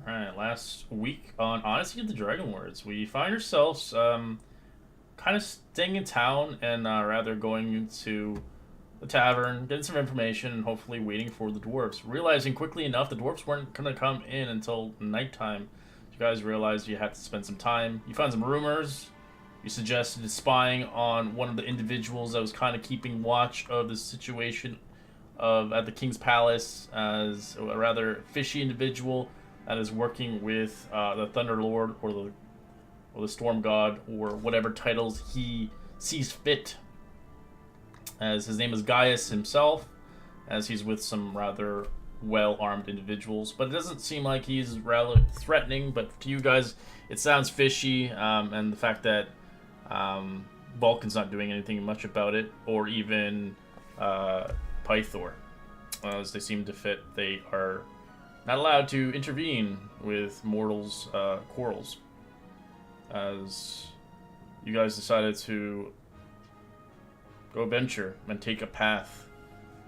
Alright, last week on Odyssey of the DragonLords, we find ourselves kind of staying in town and rather going into the tavern, getting some information, and hopefully waiting for the dwarves. Realizing quickly enough the dwarves weren't going to come in until nighttime. You guys realized you had to spend some time. You found some rumors. You suggested spying on one of the individuals that was kind of keeping watch of the situation of at the King's Palace as a rather fishy individual that is working with the Thunder Lord or the Storm God or whatever titles he sees fit. As his name is Gaius himself, as he's with some rather well-armed individuals, but it doesn't seem like he's rather threatening. But to you guys, it sounds fishy, and the fact that Vulcan's not doing anything much about it, or even Pythor, as they seem to fit. They are not allowed to intervene with mortals' quarrels. As you guys decided to go venture and take a path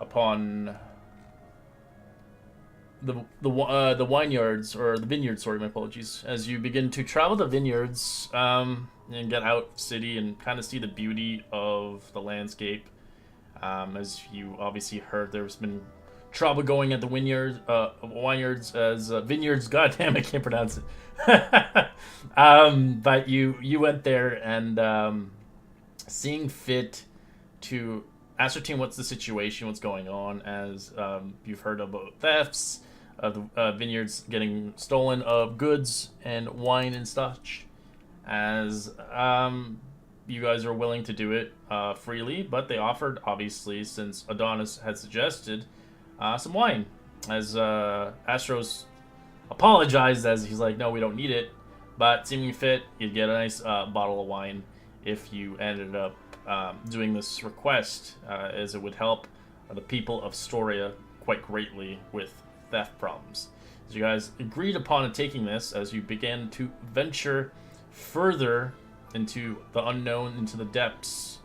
upon the vineyards, or the vineyards. Sorry, my apologies. As you begin to travel the vineyards and get out of the city and kind of see the beauty of the landscape. As you obviously heard, there's been trouble going at the vineyards as vineyards. God damn, I can't pronounce it. But you went there and seeing fit to ascertain what's the situation, what's going on, as you've heard about thefts of the vineyards getting stolen of goods and wine and such. As you guys are willing to do it freely, but they offered, obviously, since Adonis had suggested, some wine. As Astros apologized, as he's like, no, we don't need it, but seeming fit, you'd get a nice bottle of wine if you ended up doing this request, as it would help the people of Storia quite greatly with theft problems. As you guys agreed upon taking this, as you began to venture further into the unknown, into the depths,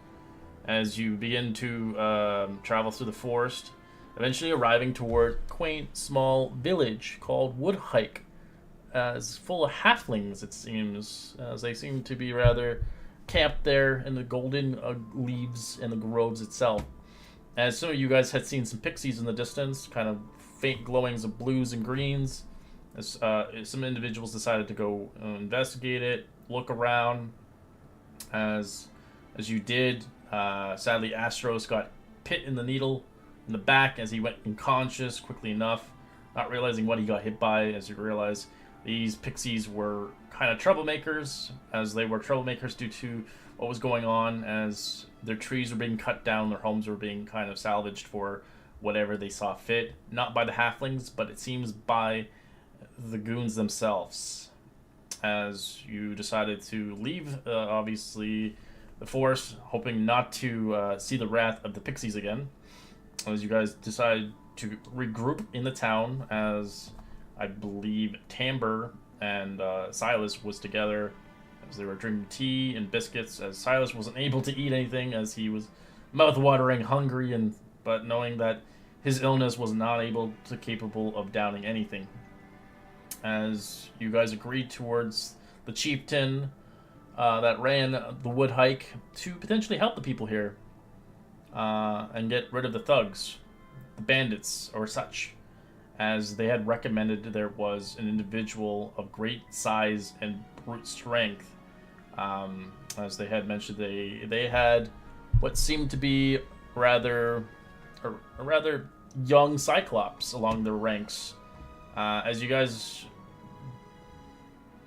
as you begin to travel through the forest, eventually arriving toward a quaint small village called Woodhike, as full of halflings, it seems, as they seem to be rather camped there in the golden leaves and the groves itself. As some of you guys had seen some pixies in the distance, kind of faint glowings of blues and greens, as some individuals decided to go investigate it, look around. As you did, sadly Astros got hit in the needle in the back as he went unconscious quickly enough, not realizing what he got hit by. As you realize, these pixies were kind of troublemakers, as they were troublemakers due to what was going on, as their trees were being cut down, their homes were being kind of salvaged for whatever they saw fit, not by the halflings, but it seems by the goons themselves. As you decided to leave, obviously, the forest, hoping not to see the wrath of the pixies again, as you guys decided to regroup in the town, as I believe Tamber and Silas was together, as they were drinking tea and biscuits, as Silas wasn't able to eat anything as he was mouth-watering hungry, but knowing that his illness was not capable of downing anything. As you guys agreed towards the chieftain that ran the wood hike to potentially help the people here and get rid of the thugs, the bandits, or such, as they had recommended there was an individual of great size and brute strength. As they had mentioned, they had what seemed to be a rather young Cyclops along their ranks. As you guys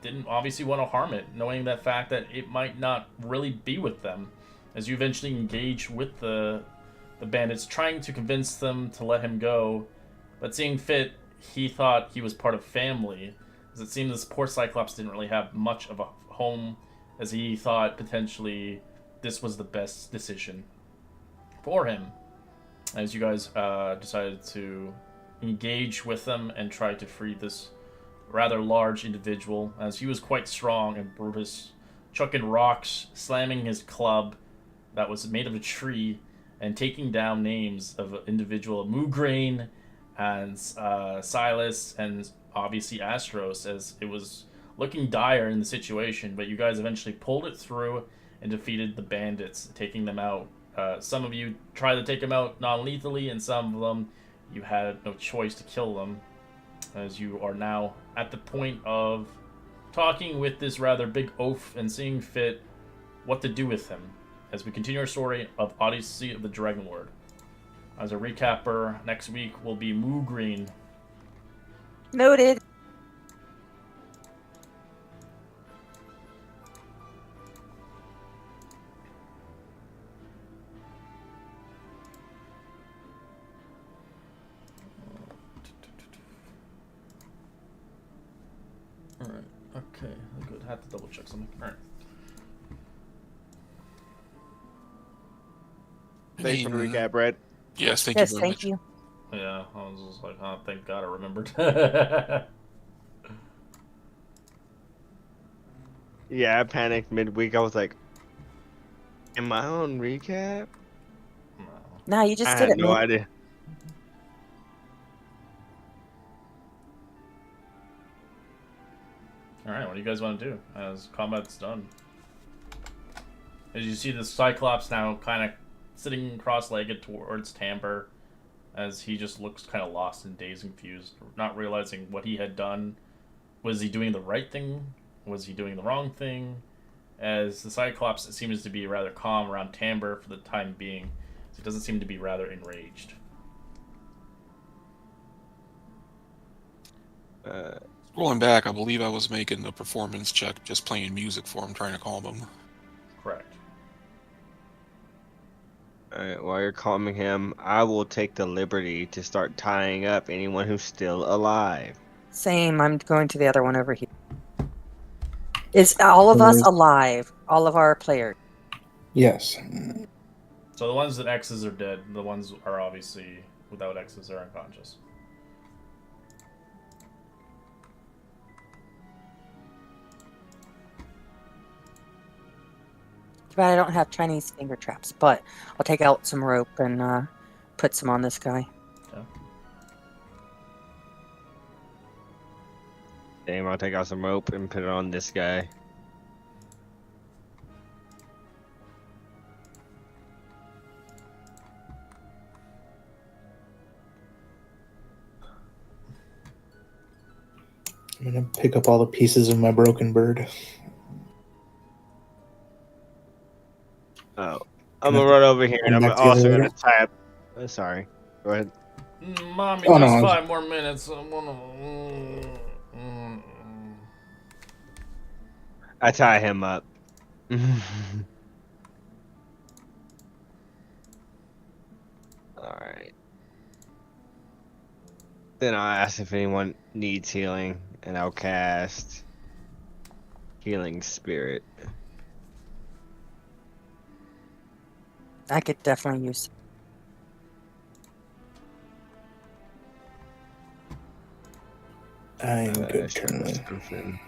didn't obviously want to harm it, knowing that fact that it might not really be with them, as you eventually engage with the bandits, trying to convince them to let him go, but seeing fit, he thought he was part of family, as it seemed this poor Cyclops didn't really have much of a home, as he thought potentially this was the best decision for him. As you guys decided to engage with them and try to free this rather large individual, as he was quite strong and brutish, chucking rocks, slamming his club that was made of a tree, and taking down names of individual Mugrain and Silas, and obviously Astros, as it was looking dire in the situation, but you guys eventually pulled it through and defeated the bandits, taking them out. Some of you tried to take them out non-lethally, and some of them you had no choice to kill them, as you are now at the point of talking with this rather big oaf and seeing fit what to do with him as we continue our story of Odyssey of the Dragonlord. As a recapper, next week will be Moo Green. Noted. Alright, okay, good. Had to double check something. Alright. Thanks for the recap, Brad. Yes, thank Yes, you very thank much. you. Yeah, I was just like, oh, thank God I remembered. Yeah, I panicked midweek. I was like, am I on recap? No. Nah, you just I did had it, no man. idea. Alright, what do you guys want to do as combat's done? As you see the Cyclops now kind of sitting cross-legged towards Tamper, as he just looks kind of lost and dazed and confused, not realizing what he had done. Was he doing the right thing? Was he doing the wrong thing? As the Cyclops seems to be rather calm around Tamper for the time being, so he doesn't seem to be rather enraged. Scrolling back, I believe I was making a performance check, just playing music for him, trying to calm him. Correct. Alright, while you're calming him, I will take the liberty to start tying up anyone who's still alive. Same. I'm going to the other one over here. Is all of us alive? All of our players? Yes. So the ones that X's are dead, the ones are obviously without X's are unconscious. Too bad I don't have Chinese finger traps, but I'll take out some rope and put some on this guy. Yeah. Damn, I'll take out some rope and put it on this guy. I'm gonna pick up all the pieces of my broken bird. Oh, I'm gonna run over here and I'm Back to also the gonna tie up. Sorry, go ahead. Mommy, Oh, no, just I was- 5 more minutes. I wanna... I tie him up. Alright. Then I'll ask if anyone needs healing, and I'll cast Healing Spirit. I could definitely use. I'm good Sure, currently. description.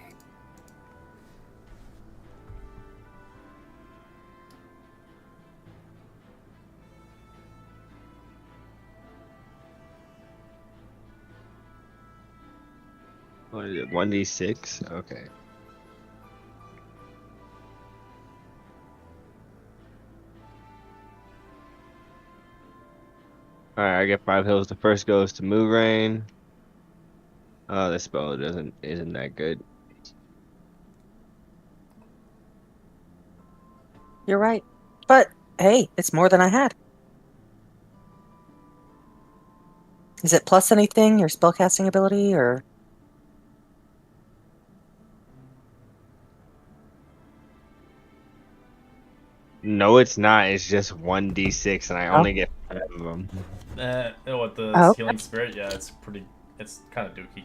What is it? 1d6? Okay. Alright, I get 5 heals. The first goes to Moonrain. Oh, this spell isn't that good. You're right. But hey, it's more than I had. Is it plus anything, your spellcasting ability, or? No, it's not. It's just 1d6, and I only get 5 of them. What, the Oh. Healing Spirit? Yeah, it's kind of dookie.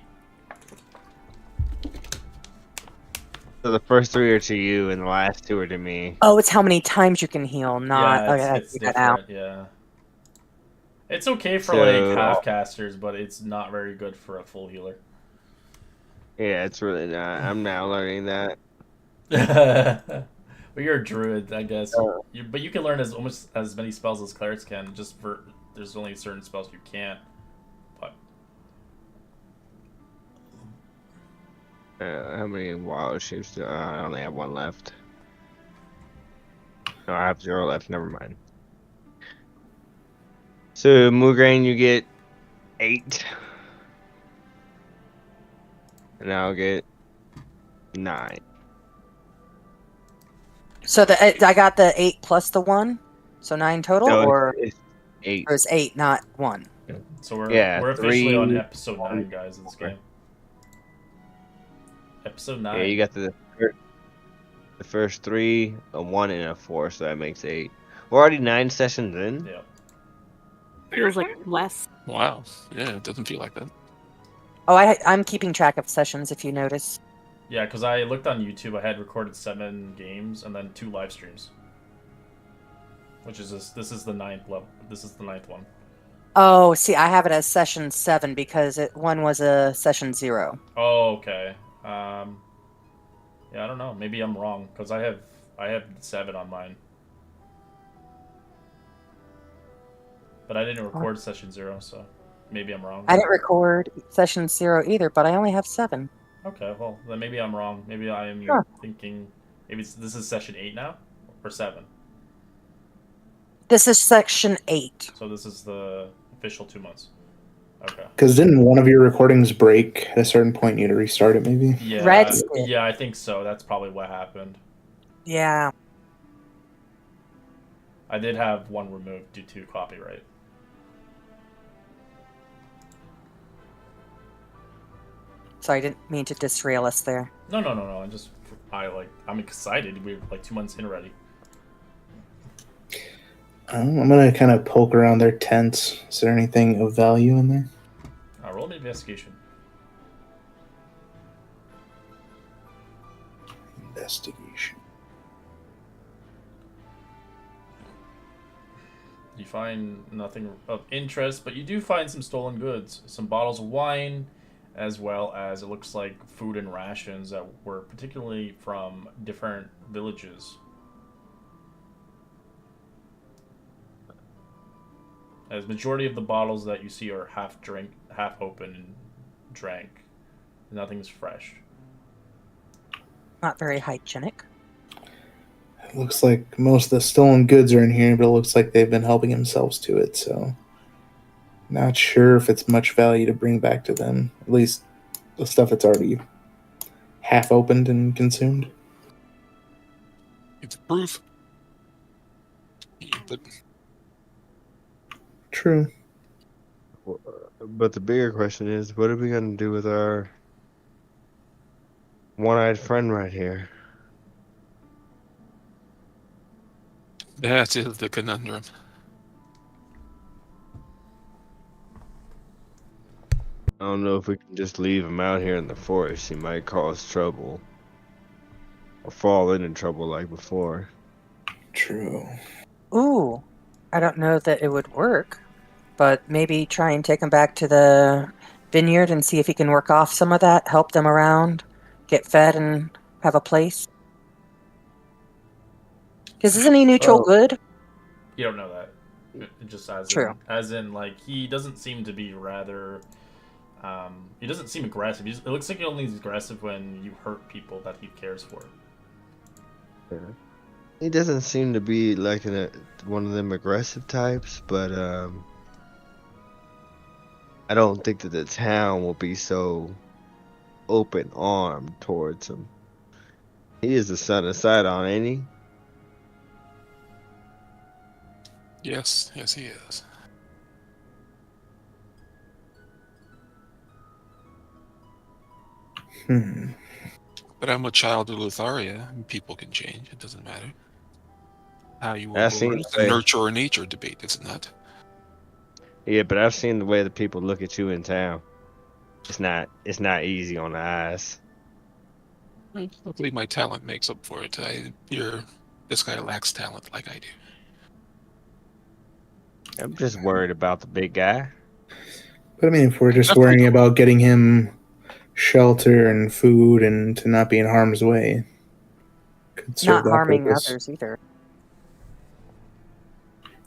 So the first 3 are to you, and the last 2 are to me. Oh, it's how many times you can heal, not. Yeah, Okay, I it's see that now. different, yeah. It's okay for, So- like, half casters, but it's not very good for a full healer. Yeah, it's really not. I'm now learning that. But you're a druid, I guess. Oh. But you can learn almost as many spells as clerics can. Just for there's only certain spells you can't. But How many wild shapes do I only have one left? No, I have 0 left. Never mind. So, Mugrain, you get 8. And I'll get 9. So I got the 8 plus the 1, so 9 total, No, or it's 8. it's 8, not 1. So we're Yeah, we're officially on 3, episode 9, guys, of this game. Episode 9. Yeah, you got the first 3, a 1, and a 4, so that makes 8. We're already 9 sessions in. Yeah. Feels like less. Wow. Yeah, it doesn't feel like that. Oh, I'm keeping track of sessions, if you notice. Yeah, because I looked on YouTube. I had recorded 7 games and then 2 live streams. Which is this is the 9th level. This is the 9th one. Oh, see, I have it as session 7 because one was a session 0. Oh, okay. Yeah, I don't know. Maybe I'm wrong because I have 7 on mine. But I didn't record session 0, so maybe I'm wrong. I didn't record session 0 either, but I only have 7. Okay, well then maybe I'm wrong. Maybe I am Huh. thinking maybe this is session 8 now or 7. This is section 8. So this is the official 2 months. Okay. Because didn't one of your recordings break at a certain point? You had to restart it, maybe. Yeah. Red's did. Yeah, I think so. That's probably what happened. Yeah. I did have one removed due to copyright. So I didn't mean to disrail us there. No. I'm excited. We're like 2 months in already. I'm gonna kind of poke around their tents. Is there anything of value in there? Roll an investigation. Investigation. You find nothing of interest, but you do find some stolen goods, some bottles of wine, as well as it looks like food and rations that were particularly from different villages. As majority of the bottles that you see are half open and drank. Nothing's fresh. Not very hygienic. It looks like most of the stolen goods are in here, but it looks like they've been helping themselves to it, so not sure if it's much value to bring back to them. At least the stuff that's already half opened and consumed. It's proof. But True. But the bigger question is, what are we going to do with our one-eyed friend right here? that is the conundrum. I don't know if we can just leave him out here in the forest. He might cause trouble. Or fall into trouble like before. True. Ooh, I don't know that it would work, but maybe try and take him back to the vineyard and see if he can work off some of that, help them around, get fed, and have a place. Because isn't he neutral good? You don't know that. It just True. As in, like, he doesn't seem to be rather. He doesn't seem aggressive. It looks like he only is aggressive when you hurt people that he cares for. He doesn't seem to be like one of them aggressive types, but I don't think that the town will be so open-armed towards him. He is the son of Sidon, ain't he? Yes, he is. But I'm a child of Lotharia, and people can change. It doesn't matter. How you want I've to seen the nurture or nature debate, isn't that? Yeah, but I've seen the way the people look at you in town. It's not easy on the eyes. Hopefully my talent makes up for it. This guy lacks talent like I do. I'm just worried about the big guy. But I mean, if we're just worrying about getting him shelter and food and to not be in harm's way, could serve Not that harming purpose. others either.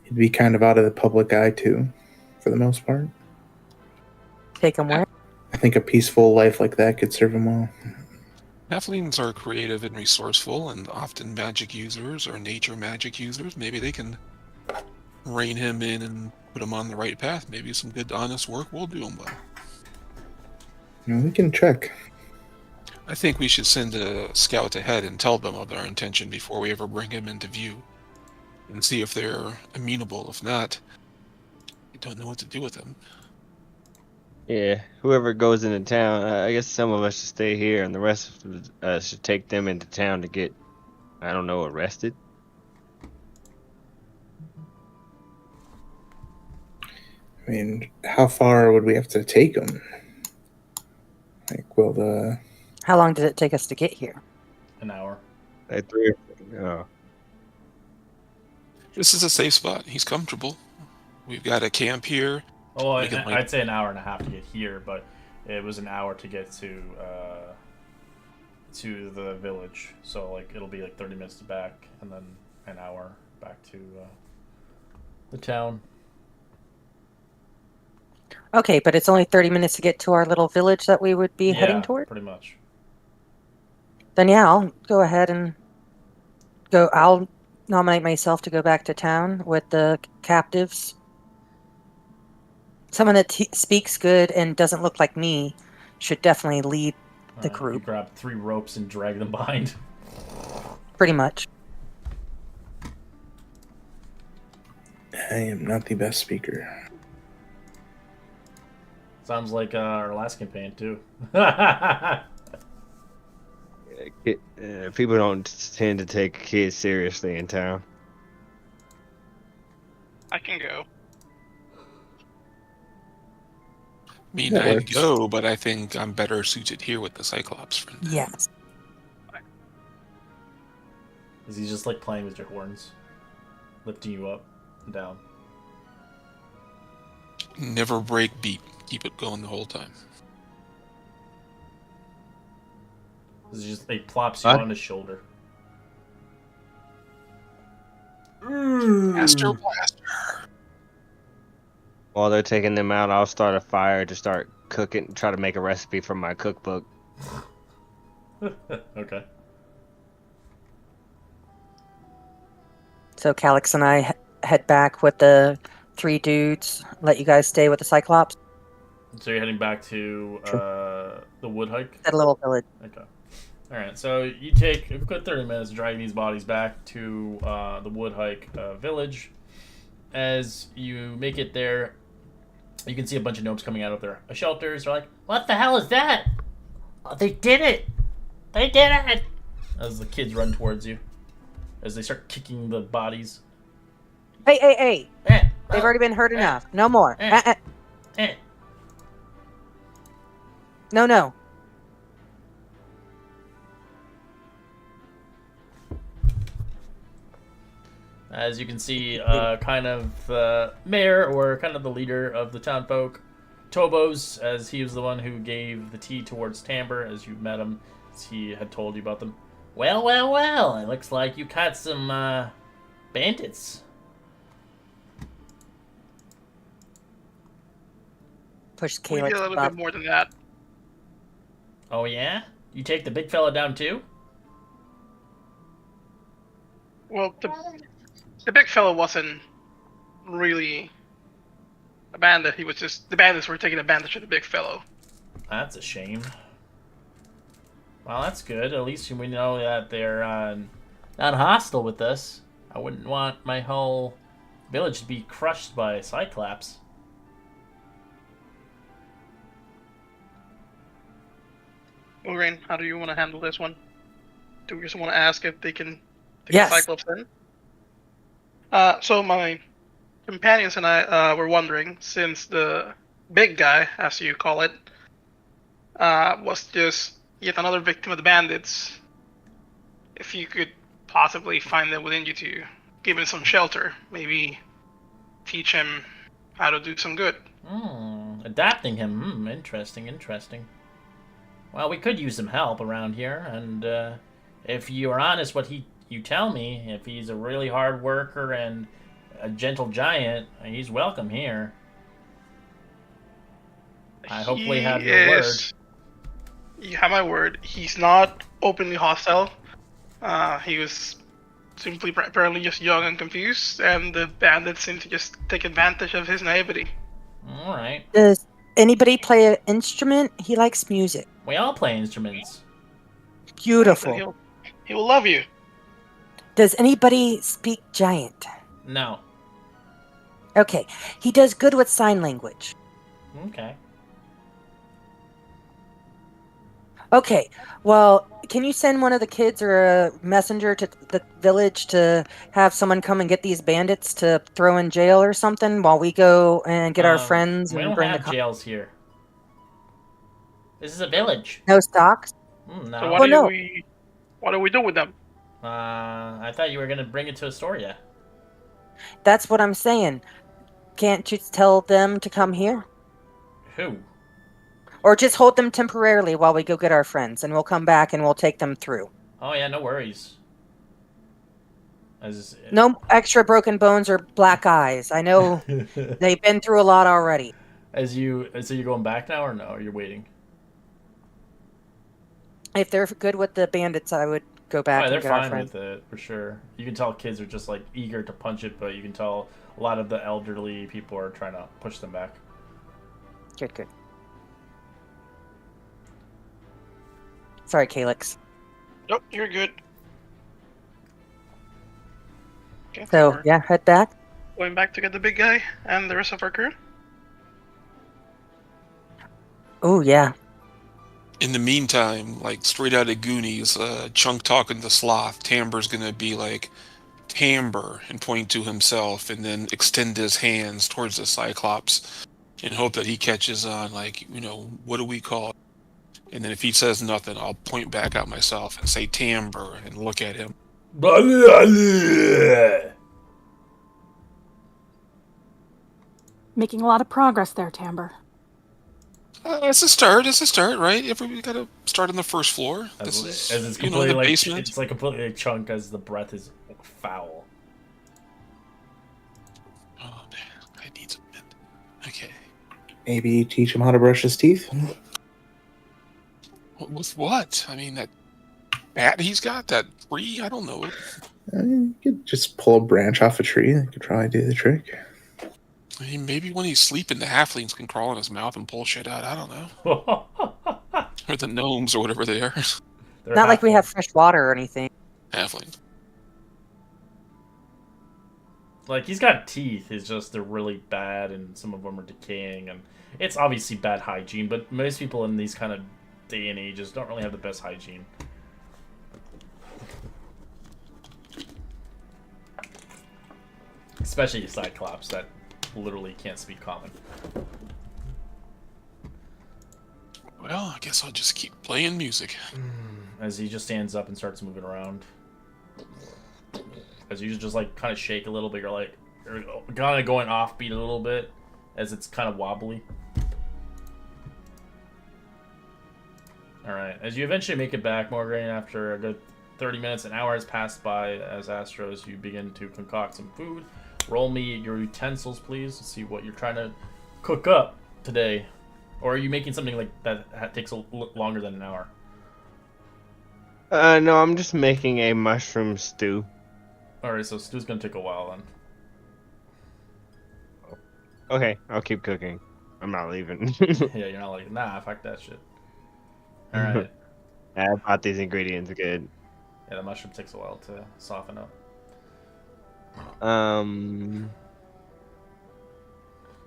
He'd be kind of out of the public eye too, for the most part. Take him where? I think a peaceful life like that could serve him well. Halflings are creative and resourceful, and often magic users or nature magic users. Maybe they can rein him in and put him on the right path. Maybe some good, honest work will do him well. We can check. I think we should send a scout ahead and tell them of our intention before we ever bring him into view, and see if they're amenable. If not, we don't know what to do with him. Yeah, whoever goes into town, I guess some of us should stay here, and the rest of us should take them into town to get, I don't know, arrested. I mean, how far would we have to take them? Like, well, How long did it take us to get here? An hour. Like 3 or oh. This is a safe spot. He's comfortable. We've got a camp here. Oh, We can, like- I'd say an hour and a half to get here, but it was an hour to get to the village. So like it'll be like 30 minutes to back, and then an hour back to the town. Okay, but it's only 30 minutes to get to our little village that we would be heading toward? Pretty much. Then yeah, I'll go ahead and go. I'll nominate myself to go back to town with the captives. Someone that speaks good and doesn't look like me should definitely lead the You group, grab 3 ropes and drag them behind. pretty much. I am not the best speaker. Sounds like our last campaign too. People don't tend to take kids seriously in town. I can go. I mean, That I'd works. go, but I think I'm better suited here with the Cyclops friend. Yes. Is he just like playing with your horns, lifting you up and down? Never break beat. Keep it going the whole time. Is he just like plops you What? on his shoulder? Master Blaster. While they're taking them out, I'll start a fire to start cooking, try to make a recipe from my cookbook. Okay. So Calix and I head back with the 3 dudes. Let you guys stay with the Cyclops So you're heading back to the wood hike? at a little village. Okay. Alright, so you've got 30 minutes dragging these bodies back to the wood hike village. As you make it there, you can see a bunch of gnomes coming out of their shelters. They're like, "What the hell is that? Oh, they did it! They did it!" As the kids run towards you. As they start kicking the bodies. Hey! Eh, They've already been hurt enough. No more. eh. No. As you can see, kind of the mayor, or kind of the leader of the townfolk, Tobos, as he was the one who gave the tea towards Tamber, as you met him, as he had told you about them. Well, it looks like you caught some bandits. Push We did a Calix little up. bit more than that. Oh yeah? You take the big fella down too? Well, the big fellow wasn't really a bandit. He was just the bandits were taking advantage of the big fellow. That's a shame. Well, that's good. At least we know that they're not hostile with us. I wouldn't want my whole village to be crushed by Cyclops. Lorraine, how do you want to handle this one? Do we just want to ask if they can take Yes. the Cyclops in? So my companions and I were wondering, since the big guy, as you call it, was just yet another victim of the bandits, if you could possibly find them within you to give him some shelter, maybe teach him how to do some good. Adapting him. Interesting. Well, we could use some help around here, and if you are honest, you tell me, if he's a really hard worker and a gentle giant, he's welcome here. I hopefully have your word. You have my word. He's not openly hostile. He was simply apparently just young and confused, and the bandits seemed to just take advantage of his naivety. All right. Does anybody play an instrument? He likes music. We all play instruments. Then Beautiful. he will love you. Does anybody speak giant? No. Okay. He does good with sign language. Okay. Okay. Well, can you send one of the kids or a messenger to the village to have someone come and get these bandits to throw in jail or something while we go and get our friends We and don't bring have the jails here. This is a village. no stocks? No. So Oh, no. what do we do with them? I thought you were gonna bring it to Astoria. That's what I'm saying. Can't you tell them to come here? Who? Or just hold them temporarily while we go get our friends, and we'll come back and we'll take them through. Oh yeah, no worries. No extra broken bones or black eyes. I know they've been through a lot already. So you're going back now or no? Or you're waiting? If they're good with the bandits, I would go back They're and get our fine friends. with it for sure. You can tell kids are just like eager to punch it, but you can tell a lot of the elderly people are trying to push them back. Good, good. Sorry, Calyx. Nope, you're good. Okay, So, we're yeah, head back. going back to get the big guy and the rest of our crew. Oh, yeah. In the meantime, like straight out of Goonies, Chunk talking to Sloth, Tamber's gonna be like, Tamber, and point to himself, and then extend his hands towards the Cyclops, and hope that he catches on, like, what do we call it? And then if he says nothing, I'll point back at myself and say Tamber, and look at him. Making a lot of progress there, Tamber. It's a start, right? We gotta start on the first floor. As This it's is, completely the like basement. it's like completely like Chunk as the breath is foul. Oh man, I need some mint. Okay. Maybe teach him how to brush his teeth. With what? I mean, that bat he's got, that tree? I don't know. You could just pull a branch off a tree. That could probably do the trick. I mean, maybe when he's sleeping, the halflings can crawl in his mouth and pull shit out. I don't know. Or the gnomes or whatever they are. They're Not like we halfling. have fresh water or anything. Halflings. Like he's got teeth. It's just they're really bad, and some of them are decaying, and it's obviously bad hygiene. But most people in these kind of day and ages don't really have the best hygiene. Especially Cyclops that literally can't speak common. Well, I guess I'll just keep playing music. As he just stands up and starts moving around. As you just like kind of shake a little bit, you're like kind of going offbeat a little bit as it's kind of wobbly. Alright, as you eventually make it back, Morgan, after a good 30 minutes, an hour has passed by as Astros, you begin to concoct some food. Roll me your utensils, please, to see what you're trying to cook up today. Or are you making something like that takes a longer than an hour? No, I'm just making a mushroom stew. Alright, so stew's gonna take a while then. Okay, I'll keep cooking. I'm not leaving. Yeah, you're not like, nah, fuck that shit. Alright. I bought these ingredients good. Yeah, the mushroom takes a while to soften up.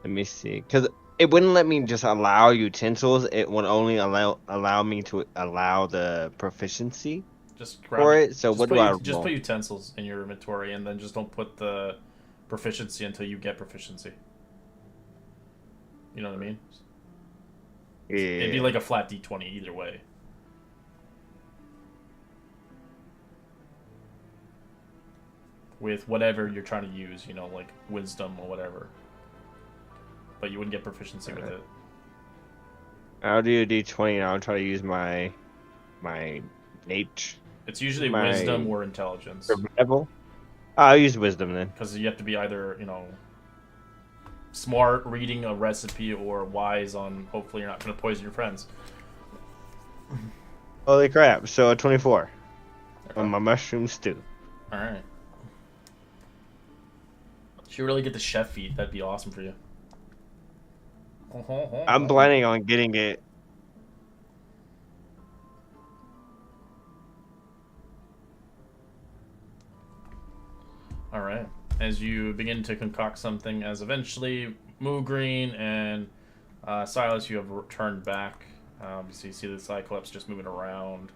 Let me see, because it wouldn't let me just allow utensils. It would only allow me to allow the proficiency Just grab for it. So just what put do I Just roll? put utensils in your inventory, and then just don't put the proficiency until you get proficiency. You know what I mean? Yeah. It'd be like a flat d20 either way. With whatever you're trying to use, you know, like wisdom or whatever. But you wouldn't get proficiency with it. I'll do a d20 and I'll try to use my nature It's usually my- wisdom or intelligence. survival. I'll use wisdom then. Because you have to be either, you know, smart reading a recipe or wise on hopefully you're not going to poison your friends. Holy crap! So a 24 Okay. on my mushroom stew. All right. If you really get the chef feat, that'd be awesome for you. I'm planning on getting it. All right. As you begin to concoct something, as eventually Green and Silas, you have returned back. So you see the Cyclops just moving around,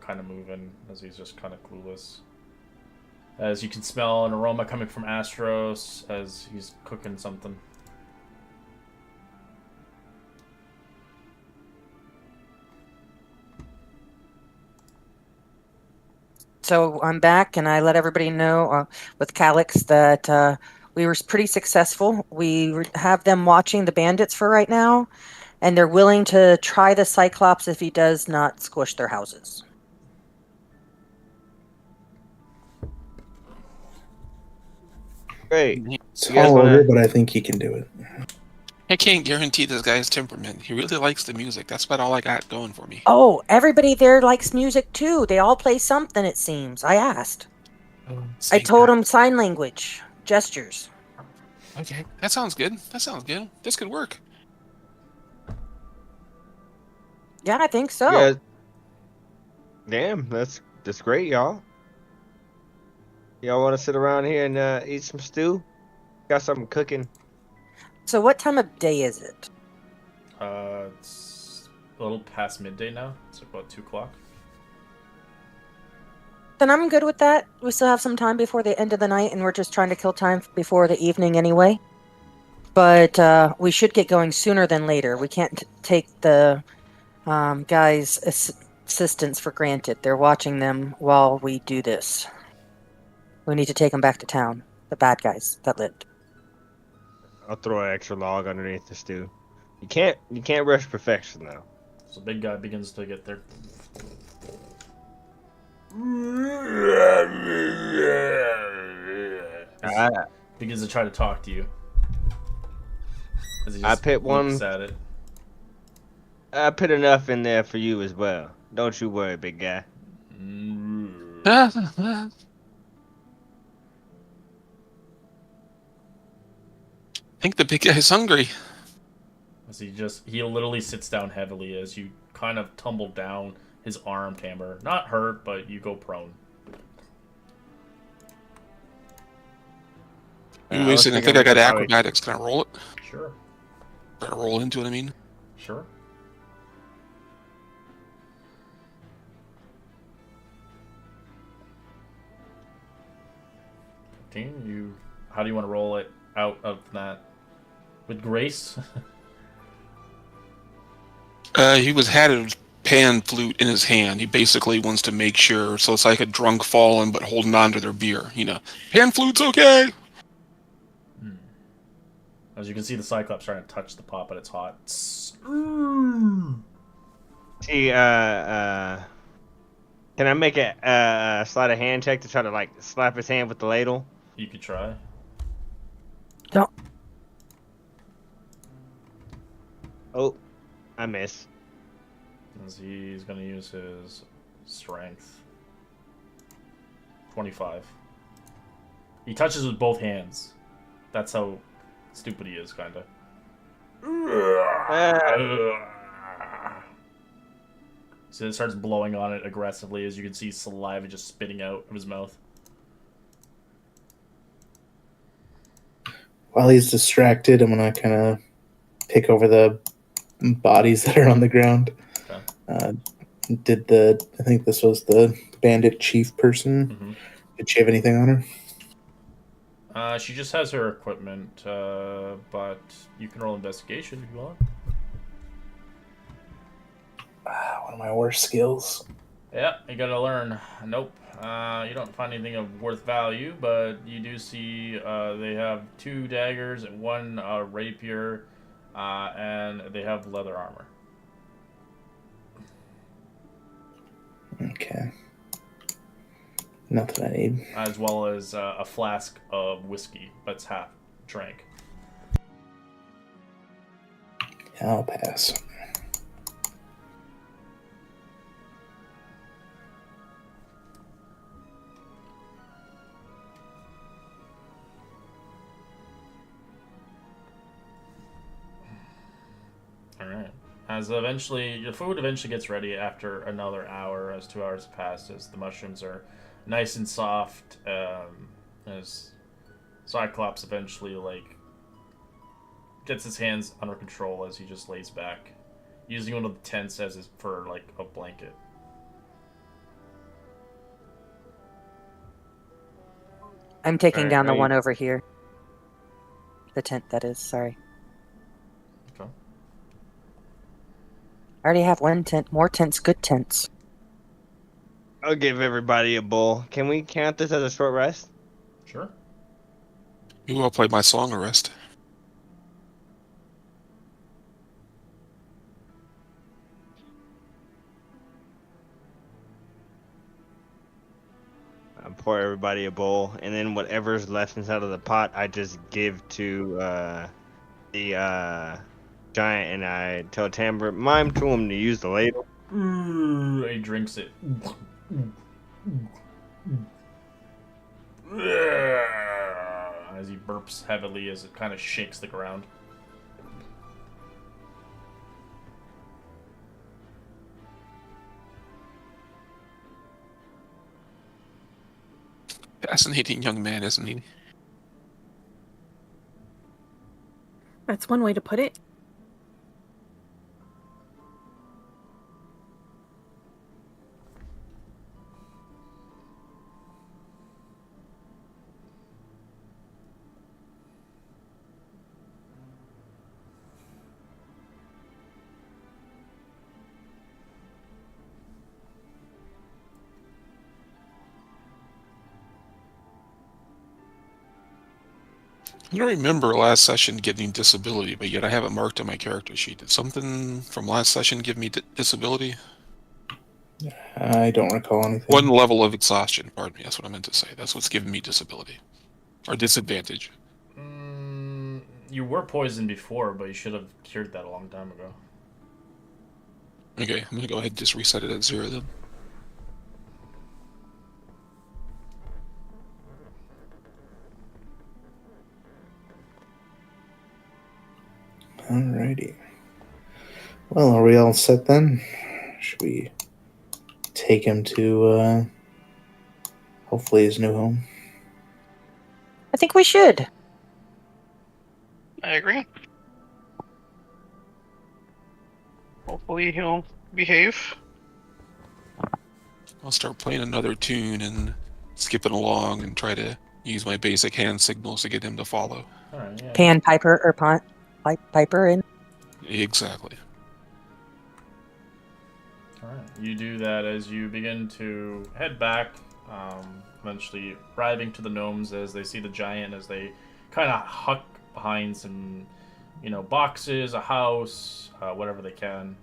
kind of moving as he's just kind of clueless. As you can smell an aroma coming from Astros as he's cooking something. So I'm back, and I let everybody know with Calix that we were pretty successful. We have them watching the bandits for right now, and they're willing to try the Cyclops if he does not squish their houses. Great. It's You guys tall order, wanna- but I think he can do it. I can't guarantee this guy's temperament. He really likes the music. That's about all I got going for me. Oh, everybody there likes music too. They all play something, it seems. I asked. I told them sign language, gestures. Okay, that sounds good. That sounds good. This could work. Yeah, I think so. You guys... Damn, that's great, y'all. Y'all want to sit around here and eat some stew? Got something cooking. So what time of day is it? It's a little past midday now. It's about 2 o'clock. Then I'm good with that. We still have some time before the end of the night, and we're just trying to kill time before the evening anyway. But we should get going sooner than later. We can't take the guys' assistance for granted. They're watching them while we do this. We need to take them back to town. The bad guys that lived. I'll throw an extra log underneath the stew. You can't rush perfection though. So big guy begins to get there. Begins to try to talk to you. As he I just put one- looks at it. I put enough in there for you as well. Don't you worry, big guy. I think the big guy's hungry. As he literally sits down heavily as you kind of tumble down his arm, Tamber. Not hurt, but you go prone. Listen, I think I got acrobatics. Can I roll it? Sure. Can I roll into it, I mean? Sure. How do you want to roll it out of that? With grace? He had a pan flute in his hand. He basically wants to make sure, so it's like a drunk fallen but holding on to their beer, you know. Pan flute's okay! As you can see, the Cyclops trying to touch the pot, but it's hot. See, can I make a sleight of hand check to try to like slap his hand with the ladle? You could try. Don't. Oh, I miss. As he's going to use his strength. 25. He touches with both hands. That's how stupid he is, kind of. So it starts blowing on it aggressively as you can see saliva just spitting out of his mouth. While he's distracted, I'm gonna kind of take over the bodies that are on the ground. Okay. I think this was the bandit chief person. Mm-hmm. Did she have anything on her? She just has her equipment, but you can roll investigation if you want. One of my worst skills. Yeah, you gotta learn. Nope. You don't find anything of worth value, but you do see they have 2 daggers and 1 rapier, and they have leather armor. Okay. Nothing I need. As well as a flask of whiskey, but it's half drank. I'll pass. As eventually, the food eventually gets ready after another hour, as 2 hours pass, as the mushrooms are nice and soft. As Cyclops eventually gets his hands under control as he just lays back, using one of the tents as for a blanket. I'm taking down the Alright. one over here. The tent, that is. Sorry. Okay. I already have one tent. More tents, good tents. I'll give everybody a bowl. Can we count this as a short rest? Sure. Maybe I'll play my song or rest. I pour everybody a bowl, and then whatever's left inside of the pot, I just give to the giant, and I tell Timber, mime to him to use the ladle. He drinks it. As he burps heavily as it kind of shakes the ground. Fascinating young man, isn't he? That's one way to put it. I don't remember last session getting disability, but yet I have it marked on my character sheet. Did something from last session give me disability? I don't recall anything. One level of exhaustion, pardon me, that's what I meant to say. That's what's giving me disability. Or disadvantage. You were poisoned before, but you should have cured that a long time ago. Okay, I'm gonna go ahead and just reset it at 0 then. Alrighty. Well, are we all set then? Should we take him to hopefully his new home? I think we should. I agree. Hopefully he'll behave. I'll start playing another tune and skipping along and try to use my basic hand signals to get him to follow. Alright, yeah. Pan Piper or Piper in. Exactly. Alright, you do that as you begin to head back, eventually arriving to the gnomes as they see the giant, as they kind of huck behind some, boxes, a house, whatever they can,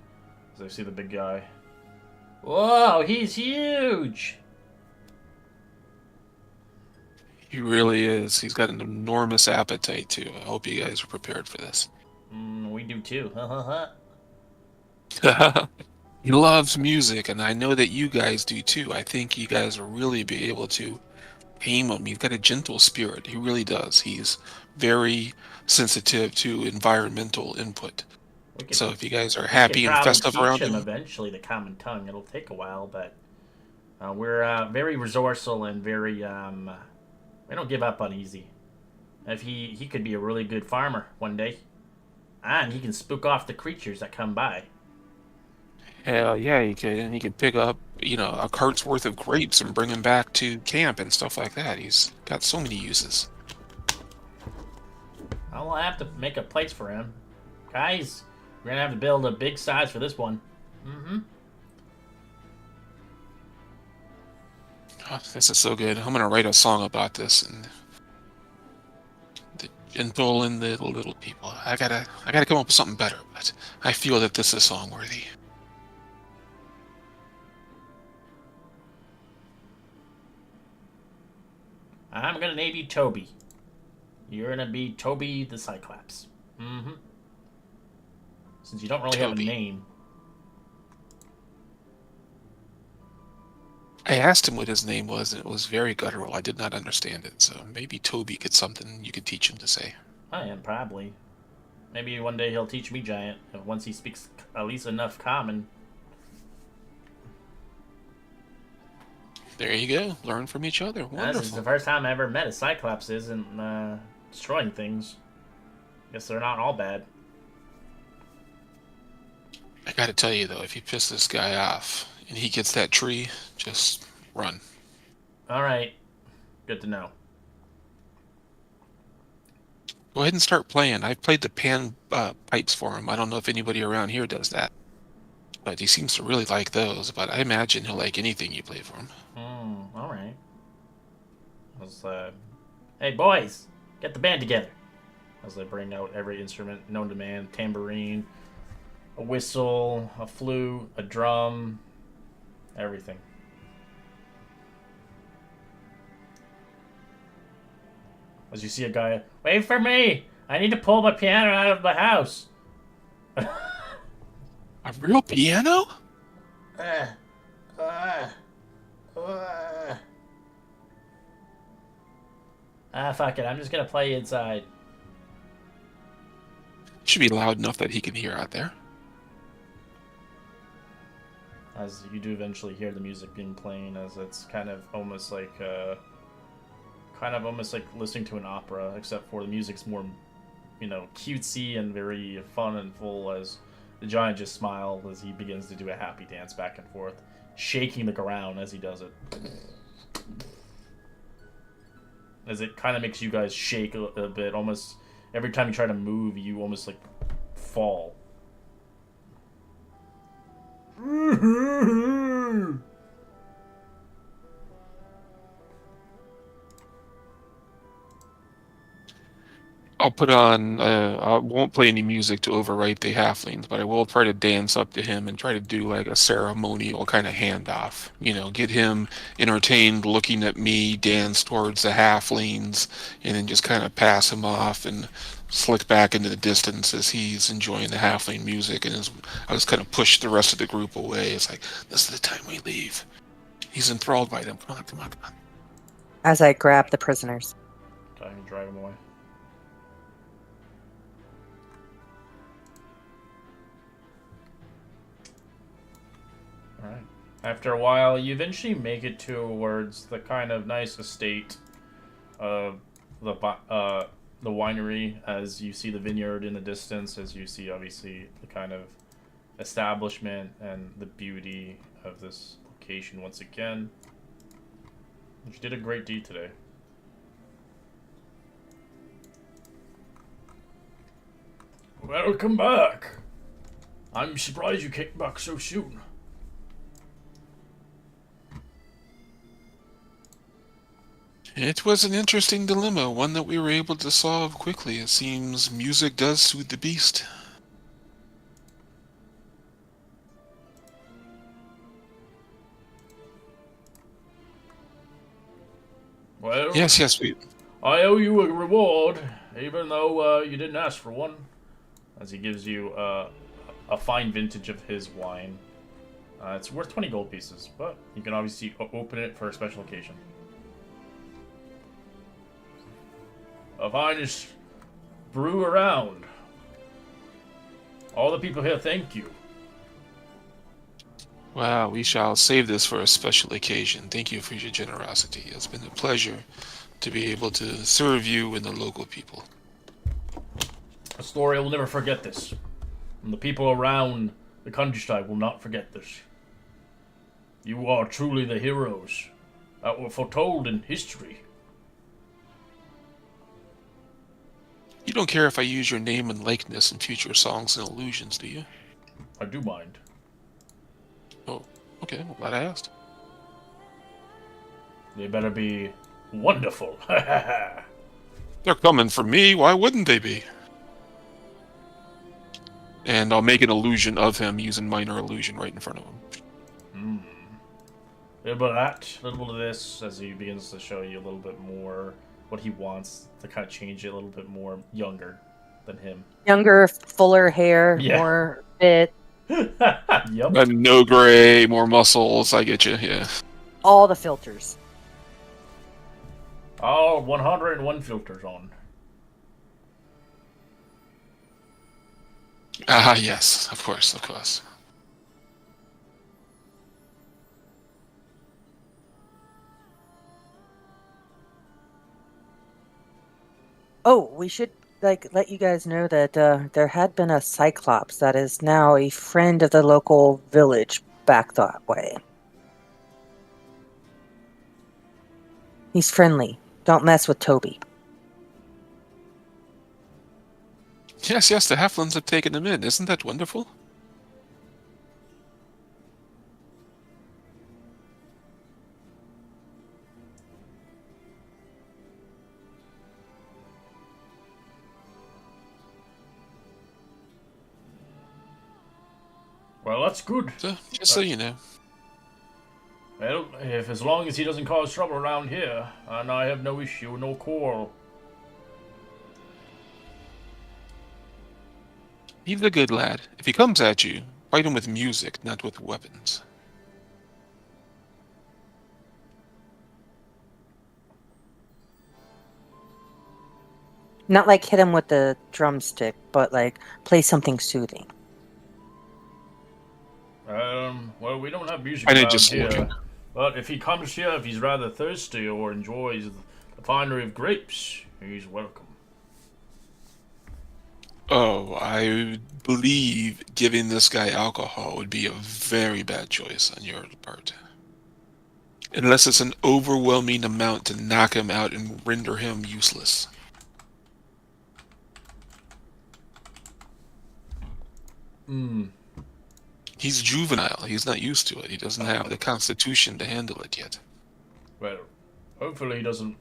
as they see the big guy. Whoa, he's huge! He really is. He's got an enormous appetite, too. I hope you guys are prepared for this. We do too. He loves music, and I know that you guys do too. I think you guys will really be able to tame him. He's got a gentle spirit. He really does. He's very sensitive to environmental input. So if you guys are happy and festive around him, eventually the common tongue. It'll take a while, but we're very resourceful and very we don't give up on easy. If he could be a really good farmer one day, and he can spook off the creatures that come by. hell yeah, he could. And he could pick up, a cart's worth of grapes and bring them back to camp and stuff like that. He's got so many uses. I'll have to make a place for him. Guys, we're gonna have to build a big size for this one. Oh, this is so good. I'm gonna write a song about this and the gentle and the little people. I gotta come up with something better, but I feel that this is song worthy. I'm gonna name you Toby. You're gonna be Toby the Cyclops. Since you don't really have a Toby. name. I asked him what his name was, and it was very guttural. I did not understand it, so maybe Toby could something you could teach him to say. I am probably. Maybe one day he'll teach me Giant, once he speaks at least enough Common. There you go. Learn from each other. This is Wonderful. the first time I ever met a Cyclops isn't destroying things. Guess they're not all bad. I gotta tell you, though, if you piss this guy off and he gets that tree, just run. Alright. Good to know. Go ahead and start playing. I've played the pan pipes for him. I don't know if anybody around here does that. But he seems to really like those. But I imagine he'll like anything you play for him. Alright. Hey, boys! Get the band together! As I bring out every instrument known to man. Tambourine, a whistle, a flute, a drum, everything. As you see a guy, wait for me! I need to pull my piano out of the house! A real piano? Fuck it, I'm just gonna play inside. Should be loud enough that he can hear out there. As you do eventually hear the music being played, as it's kind of almost like listening to an opera, except for the music's more, cutesy and very fun and full, as the Giant just smiles as he begins to do a happy dance back and forth, shaking the ground as he does it. As it kind of makes you guys shake a bit, almost every time you try to move, you almost like fall. I'll put on, I won't play any music to overwrite the halflings, but I will try to dance up to him and try to do like a ceremonial kind of handoff. Get him entertained looking at me, dance towards the halflings, and then just kind of pass him off and slick back into the distance as he's enjoying the halfling music. And I just kind of push the rest of the group away. It's like, this is the time we leave. He's enthralled by them. Come on, come on, come on. As I grab the prisoners. Time to drag him away. Alright. After a while, you eventually make it towards the kind of nice estate of the winery, as you see the vineyard in the distance, as you see, obviously, the kind of establishment and the beauty of this location once again. You did a great deed today. Welcome back! I'm surprised you came back so soon. It was an interesting dilemma, one that we were able to solve quickly. It seems music does soothe the beast. Well, Yes, we... I owe you a reward, even though you didn't ask for one. As he gives you a fine vintage of his wine. It's worth 20 gold pieces, but you can obviously open it for a special occasion. The finest brew around. All the people here thank you. Wow, we shall save this for a special occasion. Thank you for your generosity. It's been a pleasure to be able to serve you and the local people. Astoria will never forget this. And the people around the countryside will not forget this. You are truly the heroes that were foretold in history. You don't care if I use your name and likeness in future songs and illusions, do you? I do mind. Oh, okay. Well, glad I asked. They better be wonderful. They're coming for me. Why wouldn't they be? And I'll make an illusion of him using minor illusion right in front of him. A little bit of that, a little bit of this, as he begins to show you a little bit more what he wants to kind of change it a little bit more younger than him. Younger, fuller hair, Yeah. more fit, Yep. And no gray, more muscles. I get you. Yeah. all the filters. All 101 filters on. Ah, yes, of course, of course. Oh, we should let you guys know that there had been a Cyclops that is now a friend of the local village back that way. He's friendly. Don't mess with Toby. Yes, yes, the Halflings have taken him in. Isn't that wonderful? Well, that's good. So, just so you know. Well, if as long as he doesn't cause trouble around here, and I have no issue, no quarrel. He's a good lad. If he comes at you, fight him with music, not with weapons. Not like hit him with the drumstick, but like play something soothing. Well, we don't have music I need around just here. looking. But if he comes here, if he's rather thirsty or enjoys the finery of grapes, he's welcome. Oh, I believe giving this guy alcohol would be a very bad choice on your part. Unless it's an overwhelming amount to knock him out and render him useless. Hmm. He's juvenile. He's not used to it. He doesn't have the constitution to handle it yet. Well, hopefully he doesn't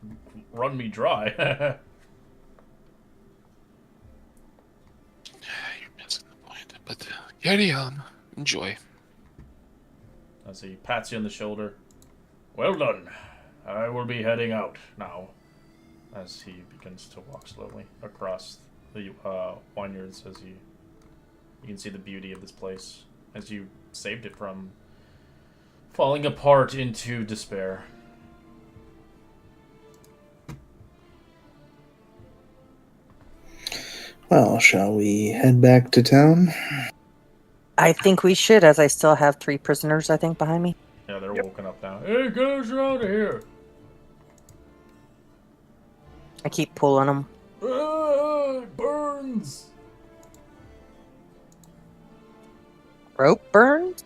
run me dry. You're missing the point. But carry on. Enjoy. As he pats you on the shoulder. Well done. I will be heading out now. As he begins to walk slowly across the vineyards, as you can see the beauty of this place, as you saved it from falling apart into despair. Well, shall we head back to town? I think we should, as I still have 3 prisoners, I think, behind me. Yeah, they're woken up now. Hey, guys, you're out of here. I keep pulling them. It burns. Rope burned?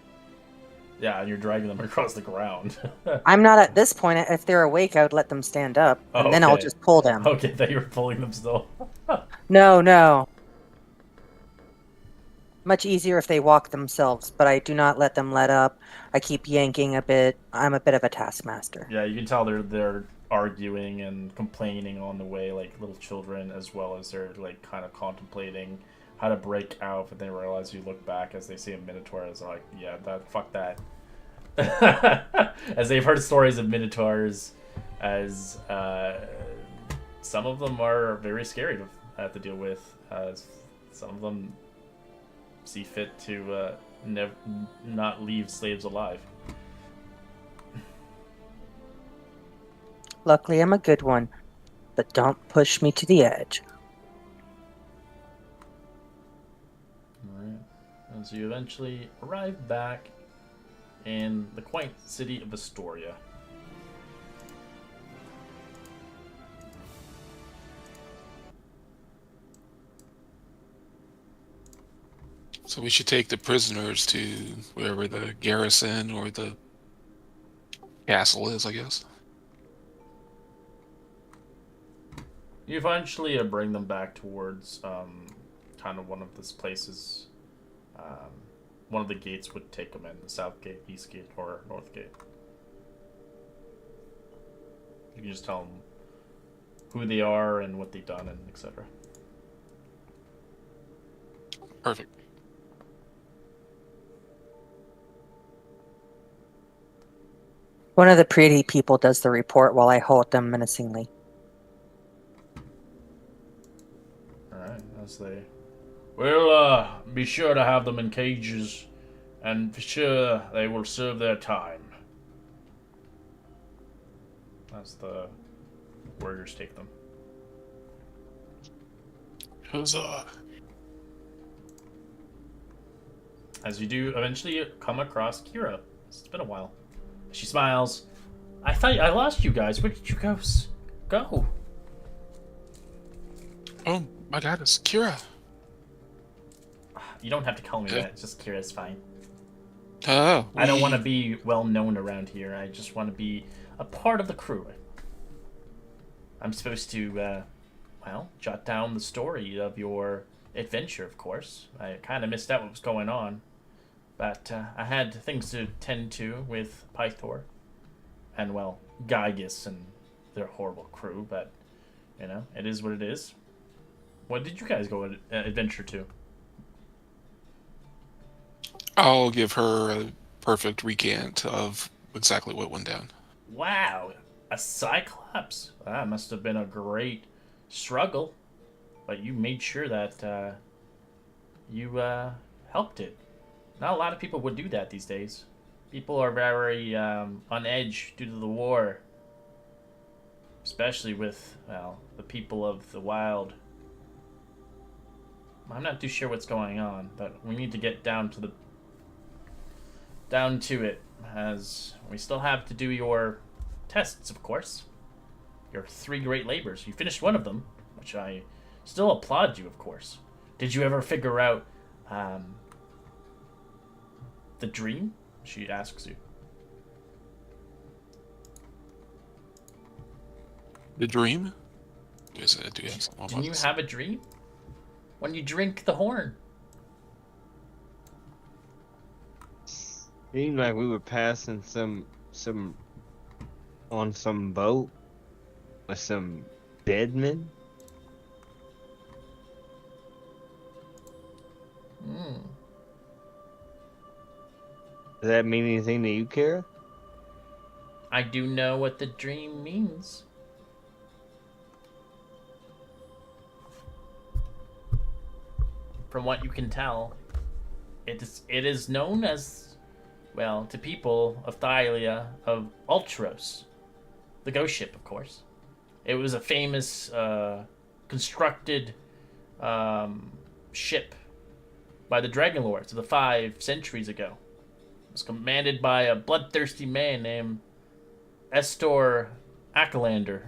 Yeah, and you're dragging them across the ground. I'm not at this point. If they're awake, I would let them stand up, and then I'll Okay. just pull them. Okay, that you were pulling them still. No. Much easier if they walk themselves, but I do not let them let up. I keep yanking a bit. I'm a bit of a taskmaster. Yeah, you can tell they're arguing and complaining on the way like little children, as well as they're like kind of contemplating how to break out, but they realize you look back as they see a minotaur as they're like, yeah, fuck that. As they've heard stories of minotaurs, as some of them are very scary to have to deal with. Some of them see fit to not leave slaves alive. Luckily, I'm a good one, but don't push me to the edge. Alright. And so you eventually arrive back in the quaint city of Astoria. So we should take the prisoners to wherever the garrison or the castle is, I guess. You eventually bring them back towards kind of one of these places. One of the gates would take them in, the south gate, east gate, or north gate. You can just tell them who they are and what they've done and etc. Perfect. One of the pretty people does the report while I hold them menacingly. Alright, as they... We'll be sure to have them in cages, and for sure they will serve their time. As the warriors take them. Huzzah. as you do eventually come across Kira. It's been a while. She smiles. I thought I lost you guys. Where did you guys go? Oh, my dad is Kira. You don't have to call me Yeah. that. Just Kira's fine. Oh, I don't want to be well known around here. I just want to be a part of the crew. I'm supposed to, well, jot down the story of your adventure, of course. I kind of missed out what was going on. But I had things to tend to with Pythor. And, well, Gygus and their horrible crew. But, you know, it is what it is. What did you guys go adventure to? I'll give her a perfect recant of exactly what went down. Wow, a Cyclops. That must have been a great struggle. But you made sure that you helped it. Not a lot of people would do that these days. People are very on edge due to the war. Especially with, well, the people of the wild. I'm not too sure what's going on, but we need to get down to it, as we still have to do your tests, of course. Your 3 great labors. You finished one of them, which I still applaud you, of course. Did you ever figure out the dream? She asks you. The dream? Do you have something about Didn't you this? have a dream? When you drink the horn. Seemed like we were passing on some boat with some dead men. Hmm. Does that mean anything to you, Kara? I do know what the dream means. From what you can tell, it is known as, well, to people of Thylia, of Ultros, the ghost ship, of course. It was a famous constructed ship by the DragonLords of the 5 centuries ago. It was commanded by a bloodthirsty man named Estor Akalander,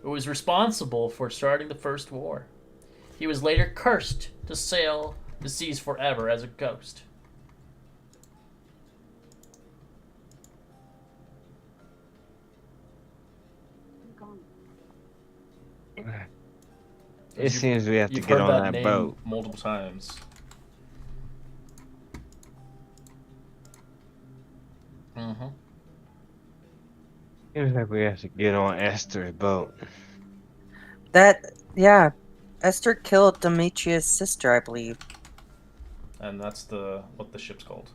who was responsible for starting the First War. He was later cursed to sail the seas forever as a ghost. It seems we have to You've get heard on that that name boat. multiple times. Mm-hmm. Seems like we have to get on Esther's boat. Yeah. Esther killed Demetrius' sister, I believe. And that's what the ship's called.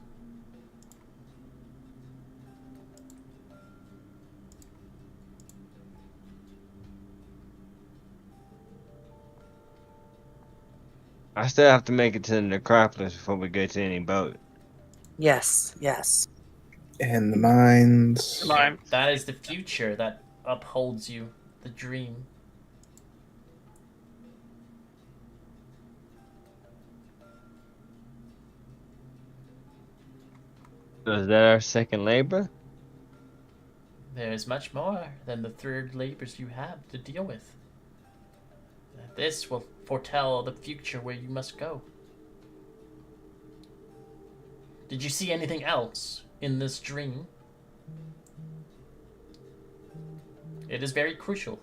I still have to make it to the necropolis before we go to any boat. Yes, yes. And the mines. Mine. That is the future that upholds you, the dream. So is that our second labor? There is much more than the 3 labors you have to deal with. This will foretell the future where you must go. Did you see anything else in this dream? It is very crucial.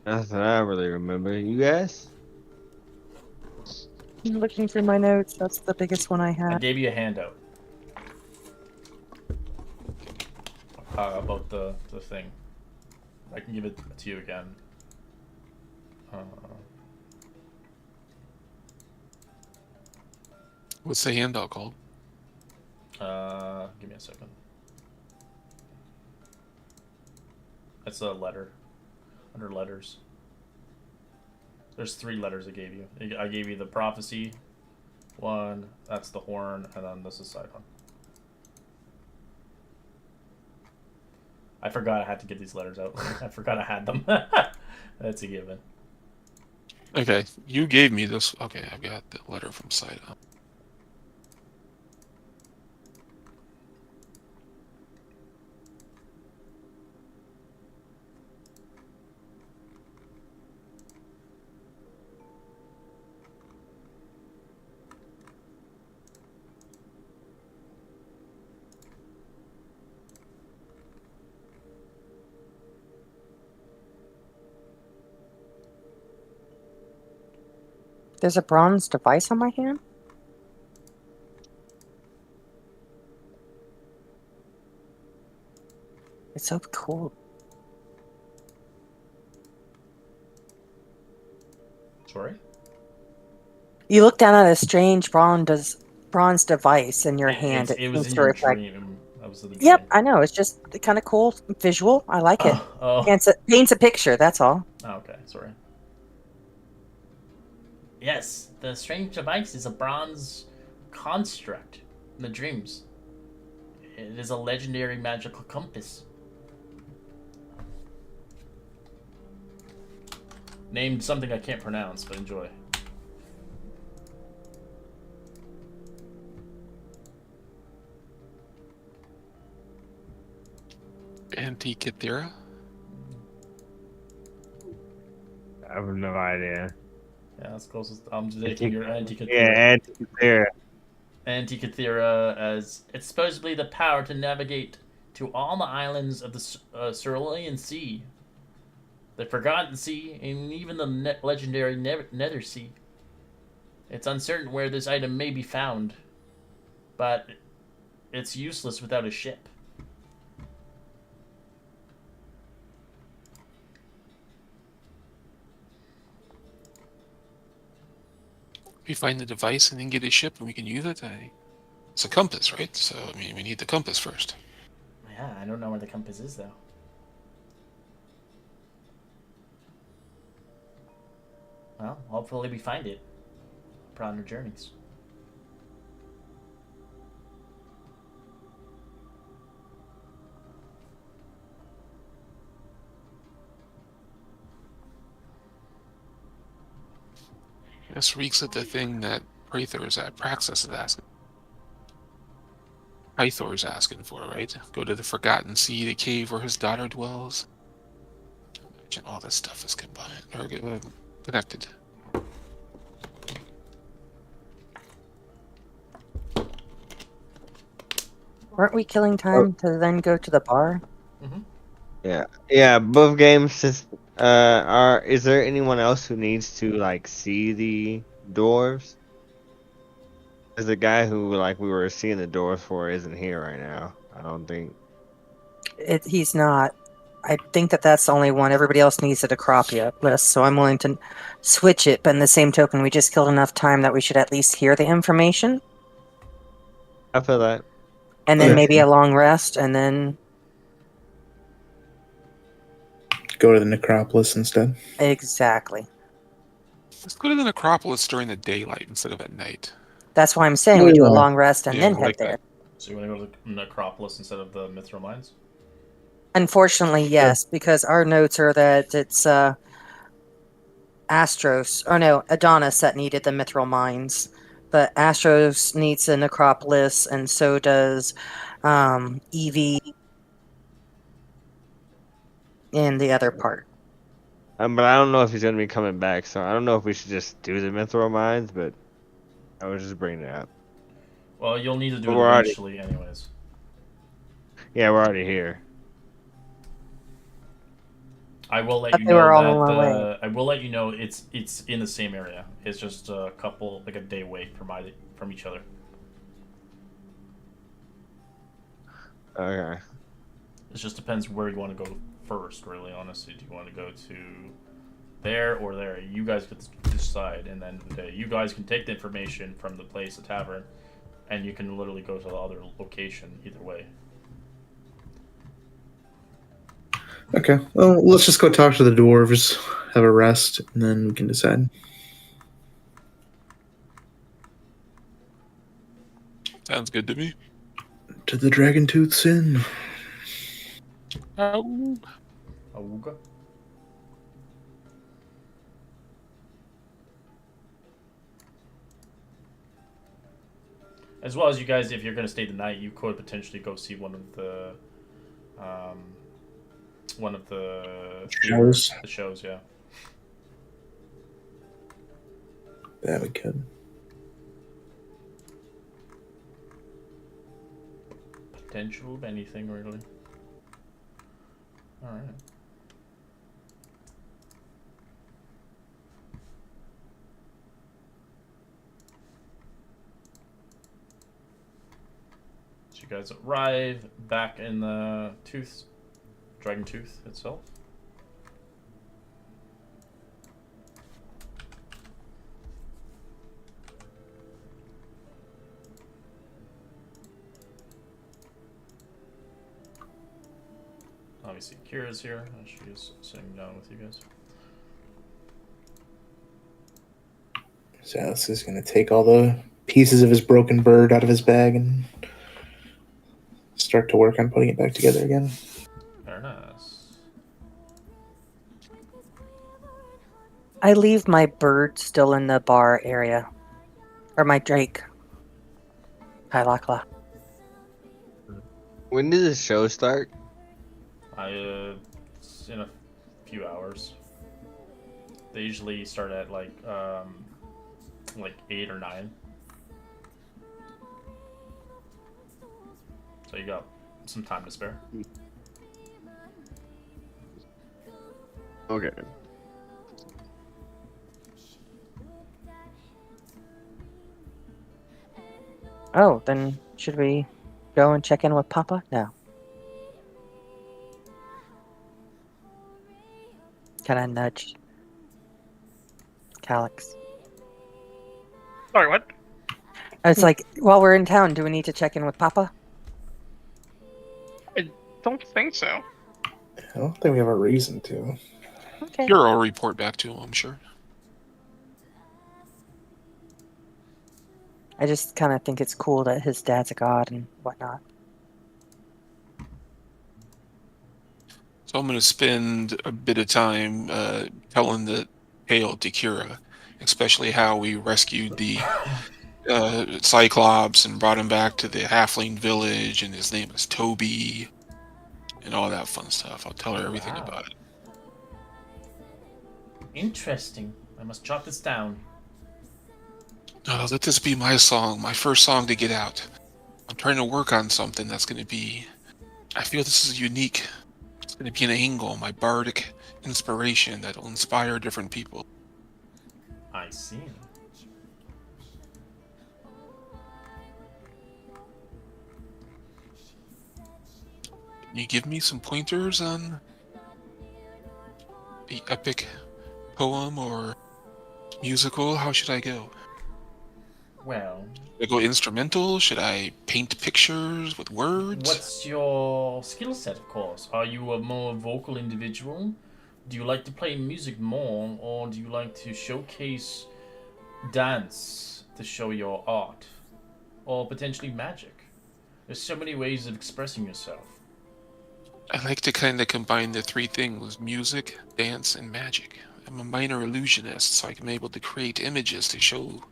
Nothing I really remember. You guys? I'm looking through my notes. That's the biggest one I I had. gave you a handout about the thing. I can give it to you again. What's the handout called? Give me a second. It's a letter. Under letters. There's 3 letters I gave you. I gave you the prophecy one, that's the horn, and then this is Sidon. I forgot I had to get these letters out. I forgot I had them. That's a given. Okay, you gave me this. Okay, I've got the letter from Saito. There's a bronze device on my hand? It's so cool. Sorry? You look down at a strange bronze device in your hand. It was seems in to your reflect. dream. That was the dream. Yep, I know. It's just kind of cool visual. I like it. Oh. Paints a picture, that's all. Oh, okay, sorry. Yes, the strange device is a bronze construct in the dreams. It is a legendary magical compass. Named something I can't pronounce, but enjoy. Antikythera? I have no idea. Yeah, that's closest. I'm just taking your Antikythera. Yeah, Antikythera. Antikythera, as it's supposedly the power to navigate to all the islands of the Cerulean Sea, the Forgotten Sea, and even the legendary Nether Sea. It's uncertain where this item may be found, but it's useless without a ship. We find the device and then get a ship and we can use it. It's a compass, right? So, I mean, we need the compass first. Yeah, I don't know where the compass is, though. Well, hopefully we find it upon our journeys. This reeks at the thing that Praxis is asking. Pythor's asking for, right? Go to the Forgotten Sea, the cave where his daughter dwells. Imagine all this stuff is combined or connected. Weren't we killing time to then go to the bar? Yeah. Both games. Just is there anyone else who needs to like see the dwarves? Because the guy who like we were seeing the dwarves for isn't here right now. I don't think. He's not. I think that's the only one. Everybody else needs a Necropolis, so I'm willing to switch it. But in the same token, we just killed enough time that we should at least hear the information. I feel that. And then Okay. maybe a long rest, and then... Go to the necropolis instead. Exactly. Let's go to the Necropolis during the daylight instead of at night. That's why I'm saying we do a long rest and Yeah, then I head like there. that. So you want to go to the Necropolis instead of the Mithril Mines? Unfortunately, yes, because our notes are that it's Adonis that needed the Mithril Mines. But Astros needs a Necropolis, and so does Evie in the other part. But I don't know if he's gonna be coming back, so I don't know if we should just do the Mithril Mines. But I was just bringing it up. Well, you'll need to do But it we're already- eventually, anyways. Yeah, we're already here. I will let But you they know were all that on the way. I will let you know it's in the same area. It's just a couple, like a day wait from each other. Okay. It just depends where you want to go first. Really, honestly, do you want to go to there or there? You guys get to decide, and then you guys can take the information from the place, the tavern, and you can literally go to the other location either way. Okay. Well, let's just go talk to the dwarves, have a rest, and then we can decide. Sounds good to me. To the Dragon Tooth's Inn. Auga. As well as you guys, if you're going to stay the night, you could potentially go see one of the Shows. The shows, yeah. Yeah, we could. Potential of anything, really. All right. So you guys arrive back in the Dragon Tooth itself. Obviously, Kira's here. She's sitting down with you guys. So Alice is going to take all the pieces of his broken bird out of his bag and start to work on putting it back together again. Very nice. I leave my bird still in the bar area. Or my drake. Kailakla. When did the show start? It's in a few hours. They usually start at like 8 or 9. So you got some time to spare. Okay. Oh, then should we go and check in with Papa? No. Can I nudge Calyx? Sorry, what? I was like, while we're in town, do we need to check in with Papa? I don't think so. I don't think we have a reason to. Okay. Kira will report back to him, I'm sure. I just kind of think it's cool that his dad's a god and whatnot. So I'm going to spend a bit of time telling the tale to Kira, especially how we rescued the Cyclops and brought him back to the Halfling village, and his name is Toby, and all that fun stuff. I'll tell her everything Wow. about it. Interesting. I must jot this down. Let this be my song, my first song to get out. I'm trying to work on something that's going to be... I feel this is unique. It's going to be an angle, my bardic inspiration that'll inspire different people. I see. Can you give me some pointers on the epic poem or musical? How should I go? Well, Should I go instrumental? Should I paint pictures with words? what's your skill set, of course? Are you a more vocal individual? Do you like to play music more, or do you like to showcase dance to show your art? Or potentially magic? There's so many ways of expressing yourself. I like to kind of combine the three things: music, dance, and magic. I'm a minor illusionist, so I'm able to create images to show.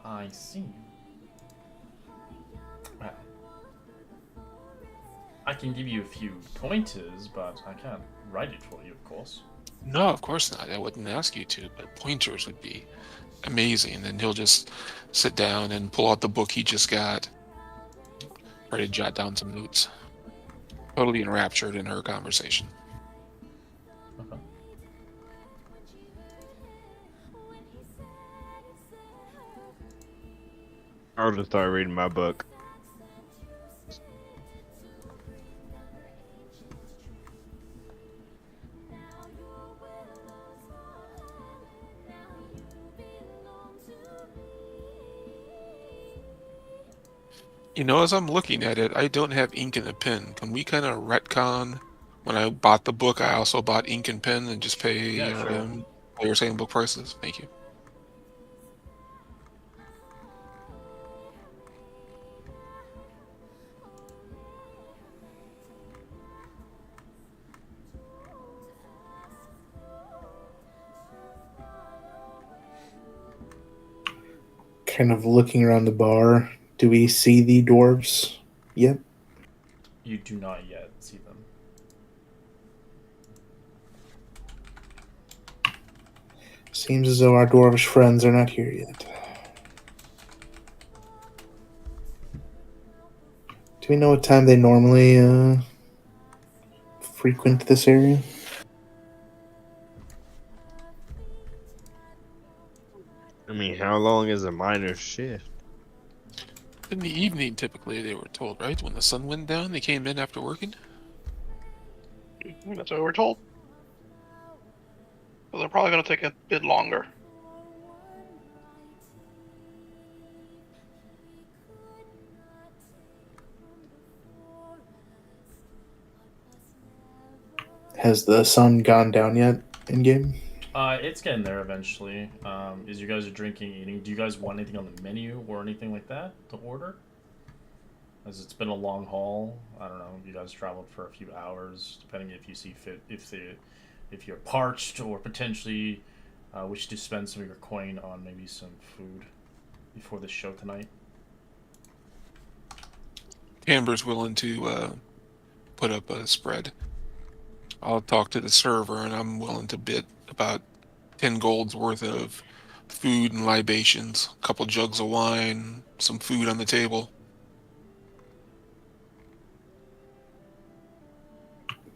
I see. Well, I can give you a few pointers, but I can't write it for you, of course. No, of course not. I wouldn't ask you to, but pointers would be amazing. And then he'll just sit down and pull out the book he just got, try to jot down some notes. Totally enraptured in her conversation. Okay. I'll just start reading my book. You know, as I'm looking at it, I don't have ink and a pen. Can we kind of retcon? When I bought the book, I also bought ink and pen and just pay Yeah, sure. what you're saying book prices. Thank you. kind of looking around the bar. Do we see the dwarves yet? You do not yet see them. Seems as though our dwarvish friends are not here yet. Do we know what time they normally frequent this area? I mean, how long is a miner's shift? In the evening, typically, they were told, right? When the sun went down, they came in after working. That's what we're told. So they're probably going to take a bit longer. Has the sun gone down yet in game? It's getting there eventually. As you guys are drinking, eating, do you guys want anything on the menu or anything like that to order? As it's been a long haul, I don't know. You guys traveled for a few hours, depending if you see fit, if you're parched or potentially wish to spend some of your coin on maybe some food before the show tonight. Amber's willing to put up a spread. I'll talk to the server, and I'm willing to bid about 10 gold's worth of food and libations, a couple jugs of wine, some food on the table.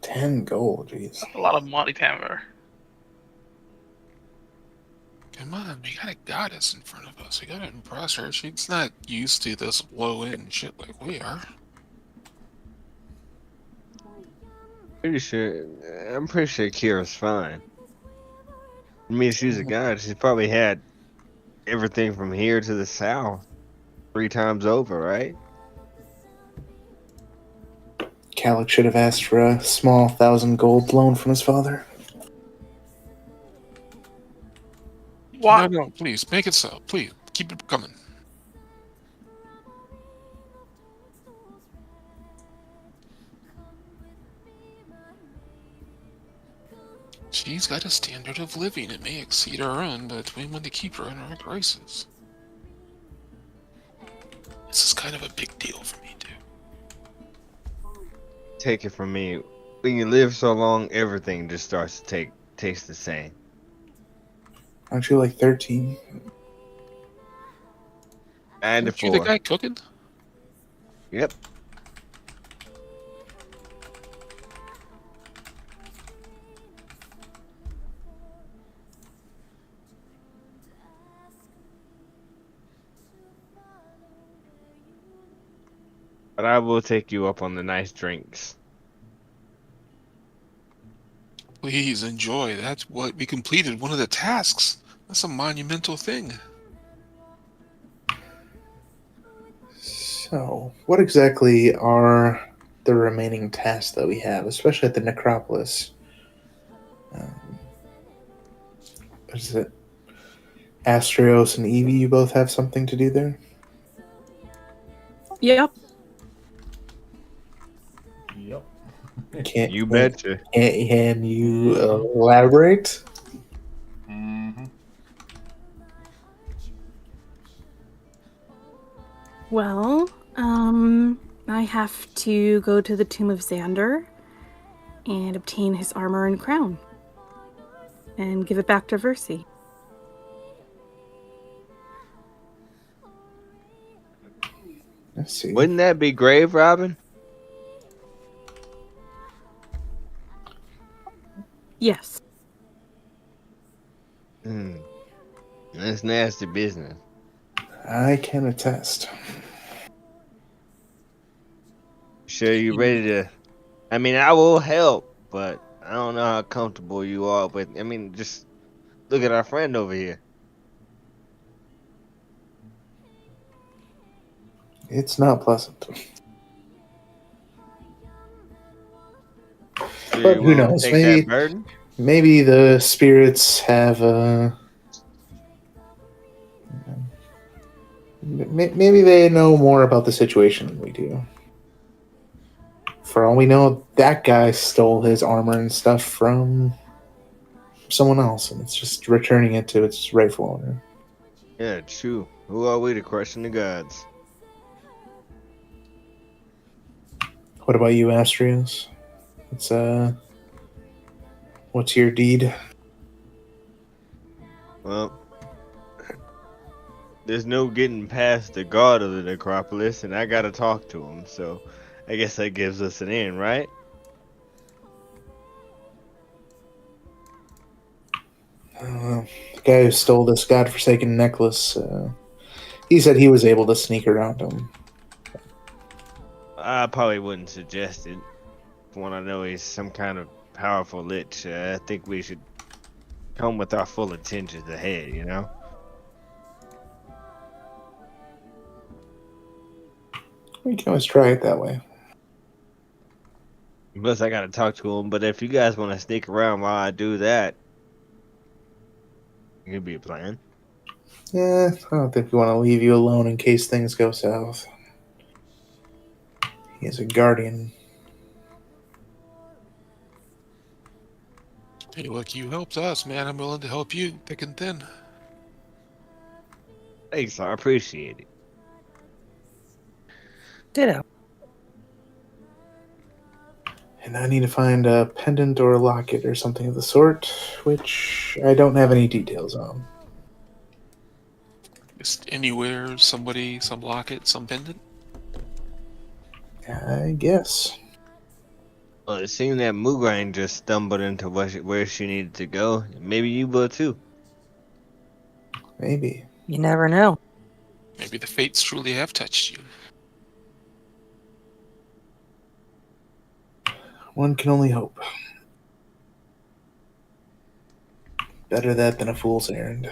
10 gold, jeez. That's a lot of money, Tamver. Come on, we got a goddess in front of us. We gotta impress her. She's not used to this low-end shit like we are. I'm pretty sure Kira's fine. I mean, she's a god. She's probably had everything from here to the south 3 times over, right? Calic should have asked for a small 1,000 gold loan from his father. What? No, please, make it so. Please, keep it coming. She's got a standard of living. It may exceed our own, but we want to keep her in our graces. This is kind of a big deal for me, too. Take it from me. When you live so long, everything just starts to taste the same. Aren't you like 13? And Aren't you the guy cooking? Yep. But I will take you up on the nice drinks. Please enjoy. That's what we completed. One of the tasks. That's a monumental thing. So, what exactly are the remaining tasks that we have, especially at the necropolis? What is it? Astrios and Evie, you both have something to do there? Yep. Yep. Can't You betcha. Can you elaborate? Mm-hmm. Well, I have to go to the tomb of Xander and obtain his armor and crown and give it back to Versi. Let's see. Wouldn't that be grave robbing? Yes. That's nasty business. I can attest. Sure, you ready to? I mean, I will help, but I don't know how comfortable you are. But I mean, just look at our friend over here. It's not pleasant. Sure But you who wanna knows, take maybe- that burden? Maybe the spirits have maybe they know more about the situation than we do. For all we know, that guy stole his armor and stuff from someone else, and it's just returning it to its rightful owner. Yeah, true. Who are we to question the gods? What about you, Astrios? It's what's your deed? Well, there's no getting past the god of the necropolis, and I gotta talk to him, so I guess that gives us an in, right? The guy who stole this godforsaken necklace, he said he was able to sneak around him. I probably wouldn't suggest it. From what I know, he's some kind of powerful lich. I think we should come with our full intentions ahead, you know? We can always try it that way. Plus, I gotta talk to him, but if you guys want to sneak around while I do that, it could be a plan. Yeah, I don't think we want to leave you alone in case things go south. He is a guardian. Hey, look, you helped us, man. I'm willing to help you, thick and thin. Thanks, I appreciate it. Ditto. And I need to find a pendant or a locket or something of the sort, which I don't have any details on. Just anywhere, somebody, some locket, some pendant. I guess. Well, it seemed that Moogrind just stumbled into where she needed to go. Maybe you will too. Maybe. You never know. Maybe the fates truly have touched you. One can only hope. Better that than a fool's errand.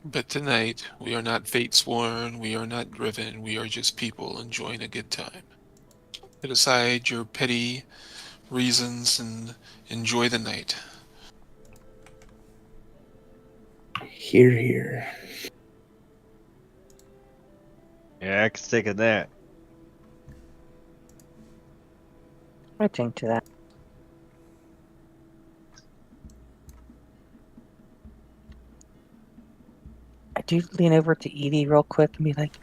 But tonight, we are not fate-sworn, we are not driven, we are just people enjoying a good time. Put aside your petty reasons and enjoy the night. Hear, hear. Yeah, I can stick of that. I think to that. I do lean over to Evie real quick and be like,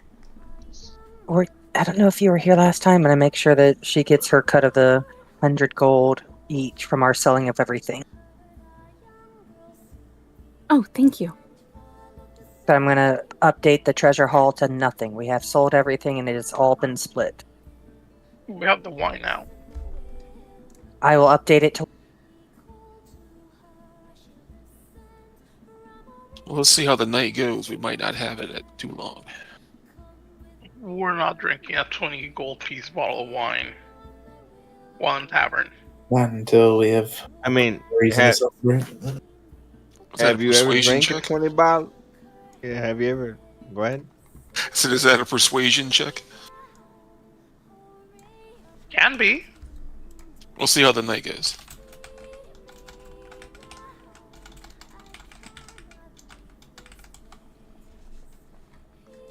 I don't know if you were here last time, and I make sure that she gets her cut of the 100 gold each from our selling of everything. Oh, thank you. But I'm going to update the treasure haul to nothing. We have sold everything, and it has all been split. We have the wine now. I will update it to... Well, let's see how the night goes. We might not have it at too long. We're not drinking a 20 gold piece bottle of wine. One tavern. Not until we have I mean, reasons. Was that have a you ever persuasion drank a check? 20 bottle? Yeah, have you ever? Go ahead. So is that a persuasion check? Can be. We'll see how the night goes.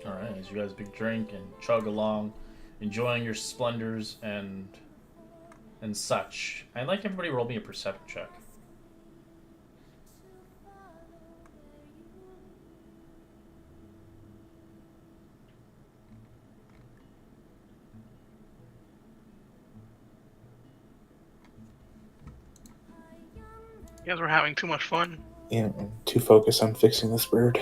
Alright, as you guys big drink and chug along, enjoying your splendors and such. I'd like everybody to roll me a perception check. You guys were having too much fun. Yeah, I'm too focused on fixing this bird.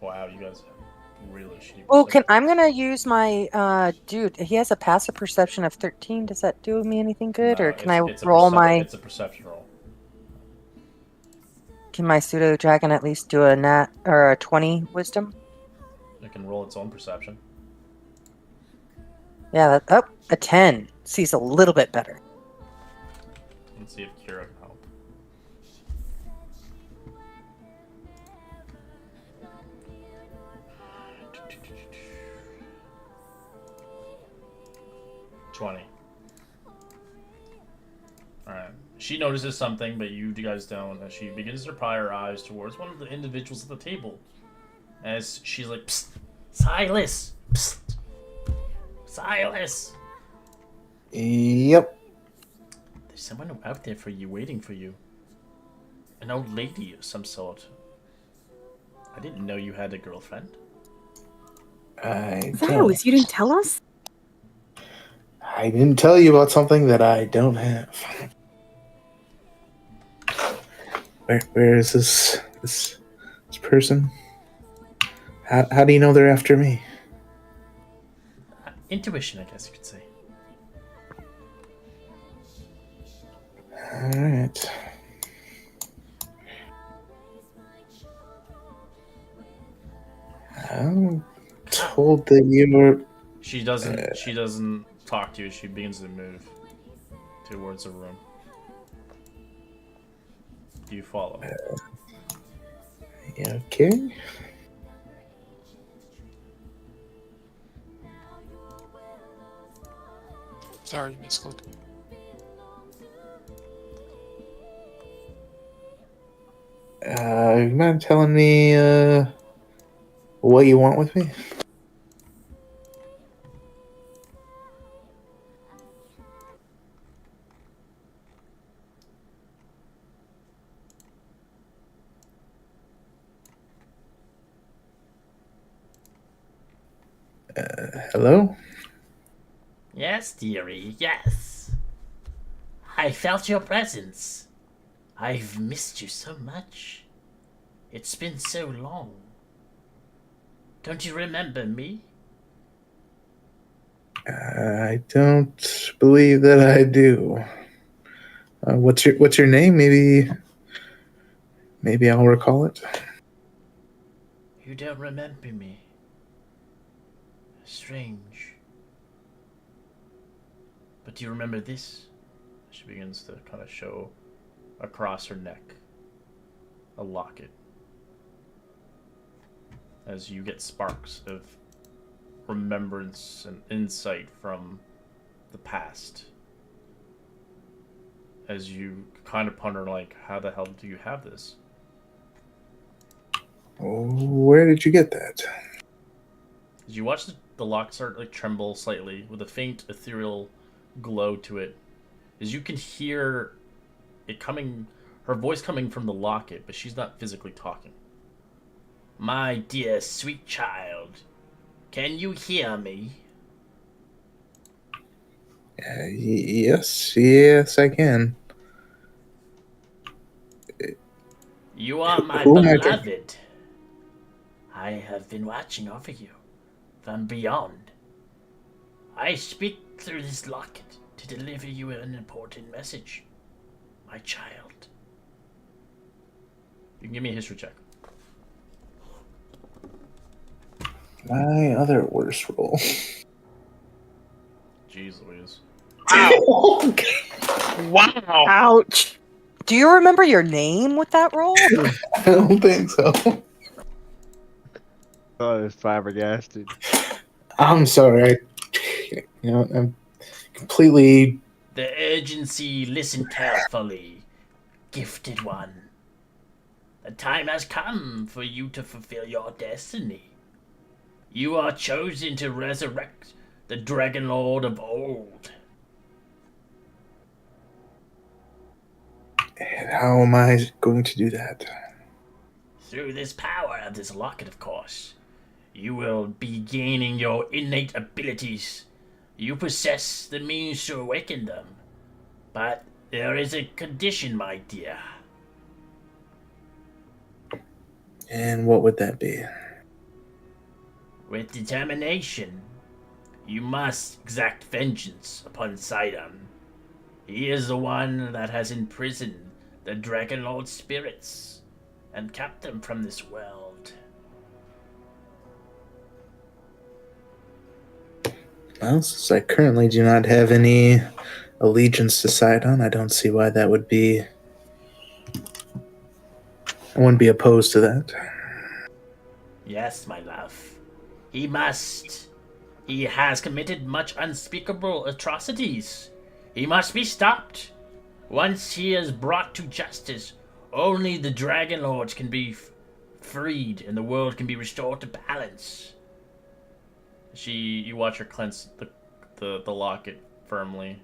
Wow, you guys have really shitty. Well, perception. I'm going to use my... dude, he has a passive perception of 13. Does that do me anything good? No, Or can I it's a roll my... It's a perception roll. Can my pseudo dragon at least do a nat or a 20 wisdom? It can roll its own perception. Yeah, a 10. Sees a little bit better. Let's see if Kira can help. $20. Alright. She notices something, but you guys don't, as she begins to pry her eyes towards one of the individuals at the table. As she's like, "Psst! Silas! Psst! Silas! Yep. There's someone out there for you, waiting for you. An old lady of some sort. I didn't know you had a girlfriend. I Silas, you didn't tell us? didn't tell you about something that I don't have. Where is this person? How do you know they're after me? Intuition, I guess you could say. All right. I'm told that you were. She doesn't. She doesn't talk to you. She begins to move towards the room. Do you follow? Okay. Sorry, Miss Click. You mind telling me what you want with me? Hello? Yes, dearie, yes. I felt your presence. I've missed you so much. It's been so long. Don't you remember me? I don't believe that I do. What's your name? Maybe I'll recall it. You don't remember me. Strange. But do you remember this? She begins to kind of show across her neck a locket. As you get sparks of remembrance and insight from the past. As you kind of ponder, like, how the hell do you have this? Where did you get that? As you watch the lock start like tremble slightly with a faint ethereal glow to it, as you can hear it coming, her voice coming from the locket, but she's not physically talking. My dear sweet child, can you hear me? Yes, I can. You are my Who am I beloved. I have been watching over you from beyond. I speak through this locket to deliver you an important message, my child. You can give me a history check. My other worst roll. Jeez Louise. Wow. Ouch. Do you remember your name with that roll? I don't think so. Oh, it's flabbergasted. I'm sorry. I'm completely. The urgency, listen carefully, gifted one. The time has come for you to fulfill your destiny. You are chosen to resurrect the DragonLord of old. And how am I going to do that? Through this power of this locket, of course. You will be gaining your innate abilities. You possess the means to awaken them. But there is a condition, my dear. And what would that be? With determination, you must exact vengeance upon Sidon. He is the one that has imprisoned the DragonLord spirits and kept them from this world. Well, since I currently do not have any allegiance to Sidon, I don't see why that would be. I wouldn't be opposed to that. Yes, my love. He must. He has committed much unspeakable atrocities. He must be stopped. Once he is brought to justice, only the DragonLords can be freed and the world can be restored to balance. You watch her clench the locket firmly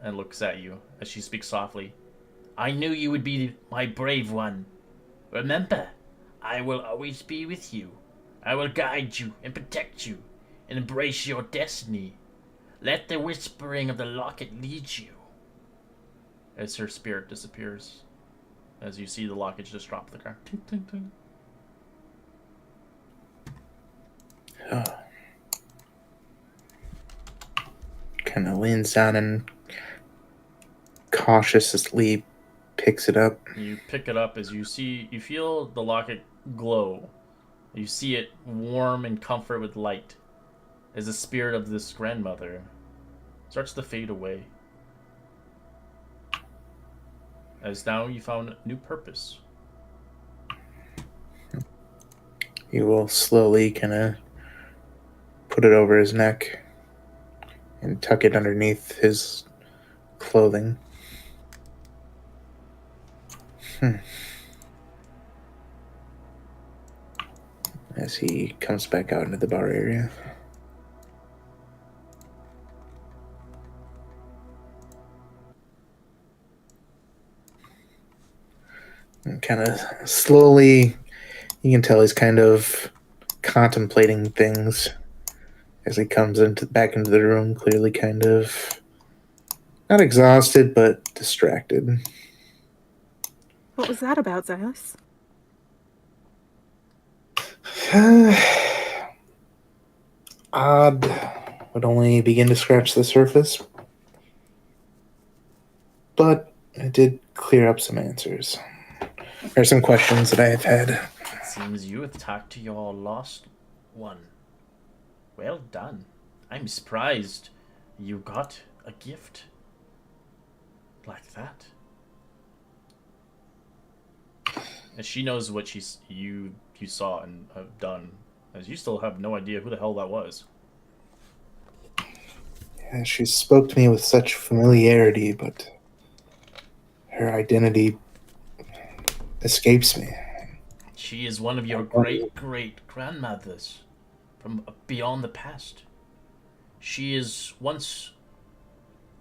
and looks at you as she speaks softly. I knew you would be my brave one. Remember, I will always be with you. I will guide you and protect you and embrace your destiny. Let the whispering of the locket lead you. As her spirit disappears, as you see the locket just drop to the ground. Ting, ting, ting. Kind of leans down and cautiously picks it up. You pick it up as you feel the locket glow. You see it warm and comfort with light as the spirit of this grandmother starts to fade away. As now you found a new purpose. He will slowly kind of put it over his neck and tuck it underneath his clothing. As he comes back out into the bar area. And kind of slowly, you can tell he's kind of contemplating things as he comes back into the room, clearly kind of not exhausted, but distracted. What was that about, Xylus? Odd would only begin to scratch the surface, but it did clear up some answers. There are some questions that I have had. It seems you have talked to your lost one. Well done. I'm surprised you got a gift like that. And she knows what you saw and have done, as you still have no idea who the hell that was. Yeah, she spoke to me with such familiarity, but her identity escapes me. She is one of your great-great-grandmothers from beyond the past. She is once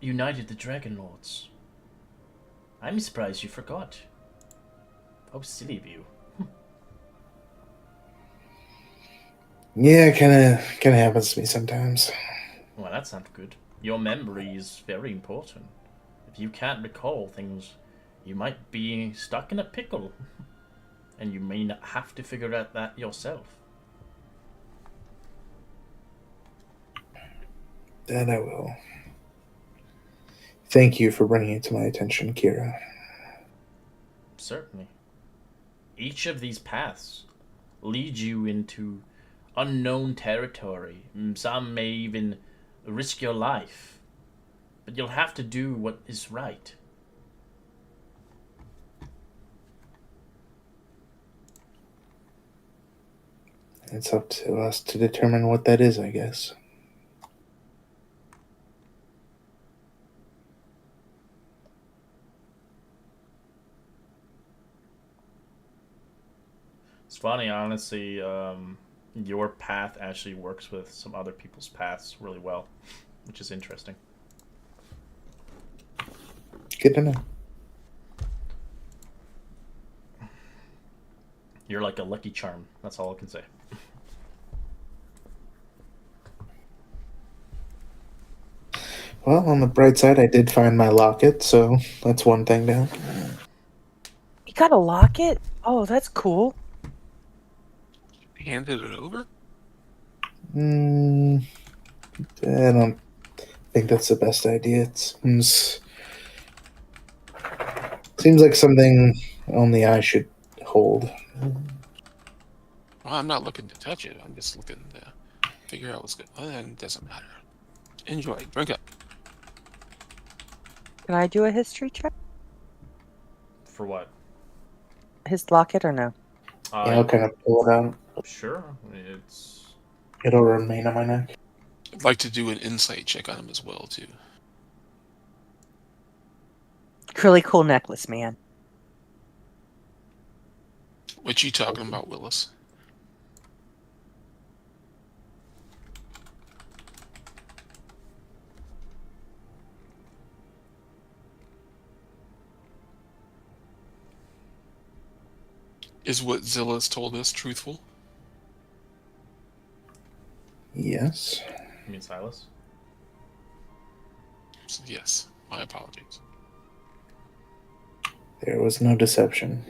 united the DragonLords. I'm surprised you forgot. How silly of you. Yeah, it kind of happens to me sometimes. Well, that's not good. Your memory is very important. If you can't recall things, you might be stuck in a pickle. And you may not have to figure out that yourself. That I will. Thank you for bringing it to my attention, Kira. Certainly. Each of these paths lead you into unknown territory. Some may even risk your life. But you'll have to do what is right. It's up to us to determine what that is, I guess. It's funny, honestly, your path actually works with some other people's paths really well, which is interesting. Good to know. You're like a lucky charm. That's all I can say. Well, on the bright side, I did find my locket, so that's one thing down. You got a locket? Oh, that's cool. Handed it over? I don't think that's the best idea. It seems like something only I should hold. Well, I'm not looking to touch it. I'm just looking to figure out what's good. Well, then it doesn't matter. Enjoy. Drink up. Can I do a history check? For what? His locket or no? Yeah, I'll kind of pull it out. Sure. It'll remain on my neck. I'd like to do an insight check on him as well, too. Really cool necklace, man. What you talking about, Willis? Is what Zilla's told us truthful? Yes. You mean Silas? Yes. My apologies. There was no deception.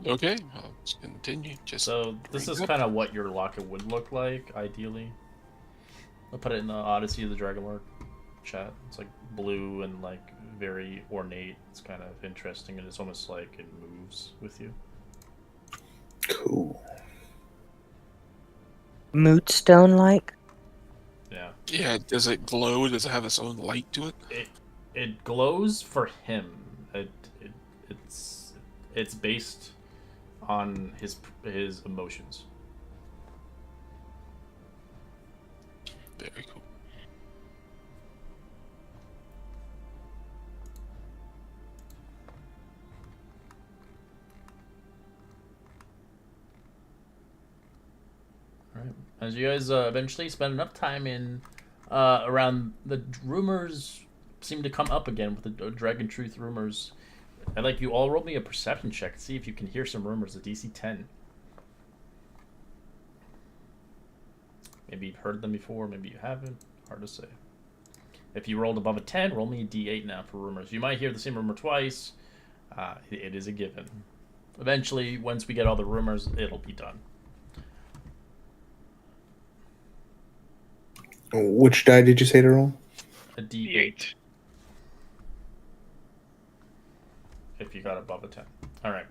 Okay, let's continue. Just So this bring is up. kind of what your locket would look like, ideally. I'll put it in the Odyssey of the Dragonlord chat. It's like blue and like very ornate. It's kind of interesting, and it's almost like it moves with you. Cool. Moodstone like? Yeah. Yeah, does it glow? Does it have its own light to it? It glows for him. It's it's based on his emotions. Very cool. Right. As you guys eventually spend enough time in around the rumors seem to come up again with the Dragon Truth rumors. I'd like you all roll me a perception check to see if you can hear some rumors at DC 10. Maybe you've heard them before, maybe you haven't. Hard to say. If you rolled above a 10, roll me a D8 now for rumors. You might hear the same rumor twice. It is a given. Eventually, once we get all the rumors, it'll be done. Which die did you say to roll? A D8 D8. if you got above a 10. Alright.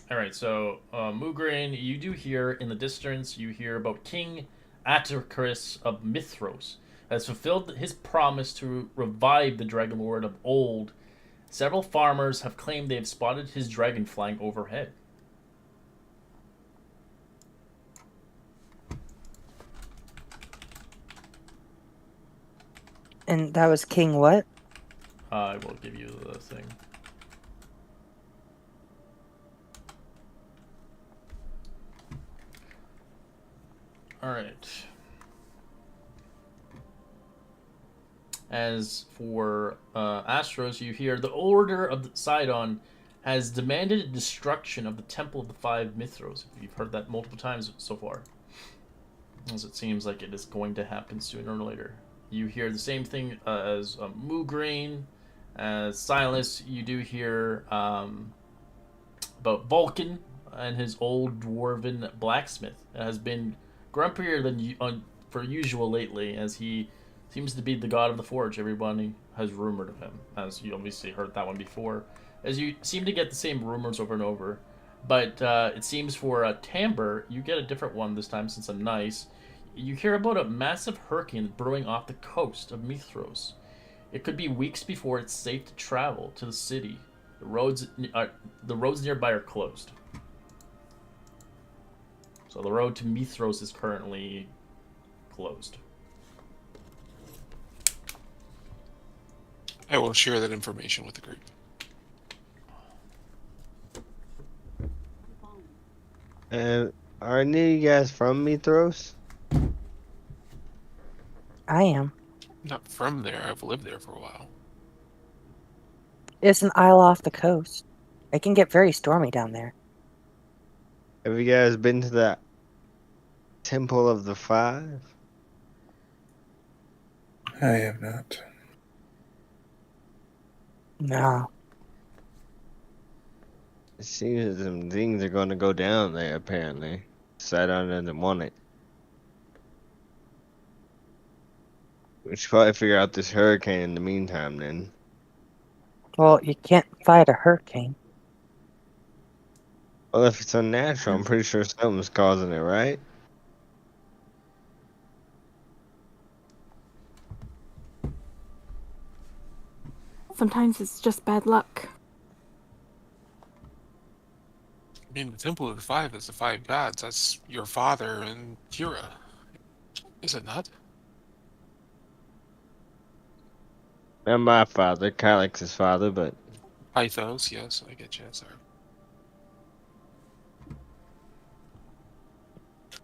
Alright, so Mugrain, you do hear in the distance, you hear about King Atticus of Mithros has fulfilled his promise to revive the Dragonlord of old. Several farmers have claimed they have spotted his dragon flying overhead. And that was King what? I will give you the thing. Alright. As for Astros, you hear the Order of the Sidon has demanded destruction of the Temple of the Five Mithros. You've heard that multiple times so far. As it seems like it is going to happen sooner or later. You hear the same thing as Mugrain, as Silas. You do hear about Vulcan and his old dwarven blacksmith. It has been grumpier than for usual lately, as he seems to be the god of the forge. Everybody has rumored of him, as you obviously heard that one before. As you seem to get the same rumors over and over. But it seems for Timbre, you get a different one this time since I'm nice. You hear about a massive hurricane brewing off the coast of Mithros. It could be weeks before it's safe to travel to the city. The roads nearby are closed. So the road to Mithros is currently closed. I will share that information with the group. Are any of you guys from Mithros? I am. Not from there. I've lived there for a while. It's an isle off the coast. It can get very stormy down there. Have you guys been to the Temple of the Five? I have not. No. It seems that some things are going to go down there, apparently. Sidon doesn't want it. We should probably figure out this hurricane in the meantime, then. Well, you can't fight a hurricane. Well, if it's unnatural, I'm pretty sure something's causing it, right? Sometimes it's just bad luck. I mean, the Temple of the Five is the five gods. That's your father and Kira. Is it not? Not my father, Kylex's father, but Pythos, yes, I get you. Sorry.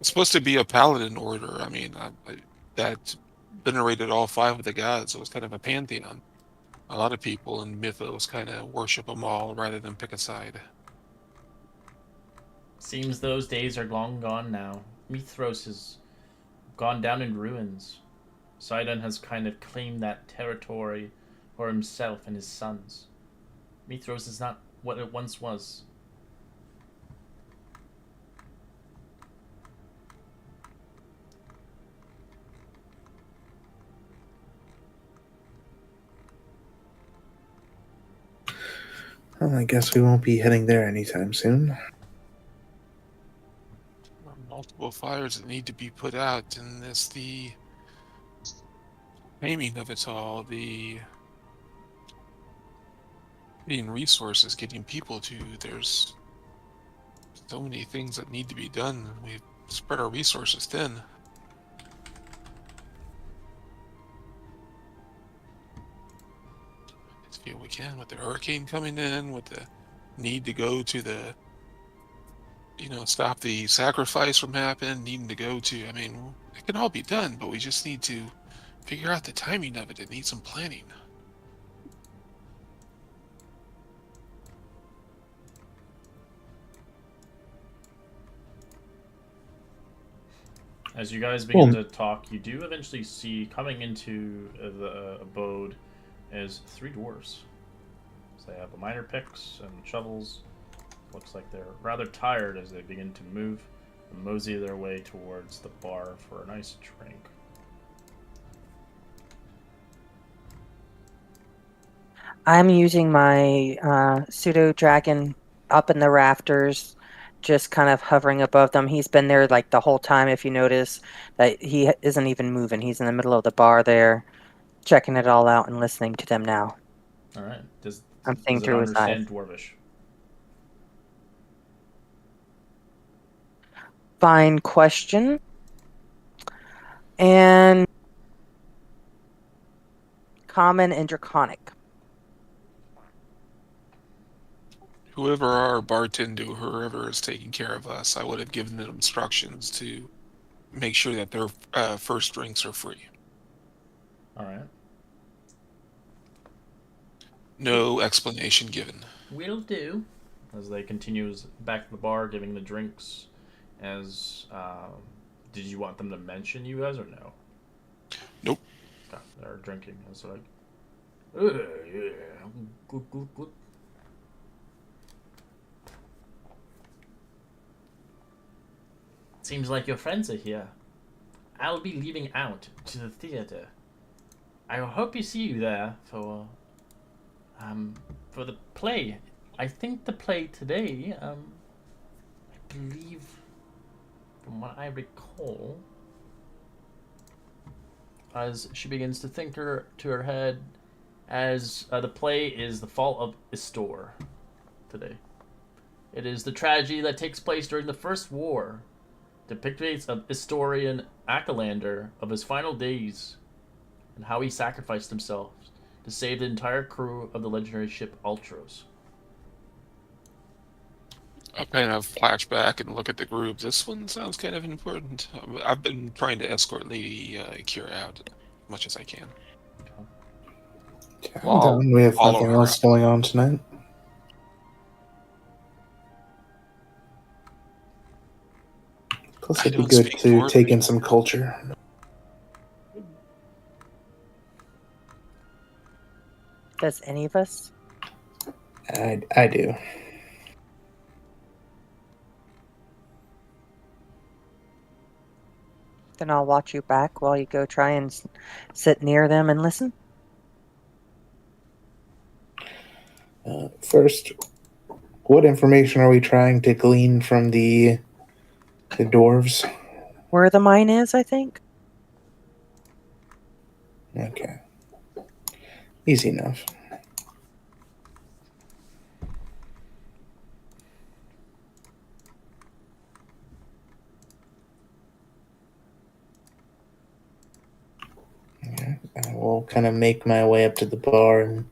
It's supposed to be a paladin order. I mean, that venerated all 5 of the gods. It was kind of a pantheon. A lot of people in Mythos kind of worship them all rather than pick a side. Seems those days are long gone now. Mithros has gone down in ruins. Sidon has kind of claimed that territory for himself and his sons. Mithros is not what it once was. Well, I guess we won't be heading there anytime soon. Multiple fires that need to be put out, and it's the naming of it all, the getting resources, getting people to. There's so many things that need to be done. We've spread our resources thin. Let's feel we can with the hurricane coming in, with the need to go to the, stop the sacrifice from happening, needing to go to. I mean, it can all be done, but we just need to figure out the timing of it. It needs some planning. As you guys begin to talk, you do eventually see coming into the abode is 3 dwarves. So they have a miner picks and shovels. Looks like they're rather tired as they begin to move and mosey their way towards the bar for a nice drink. I'm using my pseudo dragon up in the rafters, just kind of hovering above them. He's been there like the whole time. If you notice that he isn't even moving, he's in the middle of the bar there, checking it all out and listening to them now. All right. Does seeing it through his eyes. understand Dwarvish? Fine question. And common and draconic. Whoever our bartender, whoever is taking care of us, I would have given them instructions to make sure that their first drinks are free. All right. No explanation given. Will do. As they continue back to the bar, giving the drinks. As did you want them to mention you guys or no? Nope. Oh, they're drinking. It's like, yeah, good, good, good. Seems like your friends are here. I'll be leaving out to the theater. I hope you see you there for the play. I think the play today, I believe, from what I recall, as she begins to think to her head, as the play is The Fall of Istor today. It is the tragedy that takes place during the First War, depicts a historian Akalander of his final days and how he sacrificed himself to save the entire crew of the legendary ship Ultros. I'll kind of flash back and look at the group. This one sounds kind of important. I've been trying to escort Lady Kira out as much as I can. Okay, I'm done. We have nothing else going on tonight. Plus, it'd be good to take in some culture. Does any of us? I do. Then I'll watch you back while you go try and sit near them and listen. First, what information are we trying to glean from the dwarves? Where the mine is, I think. Okay. Easy enough. Okay. I will kind of make my way up to the bar and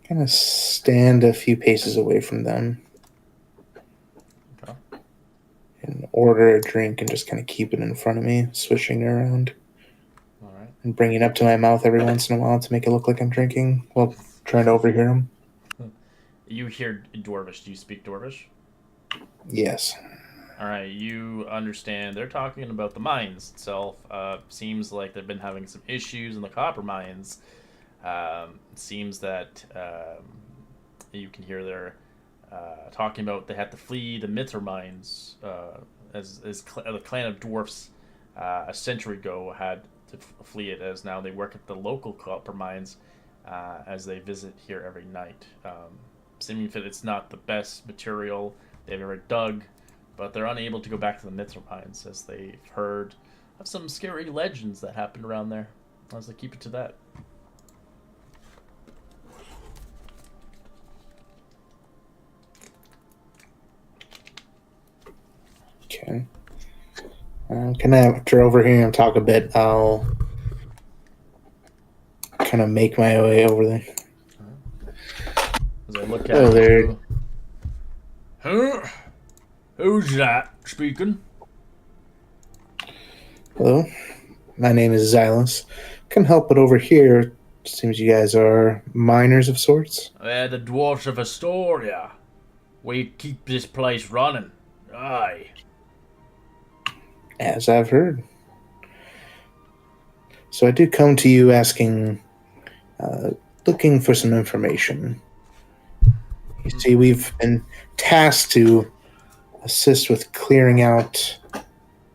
kind of stand a few paces away from them. Okay. and order a drink and just kind of keep it in front of me, swishing it around All right. and bringing it up to my mouth every once in a while to make it look like I'm drinking while trying to overhear him. You hear Dwarvish. Do you speak Dwarvish? Yes. All right. You understand. They're talking about the mines itself. Seems like they've been having some issues in the copper mines. Seems that you can hear they're talking about they had to flee the Mither mines as the clan of dwarfs a century ago had to flee it, as now they work at the local copper mines as they visit here every night. Seeming that it's not the best material they've ever dug, but they're unable to go back to the Mither mines as they've heard of some scary legends that happened around there. As they keep it to that. Okay. Can I, after overhearing him talk a bit, I'll kind of make my way over there. As I look at Hello there. you. Huh? Who's that speaking? Hello, my name is Xylus. Can help but over here, seems you guys are miners of sorts. We're the dwarfs of Astoria. We keep this place running. Aye. As I've heard. So I did come to you asking, looking for some information. You see, we've been tasked to assist with clearing out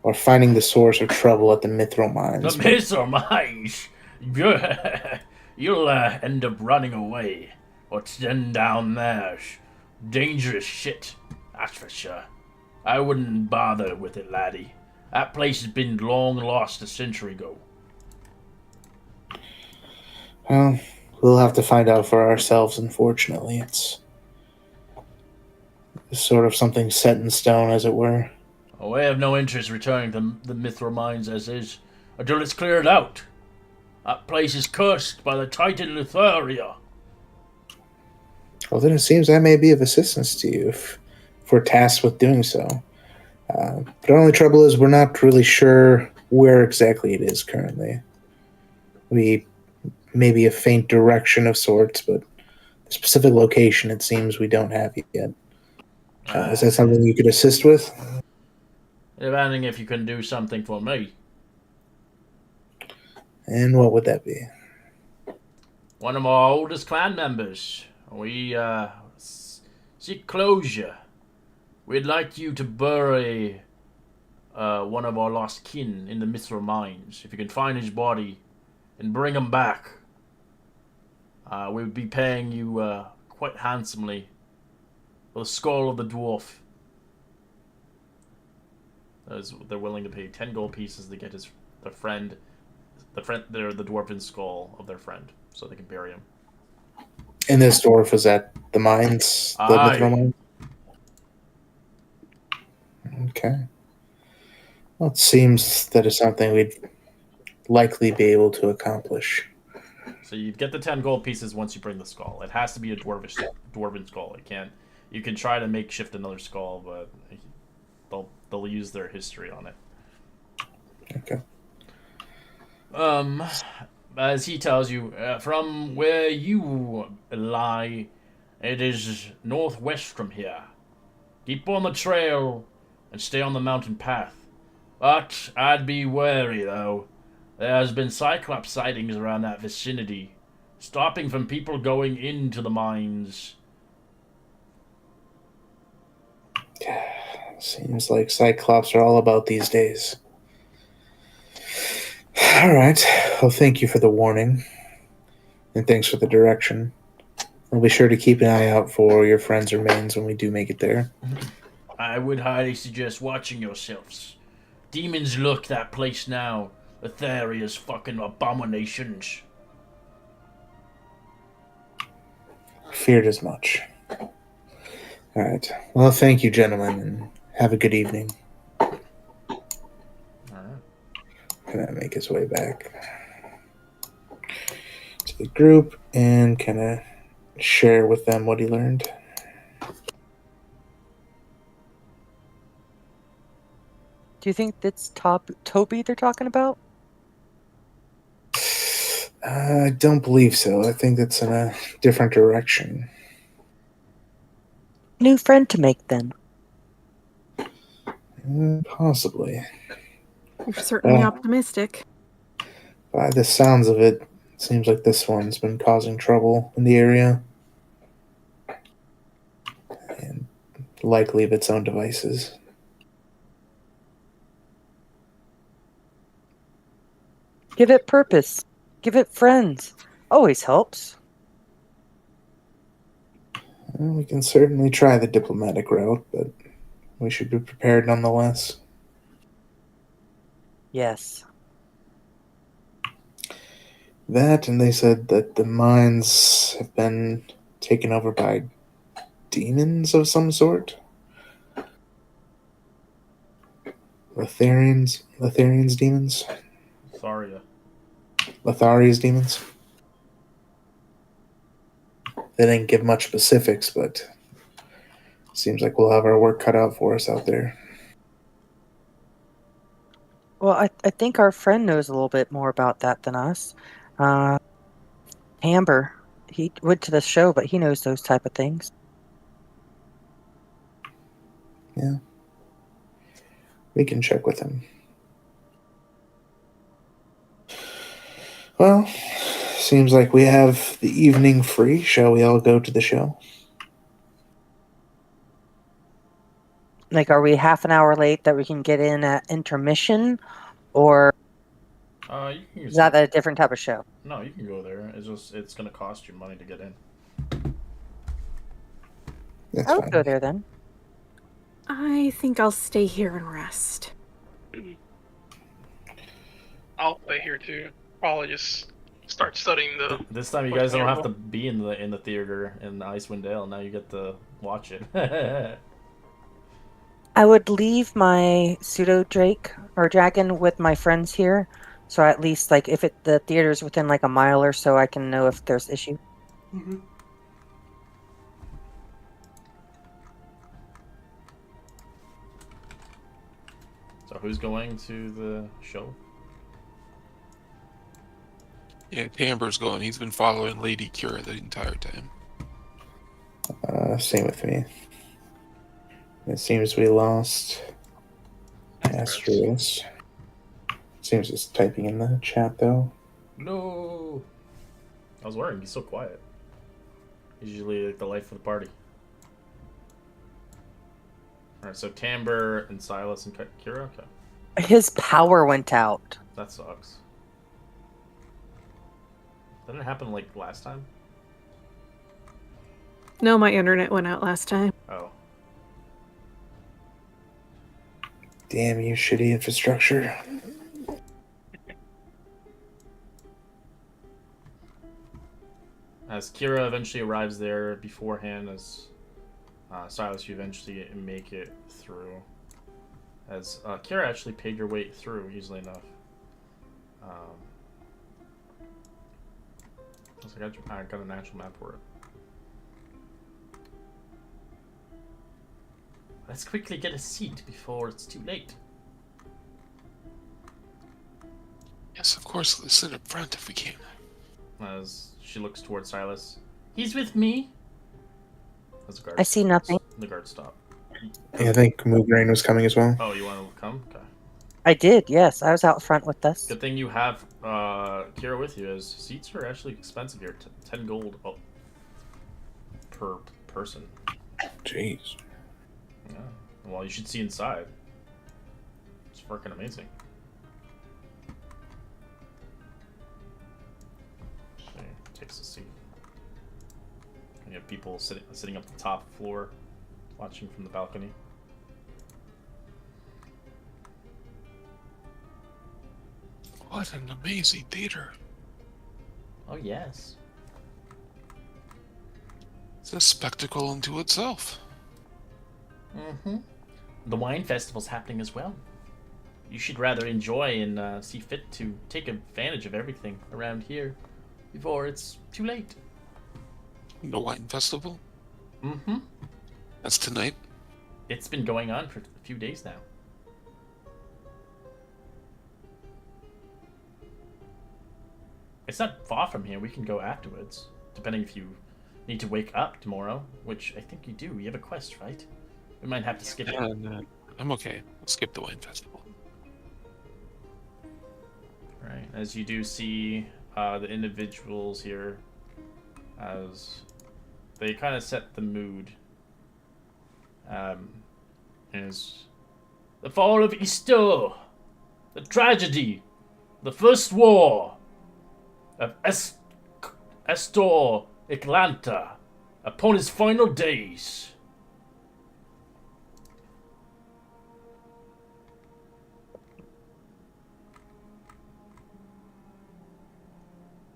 or finding the source of trouble at the Mithril mines. The Mithril mines? You'll end up running away. What's done down there's dangerous shit, that's for sure. I wouldn't bother with it, laddie. That place has been long lost a century ago. Well, we'll have to find out for ourselves, unfortunately. It's sort of something set in stone, as it were. Oh, we have no interest returning to the Mithril mines as is, until it's cleared out. That place is cursed by the Titan Lutheria. Well, then it seems I may be of assistance to you if we're tasked with doing so. But our only trouble is we're not really sure where exactly it is currently. We maybe a faint direction of sorts, but the specific location it seems we don't have yet. Is that something you could assist with? Depending if you can do something for me. And what would that be? One of our oldest clan members. We seek closure. We'd like you to bury one of our lost kin in the Mithril mines. If you can find his body and bring him back, we would be paying you quite handsomely for the skull of the dwarf. They're willing to pay 10 gold pieces to get the dwarven skull of their friend, so they can bury him. And this dwarf is at the mines? The Aye. Mithril mines? Okay. Well, it seems that is something we'd likely be able to accomplish. So you get the 10 gold pieces once you bring the skull. It has to be a dwarven skull. It can't. You can try to makeshift another skull, but they'll use their history on it. Okay. As he tells you, from where you lie, it is northwest from here. Keep on the trail and stay on the mountain path. But I'd be wary, though. There has been Cyclops sightings around that vicinity, stopping from people going into the mines. Seems like Cyclops are all about these days. All right. Well, thank you for the warning. And thanks for the direction. I'll be sure to keep an eye out for your friends' remains when we do make it there. I would highly suggest watching yourselves. Demons look that place now. Etheria's fucking abominations. Feared as much. All right. Well, thank you, gentlemen, and have a good evening. Kind of make his way back to the group and kind of share with them what he learned. Do you think that's Toby they're talking about? I don't believe so. I think that's in a different direction. New friend to make then. Possibly. You're certainly Yeah. optimistic. By the sounds of it, it seems like this one's been causing trouble in the area. And likely of its own devices. Give it purpose. Give it friends. Always helps. Well, we can certainly try the diplomatic route, but we should be prepared nonetheless. Yes. That, and they said that the mines have been taken over by demons of some sort. Letharian's demons? Tharia. Letharia's demons? They didn't give much specifics, but seems like we'll have our work cut out for us out there. Well, I think our friend knows a little bit more about that than us. Amber, he went to the show, but he knows those type of things. Yeah. We can check with him. Well, seems like we have the evening free. Shall we all go to the show? Like, are we half an hour late that we can get in at intermission, or You can is that a different type of show? No, you can go there. It's gonna cost you money to get in. That's I'll fine. go there then. I think I'll stay here and rest. I'll stay here too. Probably just start studying the. This time you guys don't have to be in the theater in Icewind Dale. Now you get to watch it. I would leave my pseudo drake or dragon with my friends here, so at least like if the theater's within like a mile or so, I can know if there's issue. Mm-hmm. So who's going to the show? Yeah, Tamber's going. He's been following Lady Kira the entire time. Same with me. It seems we lost Astraeus. Seems it's typing in the chat though. No. I was worried. He's so quiet. He's usually like the life of the party. All right, so Tamber and Silas and Kira. Okay, His power went out. that sucks. Didn't it happen like last time? No, my internet went out last time. Oh. Damn you, shitty infrastructure. As Kira eventually arrives there beforehand, as Silas, you eventually make it through. As Kira actually paid your way through, easily enough. I got an actual map for it. Let's quickly get a seat before it's too late. Yes, of course. Let's sit up front if we can. As she looks towards Silas. He's with me. As the guard, I see nothing. The guard stop. Yeah, I think Mograine was coming as well. Oh, you want to come? Okay. I did, yes. I was out front with us. Good thing you have Kira with you, as seats are actually expensive here. 10 gold per person. Jeez. Yeah. Well, you should see inside. It's freaking amazing. She takes a seat. And you have people sitting up the top floor, watching from the balcony. What an amazing theater. Oh, yes. It's a spectacle unto itself. Mm-hmm. The wine festival's happening as well. You should rather enjoy and see fit to take advantage of everything around here before it's too late. The wine festival? Mm-hmm. That's tonight? It's been going on for a few days now. It's not far from here. We can go afterwards, depending if you need to wake up tomorrow, which I think you do. You have a quest, right? We might have to skip it. No, I'm okay. We'll skip the wine festival. Right, as you do see the individuals here, as they kind of set the mood. Is the fall of Easter, the tragedy, the first war of Astor Atlanta upon his final days.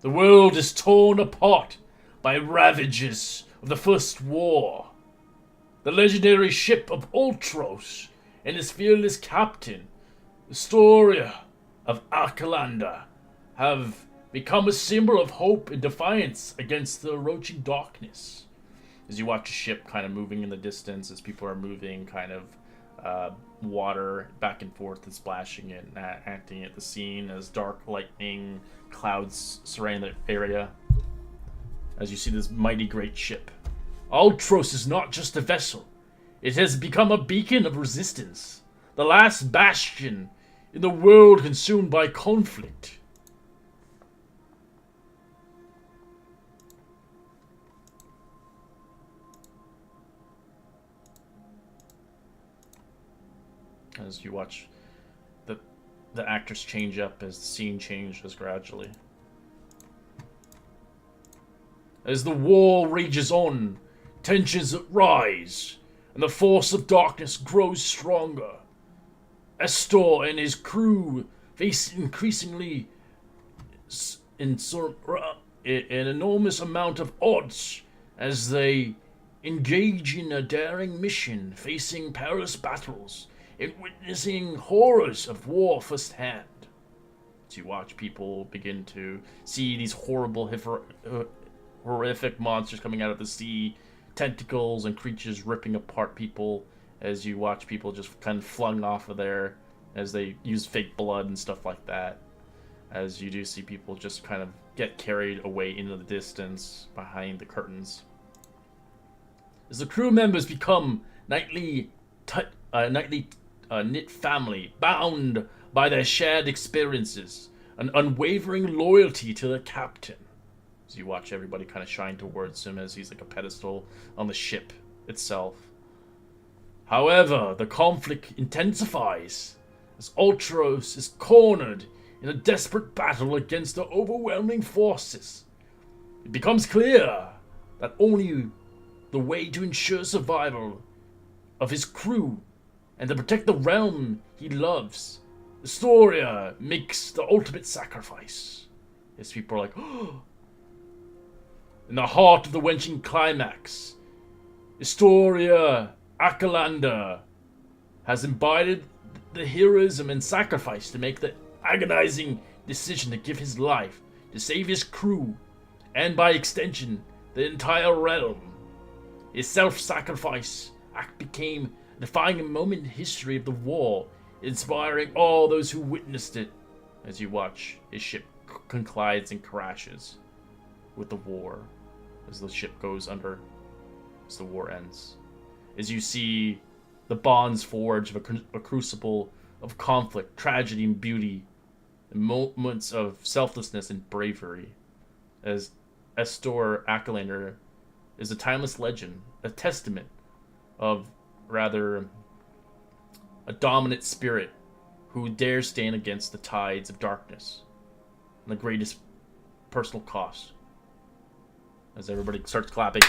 The world is torn apart by ravages of the First War. The legendary ship of Ultros and his fearless captain, the story of Arcalander, have become a symbol of hope and defiance against the approaching darkness. As you watch a ship kind of moving in the distance, as people are moving kind of water back and forth and splashing it and acting at the scene as dark lightning clouds surround the area. As you see this mighty great ship. Ultros is not just a vessel. It has become a beacon of resistance. The last bastion in the world consumed by conflict. As you watch the actors change up as the scene changes gradually. As the war rages on, tensions rise, and the force of darkness grows stronger. Astor and his crew face increasingly an enormous amount of odds as they engage in a daring mission, facing perilous battles and witnessing horrors of war firsthand. As you watch people begin to see these horrible, horrific monsters coming out of the sea, tentacles and creatures ripping apart people, as you watch people just kind of flung off of there as they use fake blood and stuff like that. As you do see people just kind of get carried away into the distance behind the curtains. As the crew members become nightly knit family, bound by their shared experiences, an unwavering loyalty to the captain. As you watch everybody kind of shine towards him as he's like a pedestal on the ship itself. However, the conflict intensifies as Ultros is cornered in a desperate battle against the overwhelming forces. It becomes clear that only the way to ensure survival of his crew and to protect the realm he loves, Astoria makes the ultimate sacrifice. As people are like, oh. In the heart of the wenching climax, Astoria Akalander has embodied the heroism and sacrifice to make the agonizing decision to give his life to save his crew, and by extension, the entire realm. His self-sacrifice act became a defining moment in history of the war, inspiring all those who witnessed it. As you watch, his ship collides and crashes with the war, as the ship goes under, as the war ends. As you see the bonds forged of a crucible of conflict, tragedy, and beauty, and moments of selflessness and bravery, as Astor Akalander is a timeless legend, a testament of, rather, a dominant spirit who dares stand against the tides of darkness and the greatest personal cost. As everybody starts clapping.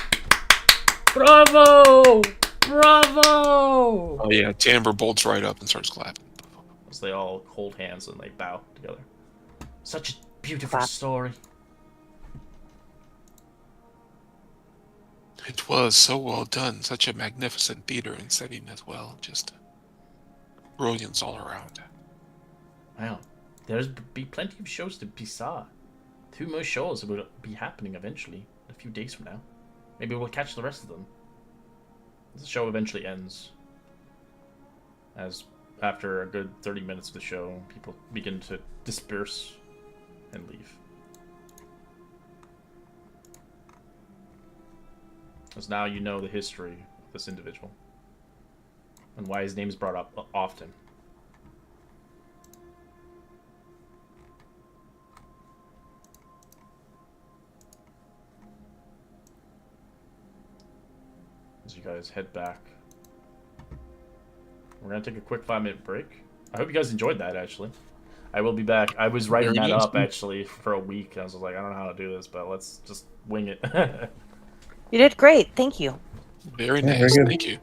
Bravo! Bravo! Oh yeah, Timber bolts right up and starts clapping. As they all hold hands and they bow together. Such a beautiful Clap. story. It was so well done. Such a magnificent theater and setting as well. Just brilliance all around. Wow. There's be plenty of shows to be saw. 2 more shows will be happening eventually, a few days from now. Maybe we'll catch the rest of them. The show eventually ends. As after a good 30 minutes of the show, people begin to disperse and leave. Because now you know the history of this individual. And why his name is brought up often. As you guys head back. We're going to take a quick 5-minute break. I hope you guys enjoyed that, actually. I will be back. I was writing Very that nice. up, actually, for a week. I was like, I don't know how to do this, but let's just wing it. You did great. Thank you. Very Yeah, very nice. good. Thank you.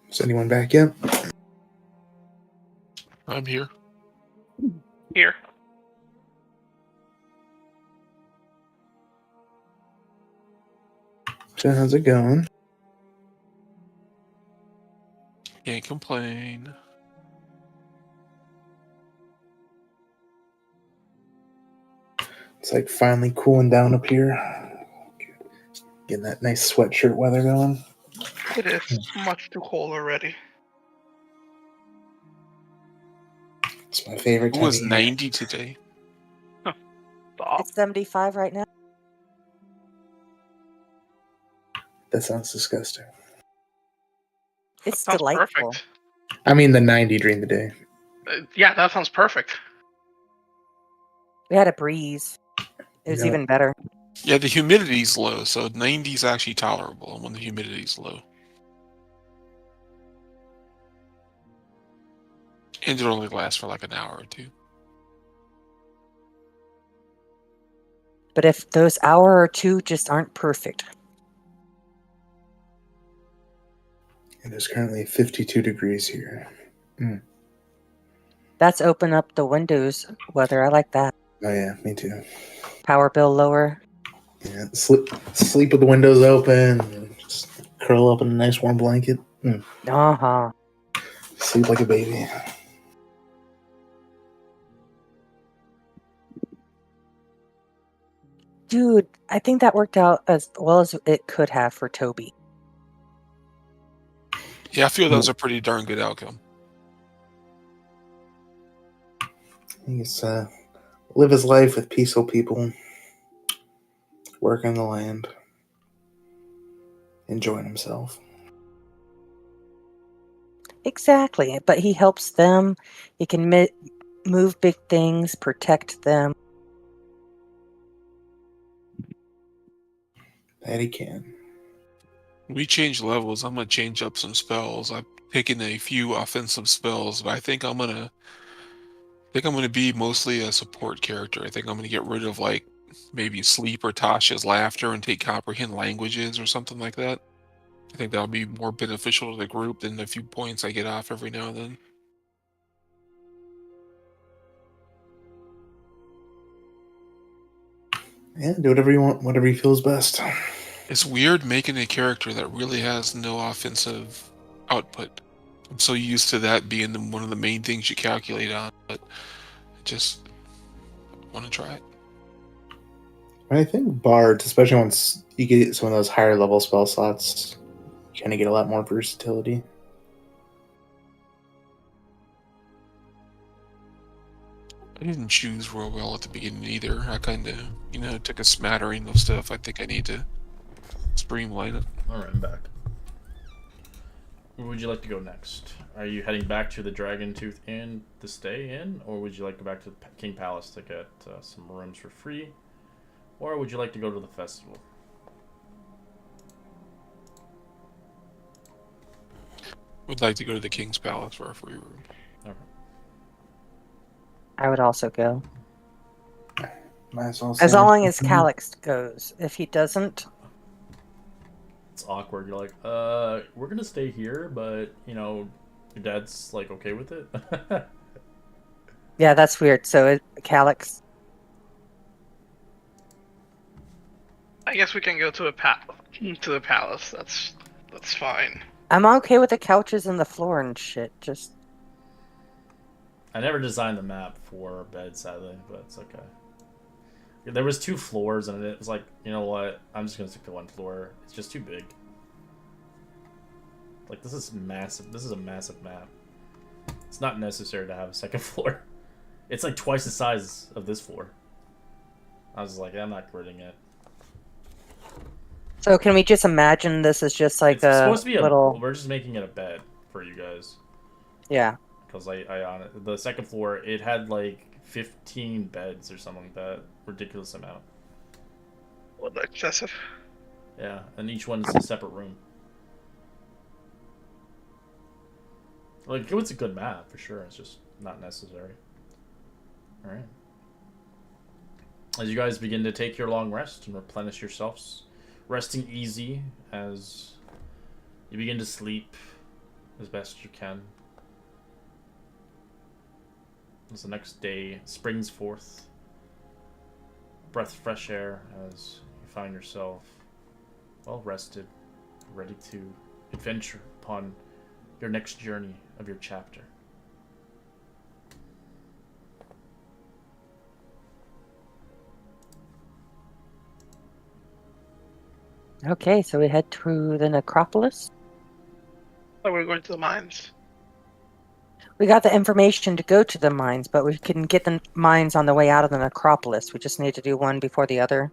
Is anyone back yet? I'm here. Here. So how's it going? Can't complain. It's like finally cooling down up here. Getting that nice sweatshirt weather going. It is much too cold already. It's my favorite It time was of year. 90 today. Stop. It's 75 right now. That sounds disgusting. It's That sounds delightful. perfect. I mean the 90 during the day. Yeah, that sounds perfect. We had a breeze. It was Yeah. even better. Yeah, the humidity's low, so 90 is actually tolerable when the humidity's low. And it only lasts for like an hour or two. But if those hour or two just aren't perfect. It is currently 52 degrees here. That's open up the windows weather. I like that. Oh yeah, me too. Power bill lower. Yeah, sleep with the windows open. And just curl up in a nice warm blanket. Uh-huh. Sleep like a baby. Dude, I think that worked out as well as it could have for Toby. Yeah, I feel that was a pretty darn good outcome. He's live his life with peaceful people, working the land, enjoying himself. Exactly. But he helps them. He can move big things, protect them. That he can. We change levels. I'm gonna change up some spells. I've taken a few offensive spells, but I think I'm gonna be mostly a support character. I think I'm gonna get rid of like maybe sleep or Tasha's laughter and take comprehend languages or something like that. I think that'll be more beneficial to the group than the few points I get off every now and then. Yeah, do whatever you want, whatever you feels best. It's weird making a character that really has no offensive output. I'm so used to that being one of the main things you calculate on, but I just want to try it. I think bards, especially once you get some of those higher level spell slots, you kind of get a lot more versatility. I didn't choose real well at the beginning either. I kind of, took a smattering of stuff. I think I need to streamline it. Alright, I'm back. Where would you like to go next? Are you heading back to the Dragon Tooth Inn to stay in, or would you like to go back to the King Palace to get some rooms for free? Or would you like to go to the festival? Would like to go to the King's Palace for a free room. Okay. I would also go. Might as well As send long it. as Calix goes. If he doesn't, It's awkward. You're like, we're gonna stay here, but, your dad's, like, okay with it? yeah, that's weird. So, Calix. I guess we can go to the palace. That's fine. I'm okay with the couches and the floor and shit. Just I never designed the map for bed, sadly, but it's okay. There was 2 floors, and it was like, you know what? I'm just gonna stick to 1 floor. It's just too big. Like, this is massive. This is a massive map. It's not necessary to have a second floor. It's like twice the size of this floor. I was like, I'm not gridding it. so. Can we just imagine this is just like It's supposed to be little? We're just making it a bed for you guys. Yeah. Because I on it. The second floor, it had like 15 beds or something like that. Ridiculous amount. Well, excessive. Yeah, and each one is a separate room. Like, it's a good map for sure. It's just not necessary. All right. As you guys begin to take your long rest and replenish yourselves, resting easy as you begin to sleep as best you can. As the next day springs forth, breath of fresh air as you find yourself well rested, ready to adventure upon your next journey of your chapter. Okay, so we head to the necropolis. So we're going to the mines. We got the information to go to the mines, but we can get the mines on the way out of the necropolis. We just need to do one before the other.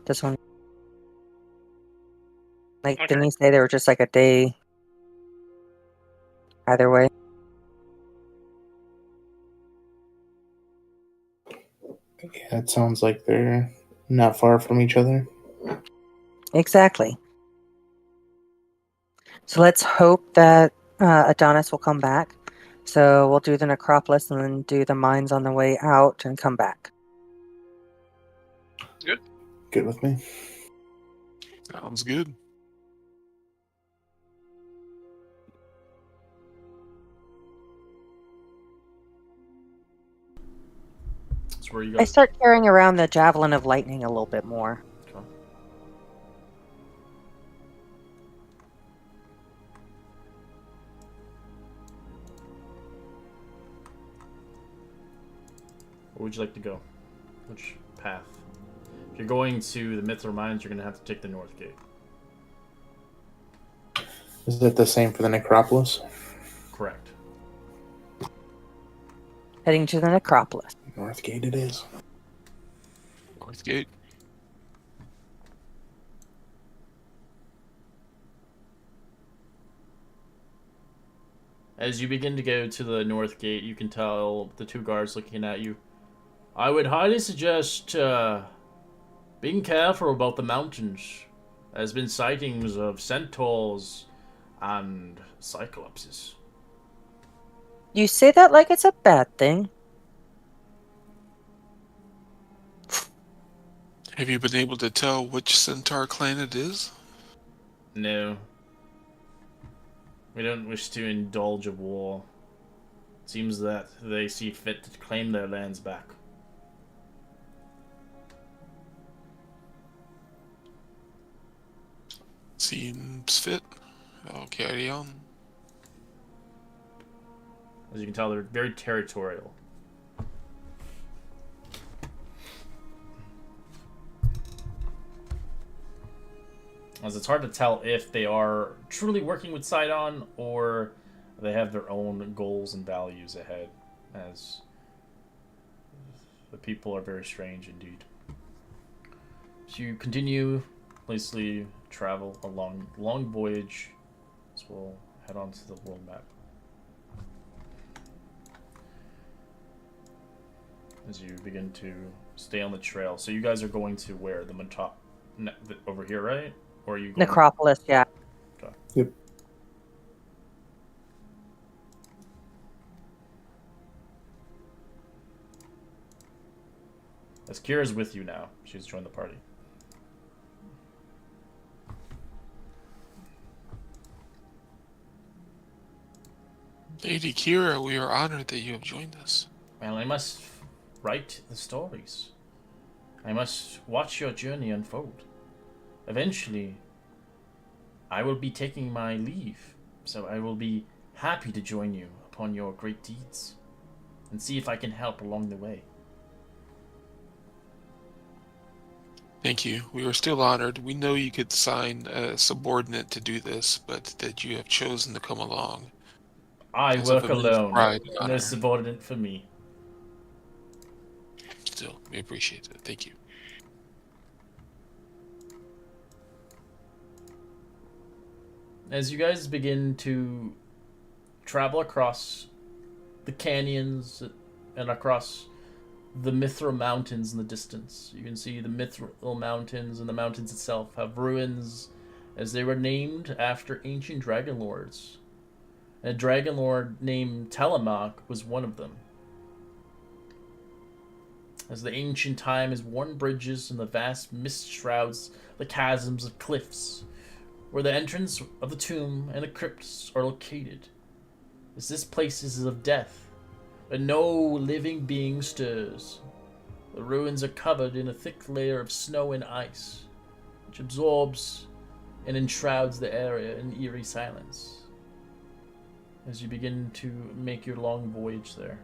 This one. Like, Okay. didn't you say they were just like a day? Either way. Yeah, it sounds like they're not far from each other. Exactly. So let's hope that Adonis will come back. So we'll do the necropolis and then do the mines on the way out and come back. Good with me. Sounds good. That's where you I guys. start carrying around the javelin of lightning a little bit more. Okay. Where would you like to go? Which path? If you're going to the Mithra Mines, you're going to have to take the North Gate. Is it the same for the necropolis? Correct. Heading to the necropolis. Northgate it is. North Gate. As you begin to go to the north gate, you can tell the two guards looking at you. I would highly suggest being careful about the mountains. There's been sightings of centaurs and cyclopses. You say that like it's a bad thing. Have you been able to tell which centaur clan it is? No. We don't wish to indulge a war. It seems that they see fit to claim their lands back. Seems fit. I'll carry on. As you can tell, they're very territorial. As it's hard to tell if they are truly working with Sidon or they have their own goals and values ahead, as the people are very strange indeed. So you continue, basically travel a long voyage. So we'll head on to the world map. As you begin to stay on the trail. So you guys are going to where? The top over here, right? Or are you going... Necropolis, yeah. Okay. Yep. As Kira's with you now. She's joined the party. Lady Kira, we are honored that you have joined us. Well, I must write the stories. I must watch your journey unfold. Eventually, I will be taking my leave, so I will be happy to join you upon your great deeds and see if I can help along the way. Thank you. We are still honored. We know you could sign a subordinate to do this, but that you have chosen to come along. I As of work a man of alone. pride and No honor. subordinate for me. Still, we appreciate it. Thank you. As you guys begin to travel across the canyons and across the Mithril Mountains in the distance, you can see the Mithril Mountains, and the mountains itself have ruins, as they were named after ancient DragonLords. A DragonLord named Telemark was one of them. As the ancient time has worn bridges and the vast mist shrouds the chasms of cliffs, where the entrance of the tomb and the crypts are located. As this place is of death, but no living being stirs. The ruins are covered in a thick layer of snow and ice, which absorbs and enshrouds the area in eerie silence. As you begin to make your long voyage there.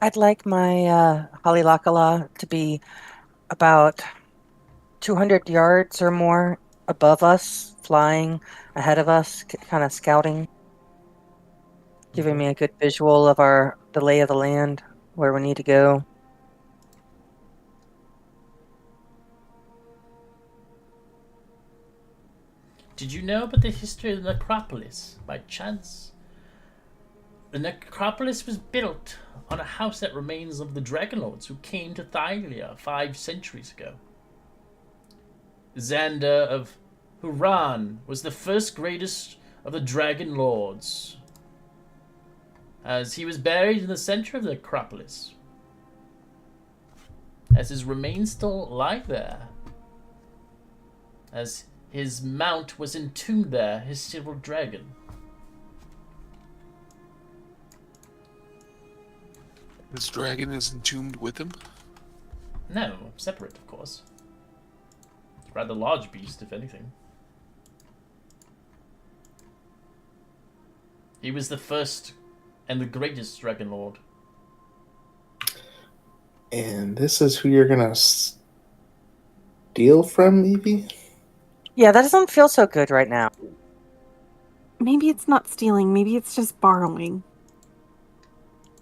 I'd like my Halilakala to be about 200 yards or more above us, flying ahead of us, kind of scouting, giving me a good visual of the lay of the land, where we need to go. Did you know about the history of the necropolis, by chance? The necropolis was built on a house that remains of the DragonLords who came to Thylia 5 centuries ago. Xander of Huran was the first greatest of the DragonLords, as he was buried in the center of the necropolis, as his remains still lie there, as his mount was entombed there, his silver dragon. This dragon is entombed with him? No, separate, of course. It's a rather large beast, if anything. He was the first and the greatest Dragon Lord. And this is who you're gonna steal from, maybe? Yeah, that doesn't feel so good right now. maybe it's not stealing. Maybe it's just borrowing.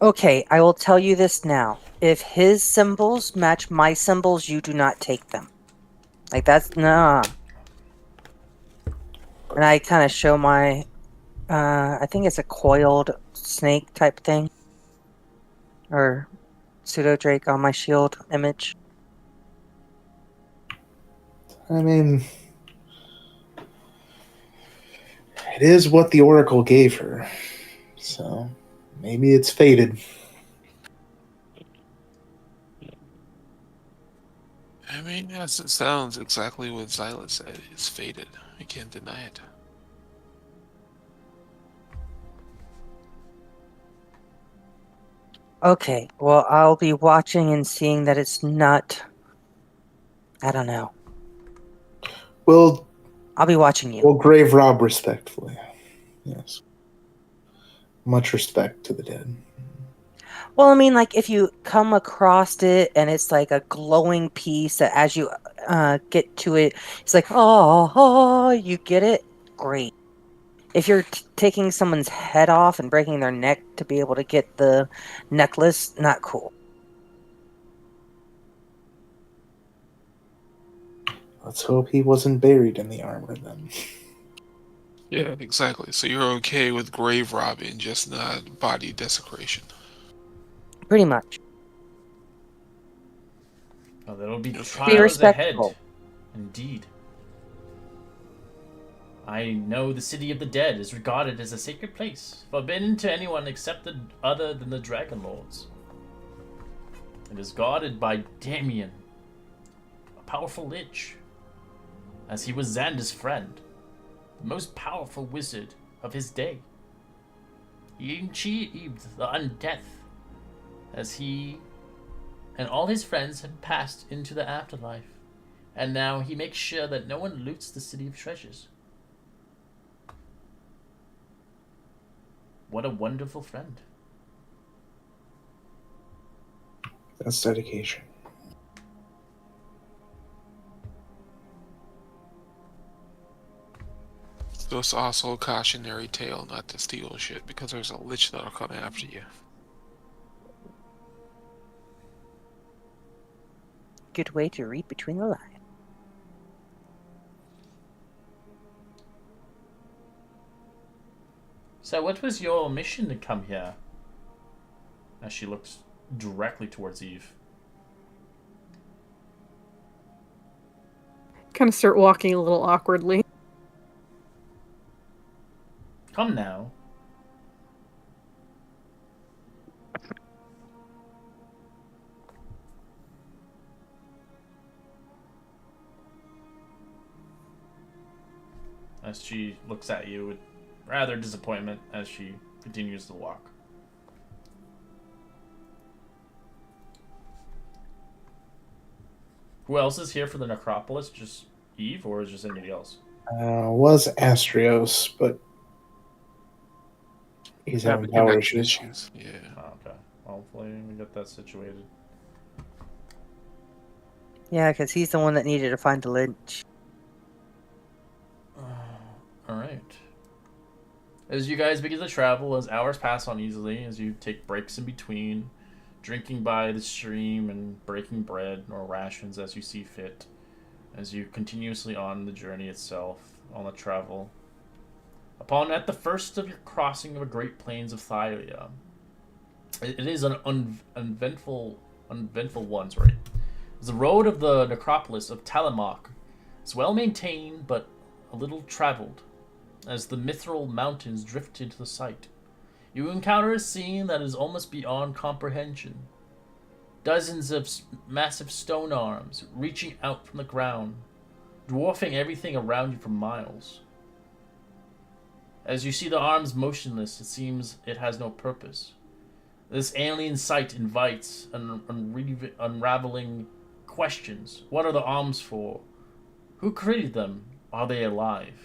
Okay, I will tell you this now. If his symbols match my symbols, you do not take them. Like, that's, nah. And I kind of show my, I think it's a coiled snake type thing. Or pseudo drake on my shield image. I mean, it is what the Oracle gave her. So maybe it's fated. I mean, yes, it sounds exactly what Xyla said. It's fated. I can't deny it. Okay, well, I'll be watching and seeing that it's not. I don't know. We'll I'll be watching you. grave rob respectfully. Yes. Much respect to the dead. Well, I mean, like, if you come across it and it's like a glowing piece that as you get to it, it's like, oh, you get it? Great. If you're taking someone's head off and breaking their neck to be able to get the necklace, not cool. Let's hope he wasn't buried in the armor then. Yeah, exactly. So you're okay with grave robbing, just not body desecration. Pretty much. Oh, there'll be Be trials ahead. respectful. Indeed. I know the city of the dead is regarded as a sacred place, forbidden to anyone except other than the DragonLords. It is guarded by Damien, a powerful lich, as he was Xander's friend, the most powerful wizard of his day. He achieved the undeath, as he and all his friends had passed into the afterlife, and now he makes sure that no one loots the City of Treasures. What a wonderful friend. That's dedication. So it's also a cautionary tale not to steal shit, because there's a lich that'll come after you. Good way to read between the lines. So what was your mission to come here? As she looks directly towards Eve. Kind of start walking a little awkwardly. Come now. As she looks at you with rather disappointment as she continues to walk. Who else is here for the necropolis? Just Eve, or is just anybody else? Was Astrios, but he's having power connection issues. Yeah. Oh, okay. Hopefully we get that situated. Yeah, because he's the one that needed to find the lich. Alright. As you guys begin to travel, as hours pass on easily, as you take breaks in between, drinking by the stream and breaking bread or rations as you see fit, as you continuously on the journey itself, on the travel. Upon at the first of your crossing of the great plains of Thyria, it is an uneventful one, sorry. The road of the necropolis of Talamok is well maintained but a little traveled, as the mithril mountains drift into the sight. You encounter a scene that is almost beyond comprehension. Dozens of massive stone arms reaching out from the ground, dwarfing everything around you for miles. As you see the arms motionless, it seems it has no purpose. This alien sight invites unraveling questions. What are the arms for? Who created them? Are they alive?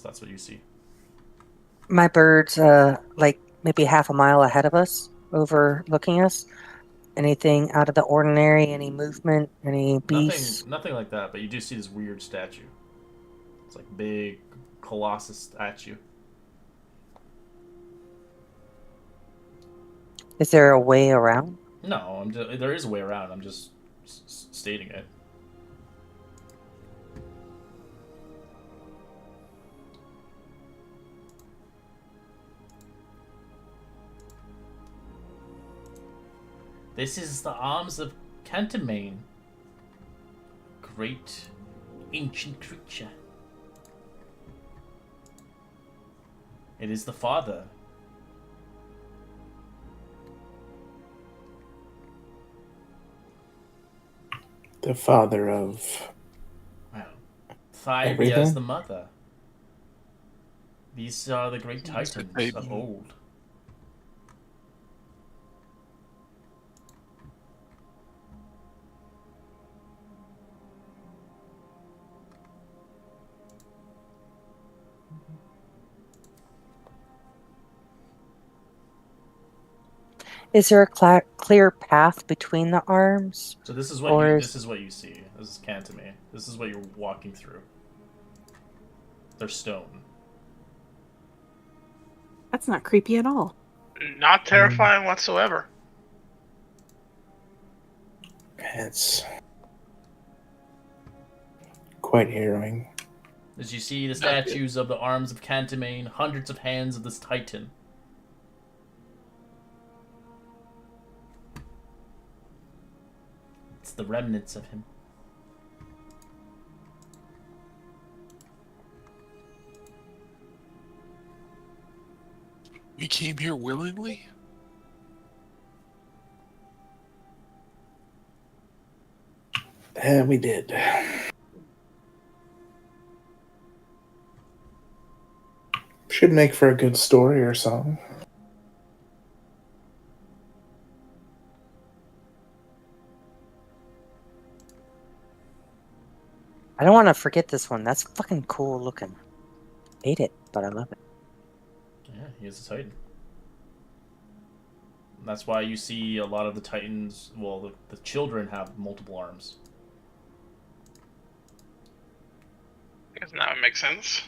That's what you see. My bird's like maybe half a mile ahead of us. overlooking us? Anything out of the ordinary? Any movement? Any beasts? Nothing like that. But you do see this weird statue. It's like big colossus statue. Is there a way around? No, there is a way around. I'm just stating it. This is the arms of Cantamane, great ancient creature. It is the father. The father of Well, Thyre everything? as the mother. These are the great Yes, the titans of baby. old. Is there a clear path between the arms? So this is what Or you is- this is what you see. This is Cantamane. This is what you're walking through. They're stone. That's not creepy at all. Not terrifying whatsoever. It's quite harrowing. As you see the statues of the arms of Cantamane, hundreds of hands of this titan. It's the remnants of him. We came here willingly? We did. Should make for a good story or song. I don't want to forget this one. That's fucking cool looking. Hate it, but I love it. Yeah, he is a titan. And that's why you see a lot of the titans, well, the children have multiple arms. I guess now it makes sense.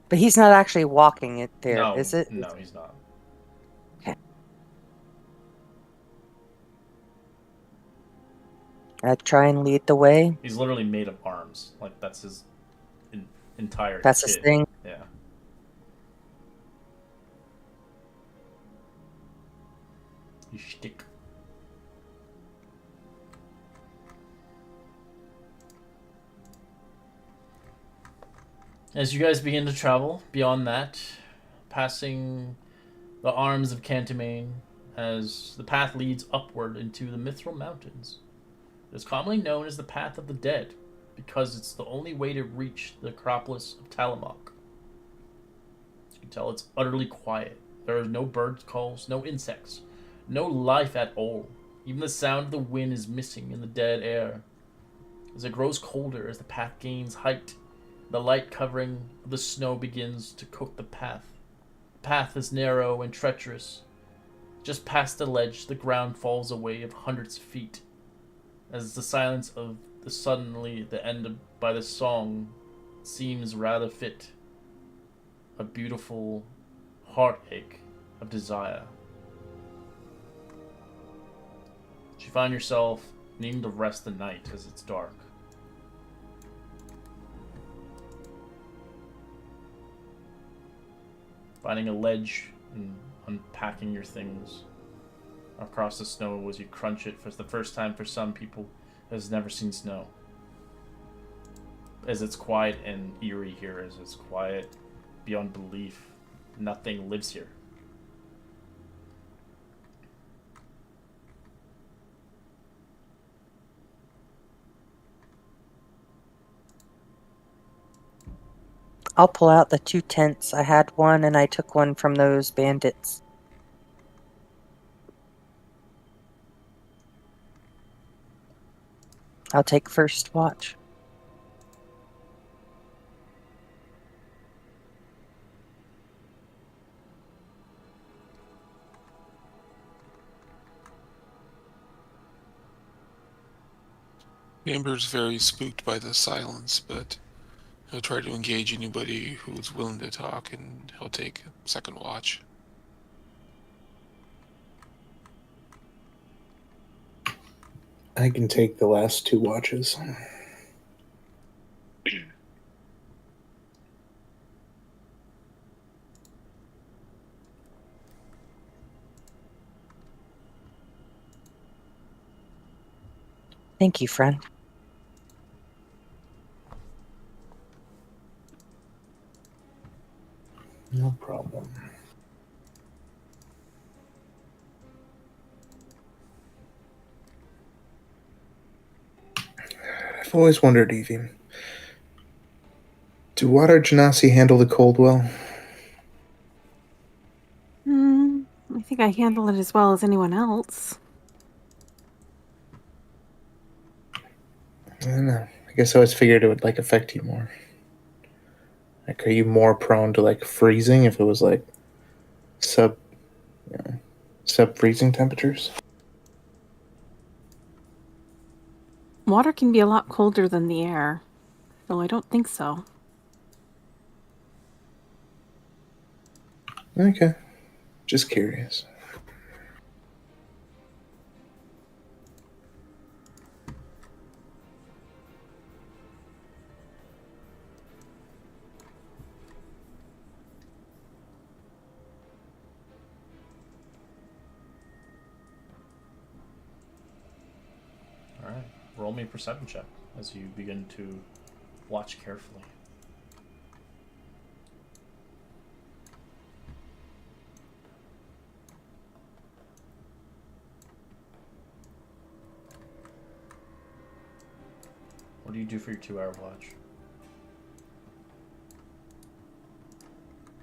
But he's not actually walking it there, No, is it? no, he's not. I try and lead the way. He's literally made of arms. Like, that's his entire That's his kit. thing. Yeah. His shtick. As you guys begin to travel beyond that, passing the arms of Cantamane, as the path leads upward into the Mithril Mountains. It is commonly known as the Path of the Dead, because it's the only way to reach the Acropolis of Talamok. You can tell it's utterly quiet. There are no bird calls, no insects, no life at all. Even the sound of the wind is missing in the dead air. As it grows colder, as the path gains height, the light covering of the snow begins to coat the path. The path is narrow and treacherous. Just past the ledge, the ground falls away of hundreds of feet. As the silence of the suddenly the end by the song seems rather fit. A beautiful heartache of desire. You find yourself needing to rest the night as it's dark. Finding a ledge and unpacking your things across the snow as you crunch it for the first time for some people that has never seen snow. As it's quiet and eerie here, as it's quiet beyond belief. Nothing lives here. I'll pull out the 2 tents. I had one and I took one from those bandits. I'll take first watch. Amber's very spooked by the silence, but he'll try to engage anybody who's willing to talk, and he'll take second watch. I can take the last 2 watches. Thank you, friend. No problem. I've always wondered, Evie. Do water genasi handle the cold well? I think I handle it as well as anyone else. I don't know. I guess I always figured it would like affect you more. Like, are you more prone to like freezing if it was like sub, sub freezing temperatures? Water can be a lot colder than the air, though I don't think so. Okay, just curious. All right. Roll me a perception check as you begin to watch carefully. What do you do for your 2-hour watch?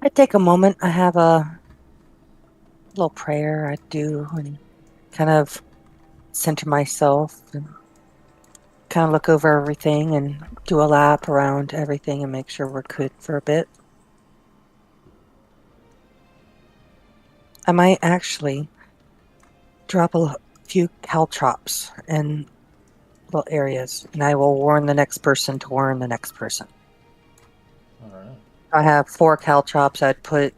I take a moment. I have a little prayer I do and kind of center myself and kind of look over everything and do a lap around everything and make sure we're good for a bit. I might actually drop a few caltrops in little areas, and I will warn the next person to warn the next person. All right. I have 4 caltrops. I'd put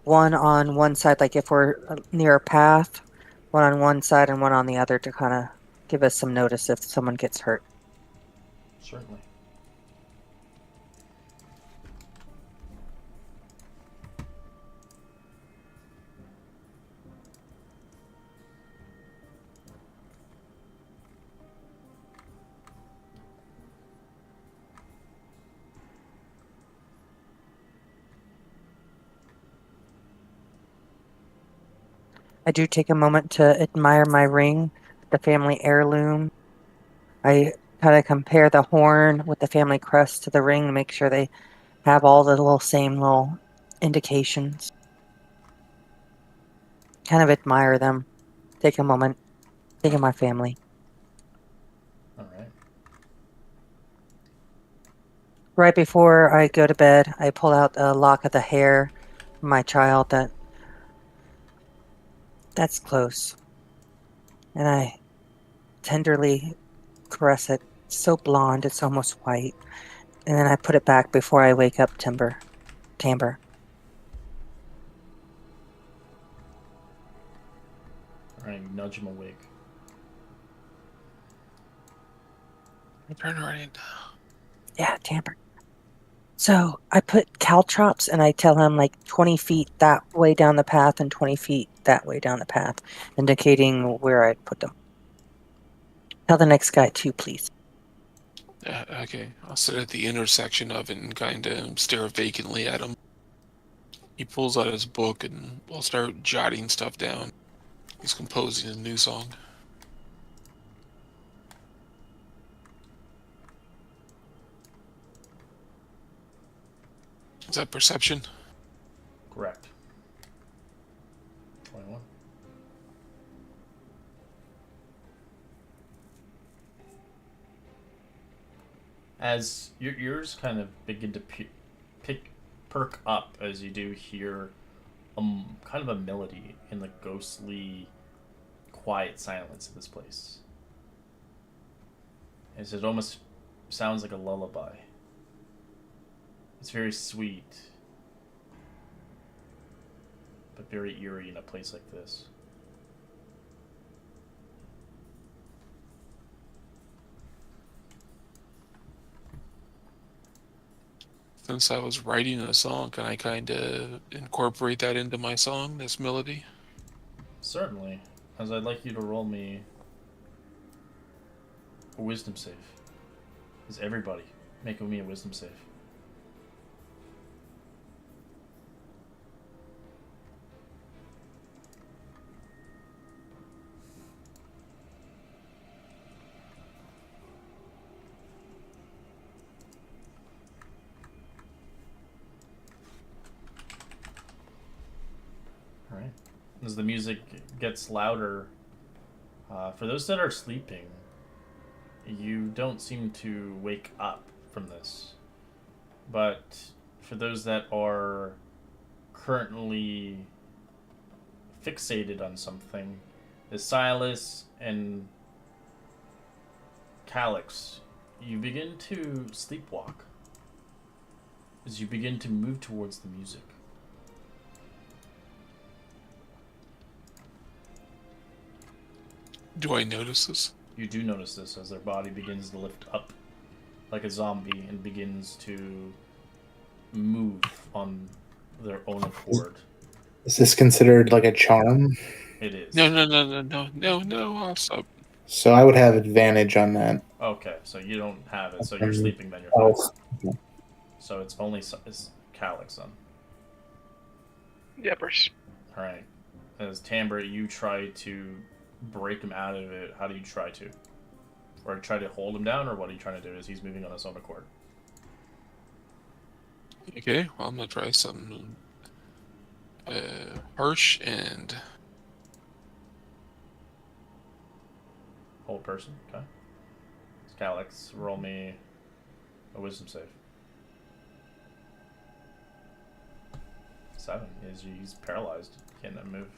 one on one side, like if we're near a path, one on one side and one on the other to kind of give us some notice if someone gets hurt. Certainly. I do take a moment to admire my ring, the family heirloom. I kind of compare the horn with the family crest to the ring to make sure they have all the same little indications. Kind of admire them. Take a moment. Think of my family. All right. Right before I go to bed, I pull out a lock of the hair from my child that's close. And I tenderly caress it. It's so blonde, it's almost white. And then I put it back before I wake up Timber. All right. You nudge him awake. Turn right in. Yeah, Tamper. So I put caltrops and I tell him like 20 feet that way down the path and 20 feet that way down the path, indicating where I'd put them. Tell the next guy too, please. Okay, I'll sit at the intersection of it and kind of stare vacantly at him. He pulls out his book and will start jotting stuff down. He's composing a new song. Is that perception? Correct. 21. As your ears kind of begin to perk up as you do hear kind of a melody in the ghostly, quiet silence of this place. is it almost sounds like a lullaby. It's very sweet, but very eerie in a place like this. Since I was writing a song, can I kind of incorporate that into my song, this melody? Certainly, as I'd like you to roll me a wisdom save. Is everybody making me a wisdom save? Alright. As the music gets louder, for those that are sleeping, you don't seem to wake up from this. But for those that are currently fixated on something, is Silas and Calyx, you begin to sleepwalk as you begin to move towards the music. Do I notice this? You do notice this as their body begins to lift up like a zombie and begins to move on their own accord. Is this considered like a charm? It is. No, I'll stop. So I would have advantage on that. Okay, so you don't have it, so you're sleeping then. You're Oh, fine. So it's only it's Calyx then. Yepers. All right. As Timbre, you try to break him out of it. How do you try to? Or try to hold him down, or what are you trying to do? Is he's moving on his own accord? Okay, well, I'm gonna try something harsh and Hold person. Okay. Calyx, roll me a wisdom save. 7. He's paralyzed. Can't move.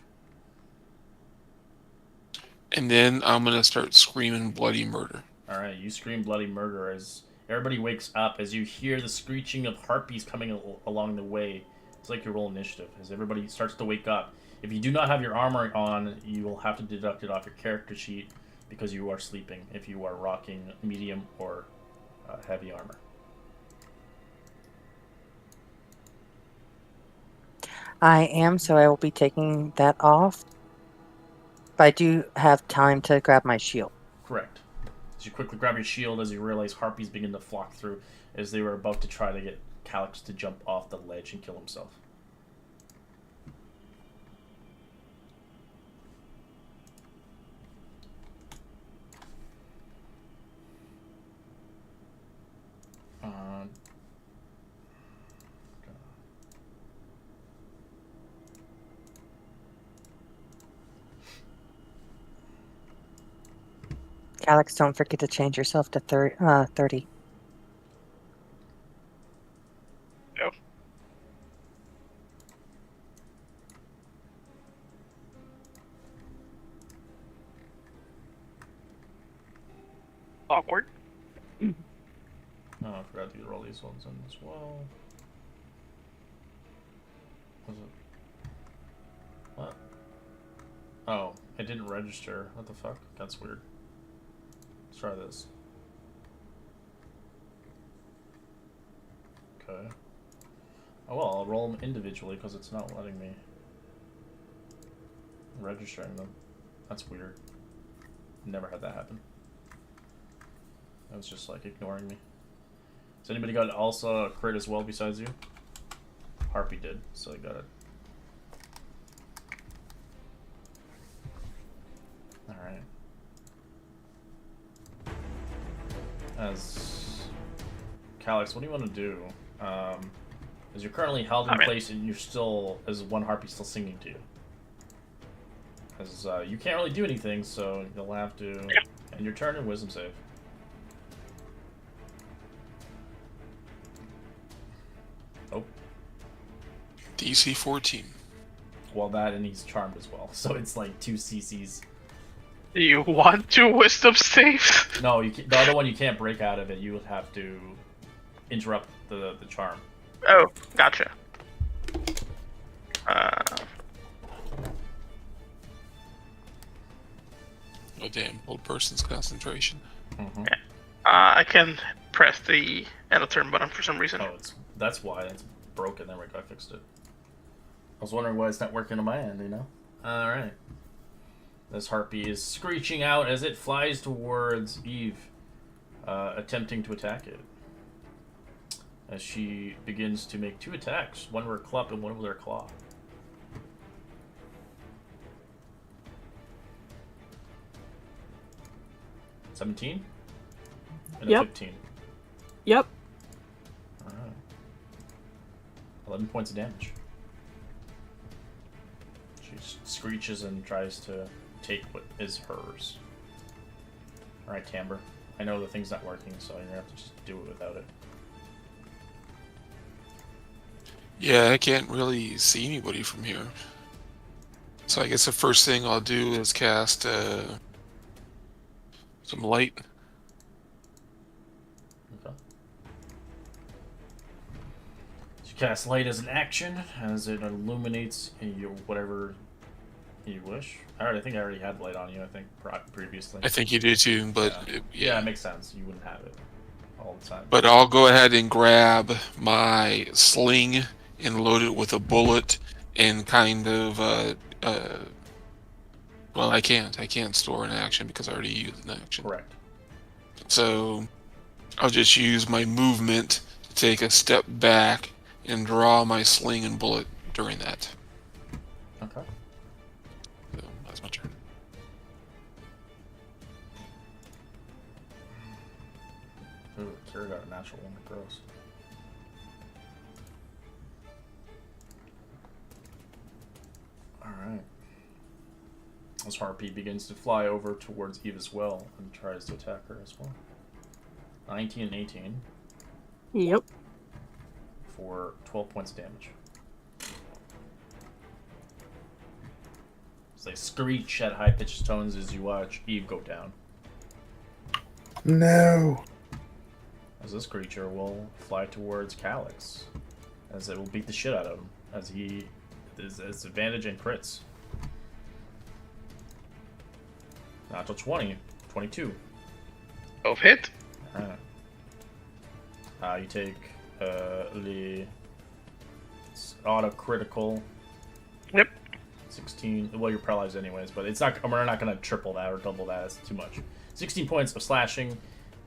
and then I'm gonna start screaming bloody murder. Alright, you scream bloody murder as everybody wakes up as you hear the screeching of harpies coming along the way. It's like your roll initiative as everybody starts to wake up. If you do not have your armor on, you will have to deduct it off your character sheet because you are sleeping if you are rocking medium or heavy armor. I am, so I will be taking that off. But I do have time to grab my shield. Correct. As you quickly grab your shield as you realize harpies begin to flock through as they were about to try to get Calyx to jump off the ledge and kill himself. Alex, don't forget to change yourself to 30. Yep. Awkward. Oh, I forgot to roll these ones in as well. Was it? What? Oh, it didn't register. What the fuck? That's weird. Let's try this. Okay. Oh well, I'll roll them individually because it's not letting me registering them. That's weird. Never had that happen. That was just like ignoring me. Has anybody got also a crit as well besides you? Harpy did, so I got it. Alright. As Calyx, what do you want to do? As you're currently held in place and you're still, as one harpy still singing to you. As you can't really do anything, so you'll have to end your turn and wisdom save. Oh. DC 14. Well, that and he's charmed as well, so it's like 2 CCs. Do you want to wisdom save? No, the other one you can't break out of it. You would have to interrupt the charm. Oh, gotcha. Oh damn, old person's concentration. Mm-hmm. I can press the end of turn button for some reason. Oh, that's why it's broken. Then I fixed it. I was wondering why it's not working on my end. You know. All right. This harpy is screeching out as it flies towards Eve, attempting to attack it. As she begins to make 2 attacks, one with her club and one with her claw. $17 and a Yep. 15. Yep. All right. 11 points of damage. She screeches and tries to take what is hers. All right, Camber. I know the thing's not working, so you're gonna have to just do it without it. Yeah, I can't really see anybody from here. So I guess the first thing I'll do is cast some light. Okay. She casts light as an action, as it illuminates whatever you wish. I think I already had light on you. I think previously. I think you do too, but Yeah, it makes sense. You wouldn't have it all the time. But I'll go ahead and grab my sling and load it with a bullet and kind of well, I can't store an action because I already used an action. Correct. So I'll just use my movement to take a step back and draw my sling and bullet during that. Okay. So that's my turn. Ooh, Kira got a natural one. Gross. Alright. This harpy begins to fly over towards Eve as well and tries to attack her as well. 19 and 18 Yep. for 12 points of damage. As they screech at high-pitched tones as you watch Eve go down. No. As this creature will fly towards Calyx, as it will beat the shit out of him, as he is advantage and crits. Natural 20, 22. Both hit. You take the auto critical. Yep. 16. Well, you're paralyzed anyways, but it's not. We're not gonna triple that or double that. It's too much. 16 points of slashing,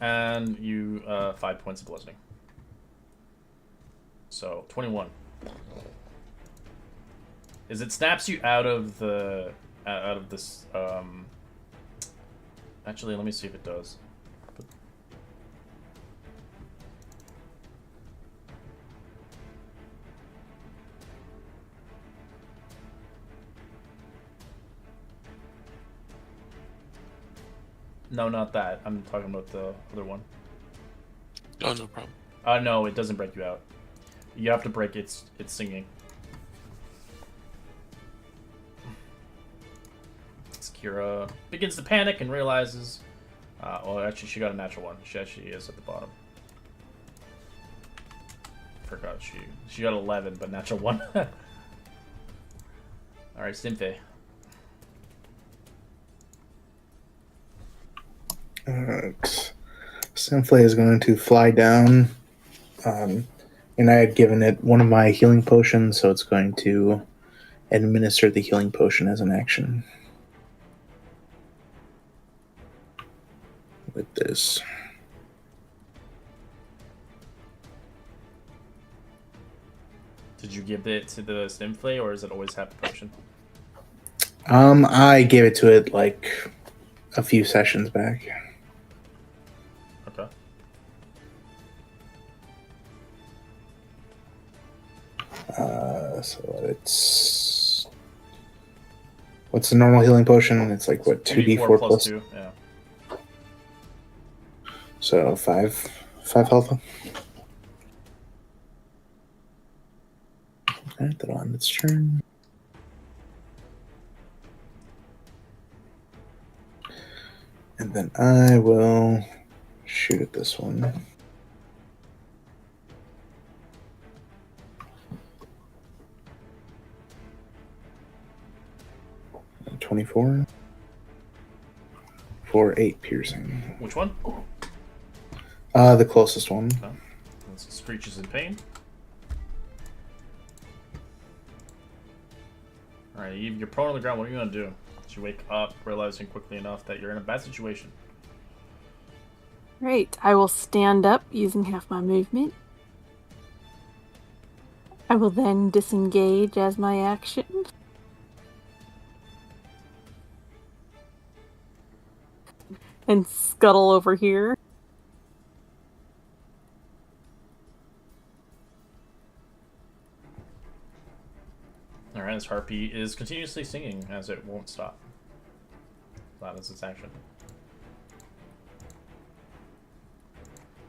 and you 5 points of bludgeoning. So 21. As it snaps you out of this. Actually, let me see if it does. No, not that. I'm talking about the other one. Oh, no problem. No, it doesn't break you out. You have to break its singing. Kira begins to panic and realizes... well, actually, she got a natural one. She actually is at the bottom. Forgot she got 11, but natural 1. Alright, Stimpy. Alright. Sinflay is going to fly down. And I had given it one of my healing potions, so it's going to administer the healing potion as an action. With this. Did you give it to the Stimpy, or is it always have the potion? I gave it to it like a few sessions back. Okay. So it's what's the normal healing potion? It's like what 2d4 plus 2. Yeah. So 5 health. Okay, that'll end its turn. Then I will shoot at this one. And 24 for 8 piercing. Which one? The closest one. Okay. This screeches in pain. Alright, you're prone on the ground. What are you going to do? You wake up, realizing quickly enough that you're in a bad situation. Right, I will stand up using half my movement. I will then disengage as my action. And scuttle over here. Alright, this harpy is continuously singing as it won't stop. That is its action.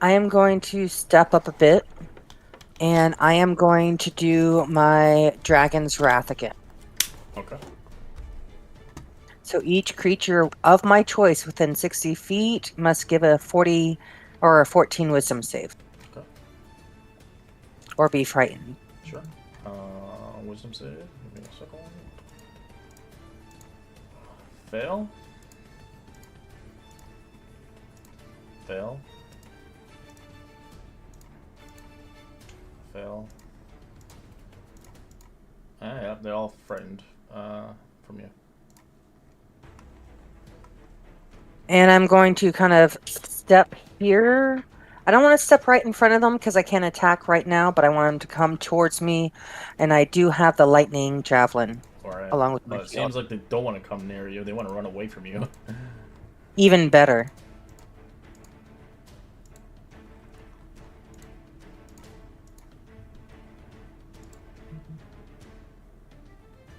I am going to step up a bit, and I am going to do my Dragon's Wrath again. Okay. So each creature of my choice within 60 feet must give a 40 or a 14 wisdom save. Okay. Or be frightened. Sure. Wisdom save. Give me a second. Fail. Fail. Fail. Ah, yeah, they're all frightened from you. And I'm going to kind of step here. I don't want to step right in front of them because I can't attack right now, but I want them to come towards me. And I do have the lightning javelin Alright. along with my It shield. seems like they don't want to come near you. They want to run away from you. Even better.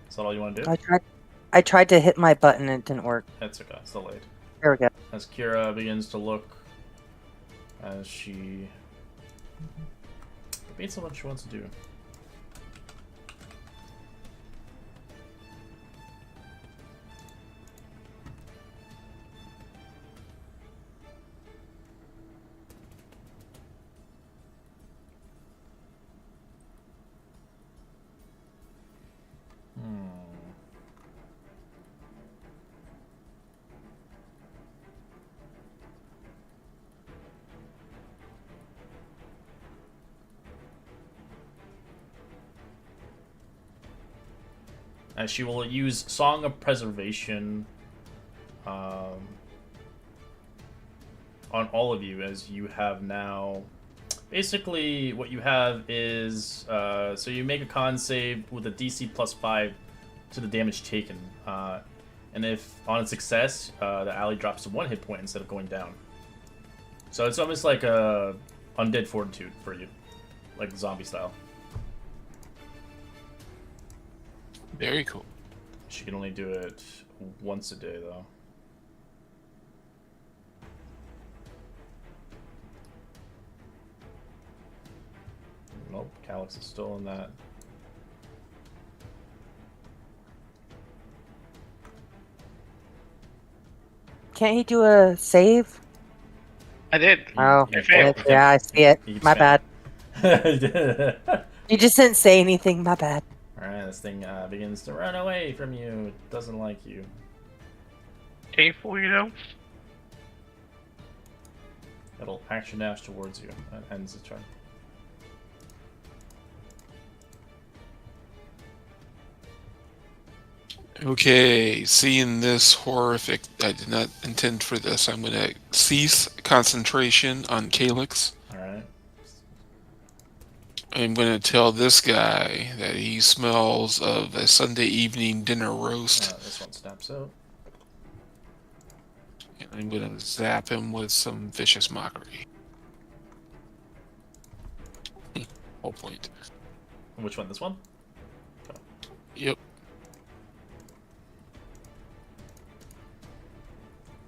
Is that all you want to do? I tried to hit my button and it didn't work. That's okay. It's delayed. There we go. As Kira begins to look, as she debates on what she wants to do. And she will use Song of Preservation on all of you, as you have now. Basically, what you have is so you make a con save with a DC +5 to the damage taken, and if on success, the ally drops to 1 hit point instead of going down. So it's almost like a undead fortitude for you, like zombie style. Very cool. She can only do it once a day, though. Nope, Calyx is still in that. Can't he do a save? I did. Oh, I failed. yeah, I see it. He My bad. Alright, You just didn't say anything. My bad. this thing begins to run away from you. It doesn't like you. Painful, you know. It'll action dash towards you. That ends the turn. Okay, seeing this horrific, I did not intend for this. I'm going to cease concentration on Calyx. Alright. I'm going to tell this guy that he smells of a Sunday evening dinner roast. This one snaps out. And I'm going to zap him with some vicious mockery. Whole point. Which one? This one? Yep.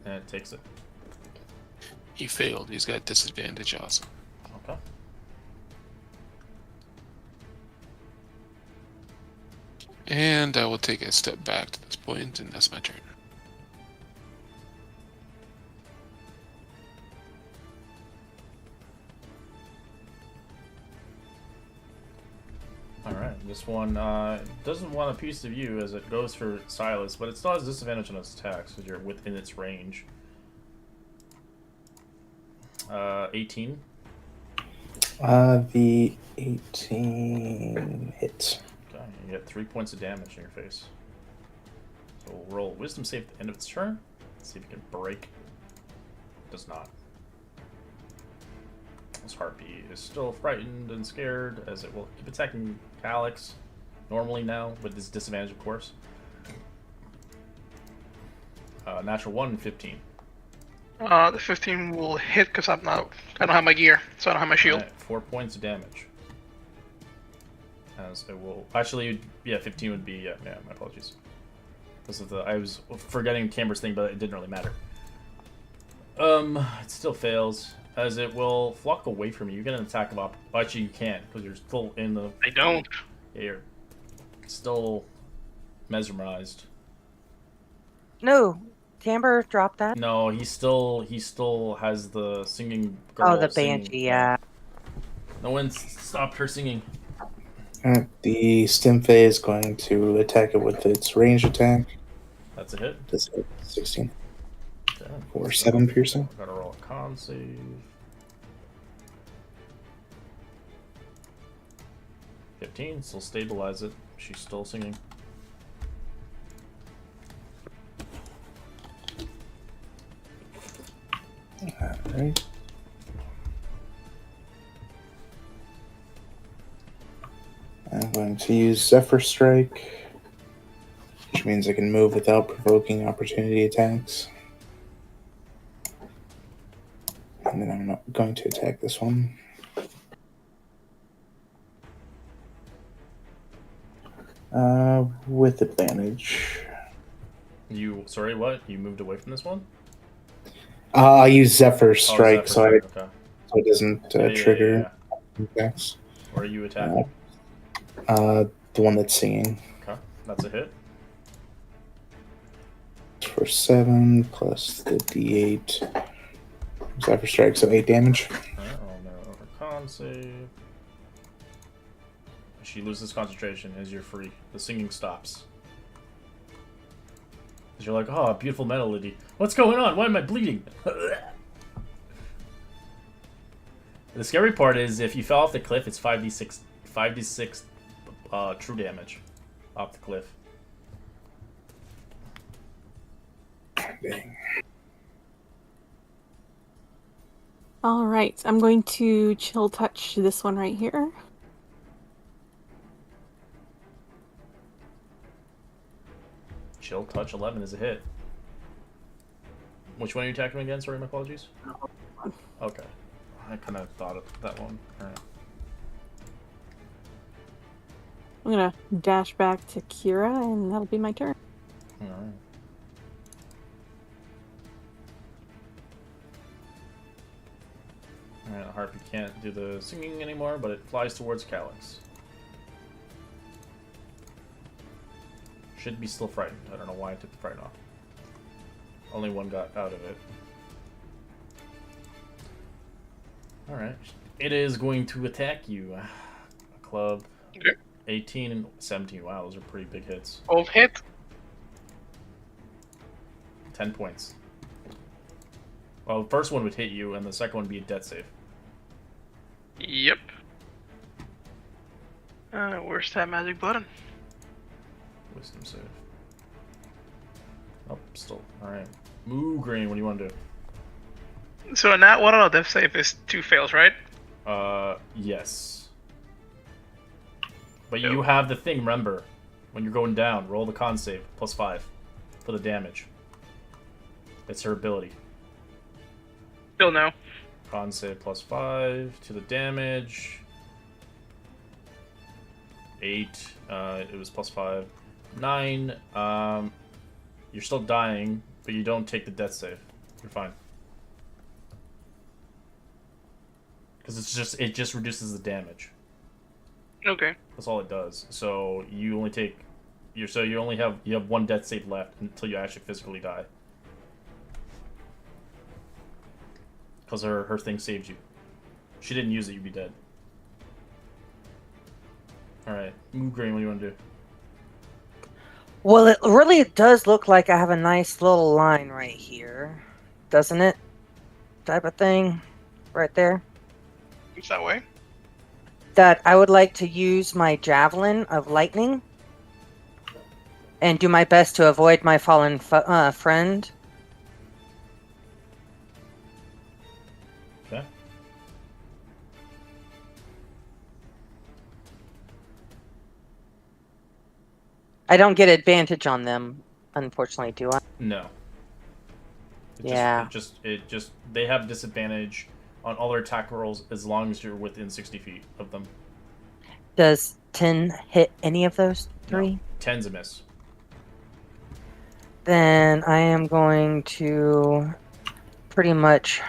And it takes it. He failed. He's got disadvantage. Awesome. Okay. And I will take a step back to this point, and that's my turn. This one doesn't want a piece of you as it goes for Silas, but it still has disadvantage on its attacks because you're within its range. 18. The 18 hits. Okay, you get 3 points of damage in your face. So we'll roll Wisdom save at the end of its turn. Let's see if it can break. It does not. This harpy is still frightened and scared as it will keep attacking Calyx normally now with this disadvantage, of course. Natural 1, 15. The 15 will hit because I don't have my gear, so I don't have my shield. Right, 4 points of damage. As it will actually, yeah, 15 would be yeah. My apologies. Because of I was forgetting Camber's thing, but it didn't really matter. It still fails as it will flock away from you. You get an attack of actually you can't because you're still in the. I don't. Yeah, you're still mesmerized. No, Camber dropped that. No, he still has the singing girl. Oh, the singing. banshee, yeah. No one's stopped her singing. Alright, the Stimfe is going to attack it with its range attack. That's a hit. Does it 16 Okay. for 7 piercing. Gotta roll a con save. 15, still stabilize it. She's still singing. Alright. I'm going to use Zephyr Strike, which means I can move without provoking opportunity attacks. And then I'm not going to attack this one. With advantage. Sorry, what? You moved away from this one? I'll use Zephyr Strike Zephyr so, Strike, okay. so it doesn't trigger attacks. Where are you attacking? The one that's singing. Okay, that's a hit. For 7 plus the D8. Zephyr Strike, so 8 damage. Alright, roll now her con save. She loses concentration as you're free. The singing stops. As you're like, oh, beautiful melody. What's going on? Why am I bleeding? The scary part is if you fell off the cliff, it's 5d6 true damage off the cliff. Dang. All right, I'm going to chill touch this one right here. Chill touch 11 is a hit. Which one are you attacking again? Sorry, my apologies. Okay, I kind of thought of that one. All right. I'm gonna dash back to Kira, and that'll be my turn. All right. Alright, Harpy can't do the singing anymore, but it flies towards Calyx. Should be still frightened. I don't know why I took the fright off. Only one got out of it. Alright. It is going to attack you. A club. Okay. 18 and 17. Wow, those are pretty big hits. Both hit. 10 points. Well, the first one would hit you, and the second one would be a death save. Yep. Where's that magic button? Wisdom save. Oh, still. Alright. Moo Green, what do you want to do? So a nat 1 on a death save is 2 fails, right? Yes. But you have the thing, remember. When you're going down, roll the con save, +5 for the damage. It's her ability. Still no. Con save +5 to the damage. 8, it was +5. 9, you're still dying, but you don't take the death save. You're fine. Because it just reduces the damage. Okay. That's all it does. So you only take you have 1 death save left until you actually physically die. Because her thing saved you. If she didn't use it, you'd be dead. All right, Green, what do you want to do? Well, it really does look like I have a nice little line right here, doesn't it? Type of thing, right there. Moves that way. That I would like to use my javelin of lightning and do my best to avoid my fallen friend. Okay. I don't get advantage on them, unfortunately, do I? No. Yeah. It just they have disadvantage on all their attack rolls as long as you're within 60 feet of them. Does 10 hit any of those No. three? 10's a miss. Then I am going to pretty much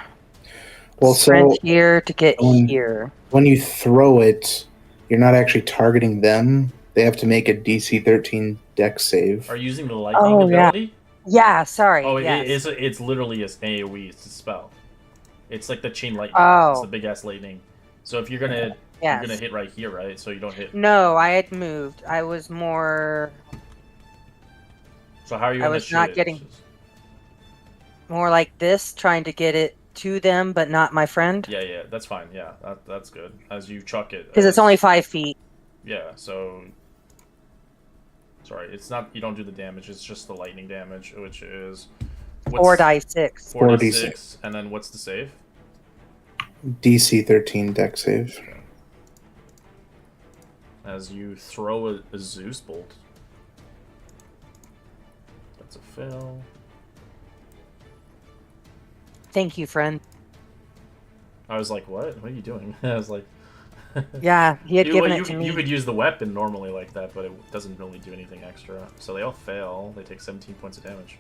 Well, sprint so here to get when- here. when you throw it, you're not actually targeting them. They have to make a DC 13 Dex save. Are you using the lightning Oh, yeah. ability? Yeah, sorry. Oh, yes. it's literally an AoE. It's a spell. It's like the chain lightning. Oh. It's the big ass lightning. So if you're gonna Yes. you're gonna hit right here, right? So you don't hit. No, I had moved. I was more So how are you I gonna was shoot not it? getting- like this, trying to get it to them, but not my friend. Yeah, that's fine. Yeah, that's good. As you chuck it. Because it's as- only 5 feet. Yeah, so. Sorry, it's not. You don't do the damage. It's just the lightning damage, which is. 4d6. 4d6, and then what's the save? DC 13 Dex save. As you throw a Zeus bolt. That's a fail. Thank you, friend. I was like, what? What are you doing? I was like. Yeah, he had given you, it to me. You could use the weapon normally like that, but it doesn't really do anything extra. So they all fail. They take 17 points of damage.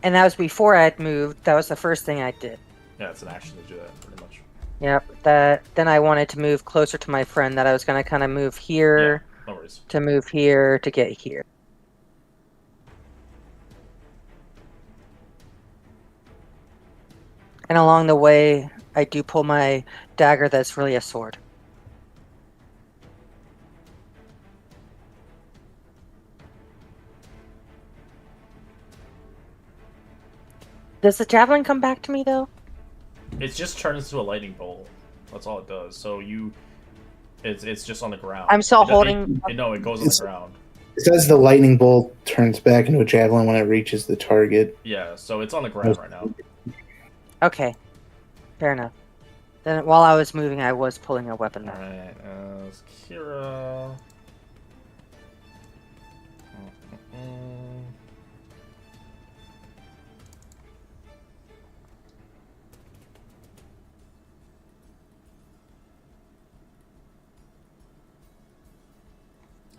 And that was before I had moved. That was the first thing I did. Yeah, it's an action to do that, pretty much. Yep. Then I wanted to move closer to my friend. That I was going to kind of move here Yeah, no worries. to move here to get here. And along the way, I do pull my dagger that's really a sword. Does the javelin come back to me, though? It just turns into a lightning bolt. That's all it does. So it's just on the ground. I'm still It- holding... No, it goes on the ground. It says the lightning bolt turns back into a javelin when it reaches the target. Yeah, so it's on the ground right now. Okay. Fair enough. Then while I was moving, I was pulling a weapon out. Alright, Kira.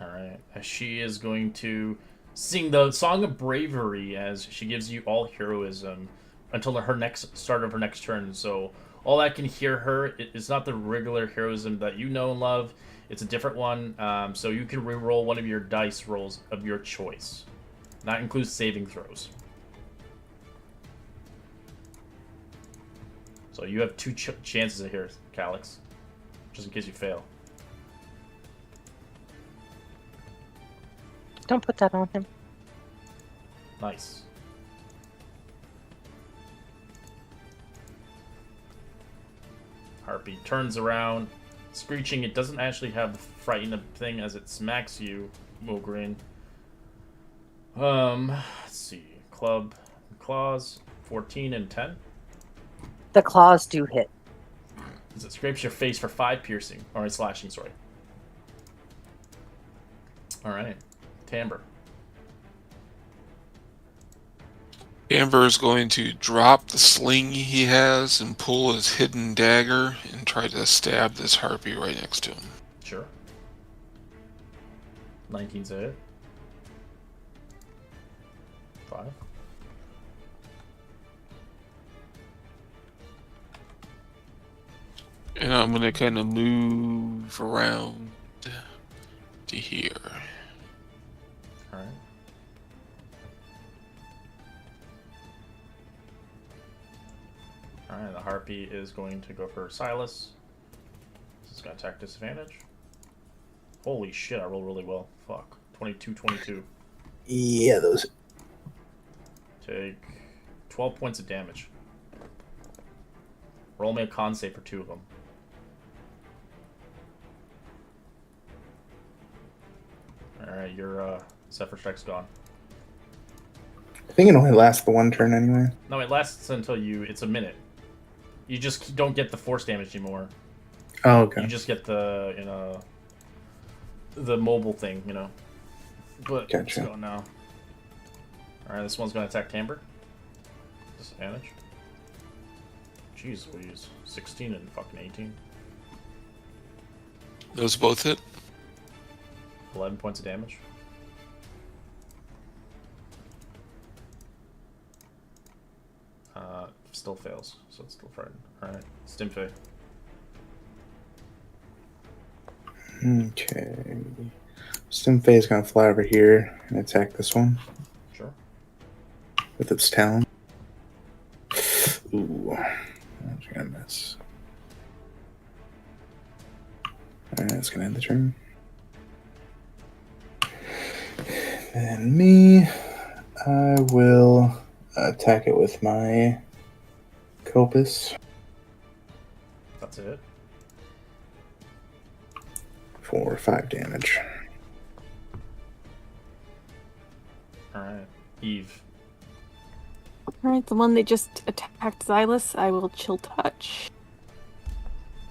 Alright, she is going to sing the Song of Bravery as she gives you all heroism until her next start of her next turn. So all that can hear her is not the regular heroism that you know and love. It's a different one. So you can re-roll one of your dice rolls of your choice. That includes saving throws. So you have two chances of here, Calyx, just in case you fail. Don't put that on him. Nice. Harpy turns around, screeching. It doesn't actually have the frighten thing as it smacks you, Mogrin. Let's see. Club, claws, 14 and 10. The claws do hit. As it scrapes your face for 5 piercing, or slashing, sorry. Alright. Timbre. Amber is going to drop the sling he has and pull his hidden dagger and try to stab this harpy right next to him. Sure. 19's a hit. 5. And I'm going to kind of move around to here. Alright. Alright, the harpy is going to go for Silas. This guy attack disadvantage. Holy shit, I rolled really well. Fuck. 22, 22. Yeah, those. Take 12 points of damage. Roll me a con save for 2 of them. Alright, your Zephyr Strike's gone. I think it only lasts the one turn anyway. No, it lasts until it's a minute. You just don't get the force damage anymore. Oh, okay. You just get the, the mobile thing, But Gotcha. it's gone now. Alright, this one's gonna attack Camber. Disadvantage. Jeez Louise. 16 and fucking 18. Those both hit. 11 points of damage. Still fails, so it's still frightened. Alright, Stimfei. Okay. Stimfei is going to fly over here and attack this one Sure. with its talon. Ooh. That's going to miss. Alright, that's going to end the turn. And me, I will attack it with my Copus That's it. for 5 damage. Alright. Eve. Alright, the one that just attacked Xylus, I will chill touch.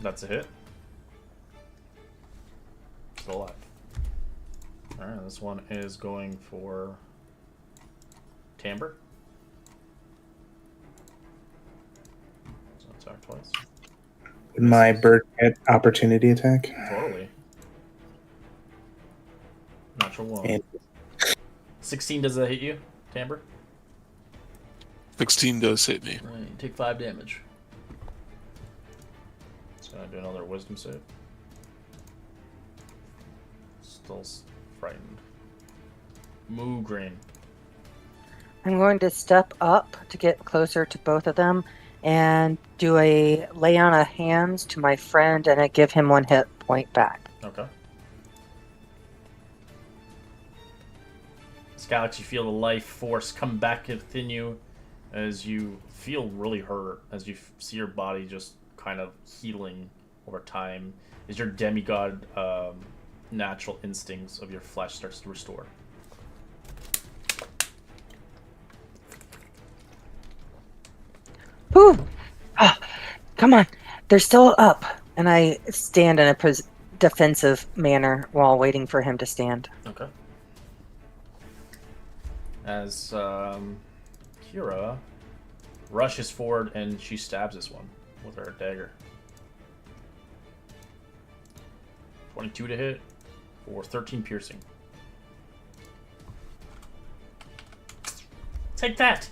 That's a hit. Still alive. Alright, this one is going for Timbre. So attack twice. Would my bird get opportunity attack? Totally. Natural one. And 16, does that hit you, Timbre? 16 does hit me. Right, you take 5 damage. It's gonna do another wisdom save. Still frightened. Moo Green. I'm going to step up to get closer to both of them and do a lay on of hands to my friend and I give him 1 hit point back. Okay. Scalyx, you feel the life force come back within you as you feel really hurt, as you see your body just kind of healing over time, as your demigod natural instincts of your flesh starts to restore. Whew! Ah, come on, they're still up. And I stand in a defensive manner while waiting for him to stand. Okay. As Kira rushes forward and she stabs this one with her dagger. 22 to hit for 13 piercing. Take that!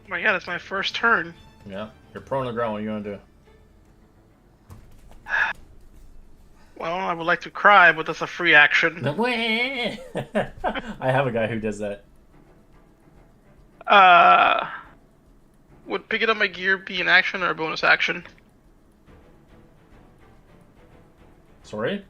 Oh my god, it's my first turn. Yeah, you're prone to the ground. What are you gonna do? Well, I would like to cry, but that's a free action. I have a guy who does that. Would picking up my gear be an action or a bonus action? Sorry?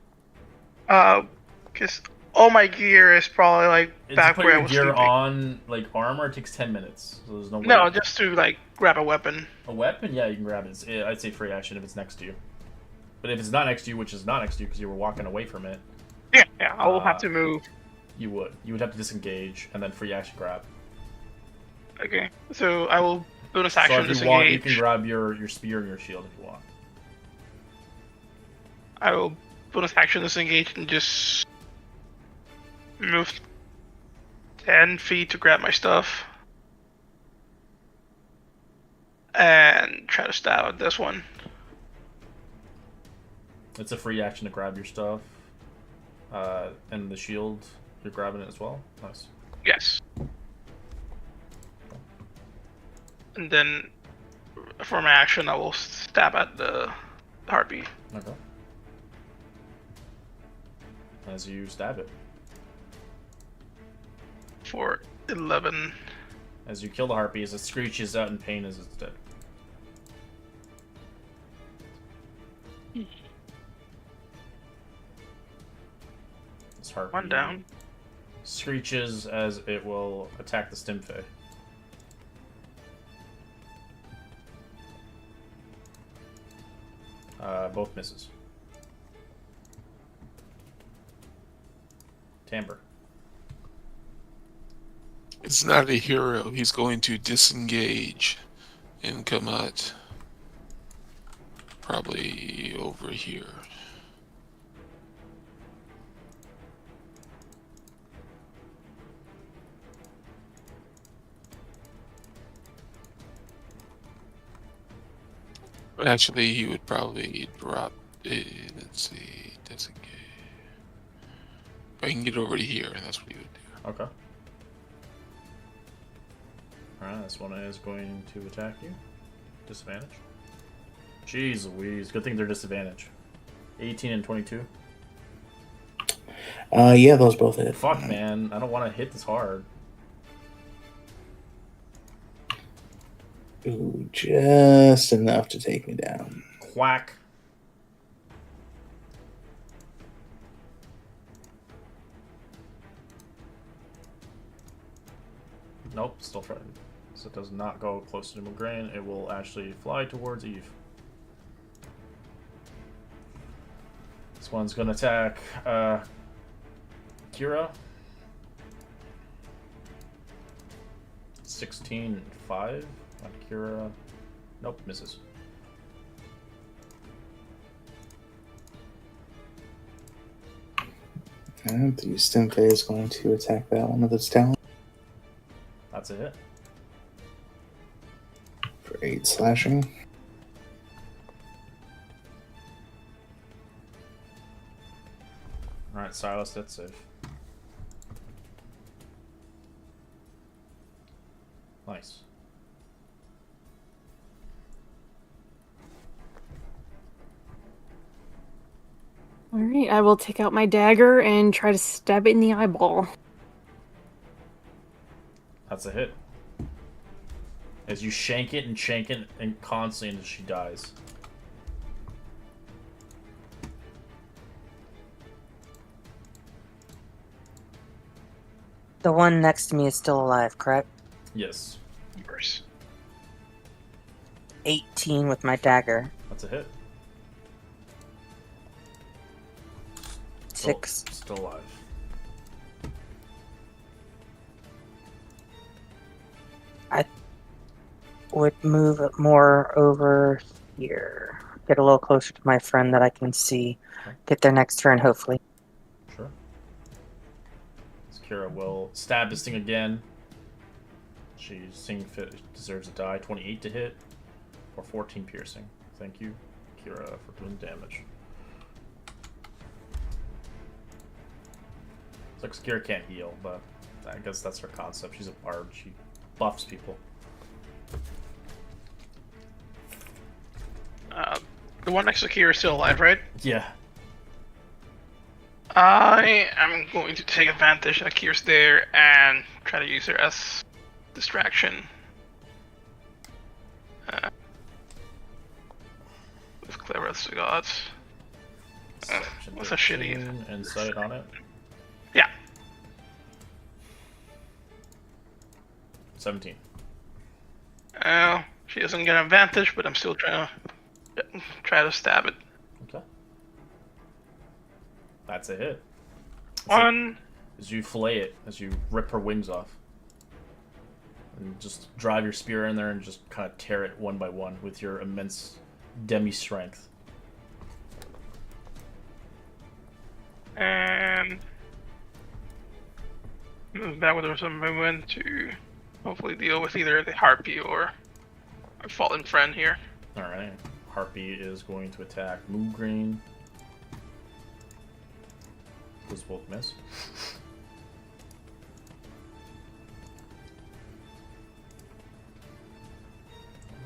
Because all my gear is probably like It's back to put where I your was gear sleeping. on like armor. It takes 10 minutes, so there's no way. No, just to like grab a weapon. A weapon? Yeah, you can grab it. I'd say free action if it's next to you. But if it's not next to you, which is not next to you because you were walking away from it, Yeah, I will have to move. you would. You would have to disengage and then free action grab. Okay, so I will bonus So action if you disengage. want, you can grab your spear and your shield if you want. I will bonus action disengage and just move 10 feet to grab my stuff. And try to stab at this one. It's a free action to grab your stuff. And the shield, you're grabbing it as well? Nice. Yes. And then for my action, I will stab at the harpy. Okay. As you stab it. For 11. As you kill the harpy, as it screeches out in pain as it's dead. This harpy One down. screeches as it will attack the Stimfey. Both misses. Timbre. It's not a hero. He's going to disengage and come out probably over here. Actually, he would probably drop it. Let's see, disengage. I can get over to here, and that's what he would do. Okay. Alright, this one is going to attack you. Disadvantage. Jeez Louise. Good thing they're disadvantage. 18 and 22. Yeah, those both hit. Fuck, man. I don't want to hit this hard. Ooh, just enough to take me down. Quack. Nope, still trying. So it does not go close to Mugrain. It will actually fly towards Eve. This one's gonna attack Kira. 16 5 on Kira. Nope, misses. And the Stimfey is going to attack that one with its talent That's a hit. for 8 slashing. Alright, Silas, that's safe. Nice. All right, I will take out my dagger and try to stab it in the eyeball. That's a hit. As you shank it and constantly until she dies. The one next to me is still alive, correct? Yes. Worse. 18 with my dagger. That's a hit. 6. Still alive. Would move more over here. Get a little closer to my friend that I can see. Get their next turn, hopefully. Sure. This Kira will stab this thing again. She's seeing fit deserves to die. 28 to hit for 14 piercing. Thank you, Kira, for doing damage. It's like Kira can't heal, but I guess that's her concept. She's a bard. She buffs people. The one next to Kira is still alive, right? Yeah. I am going to take advantage that Kira's there and try to use her as distraction. As clever as the gods. What's a shitty? Insight on it. Yeah. 17. She doesn't get an advantage, but I'm still trying to stab it. Okay. That's a hit. One. As you fillet it, as you rip her wings off. And just drive your spear in there and just kind of tear it one by one with your immense demi-strength. And move back with some movement to hopefully deal with either the harpy or our fallen friend here. Alright. Harpy is going to attack Mugrain. Those both miss.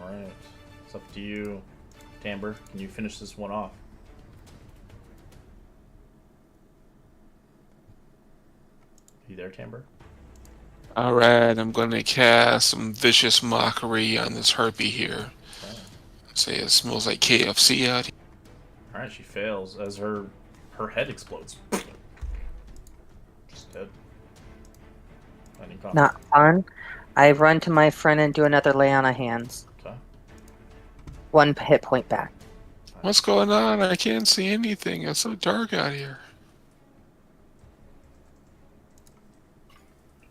Alright. It's up to you. Timbre, can you finish this one off? You there, Timbre? Alright, I'm gonna cast some vicious mockery on this harpy here. Okay. Say it smells like KFC out here. Alright, she fails as her head explodes. Just dead. Any comment? Not fun. I run to my friend and do another lay on of hands. Okay. 1 hit point back. What's going on? I can't see anything. It's so dark out here.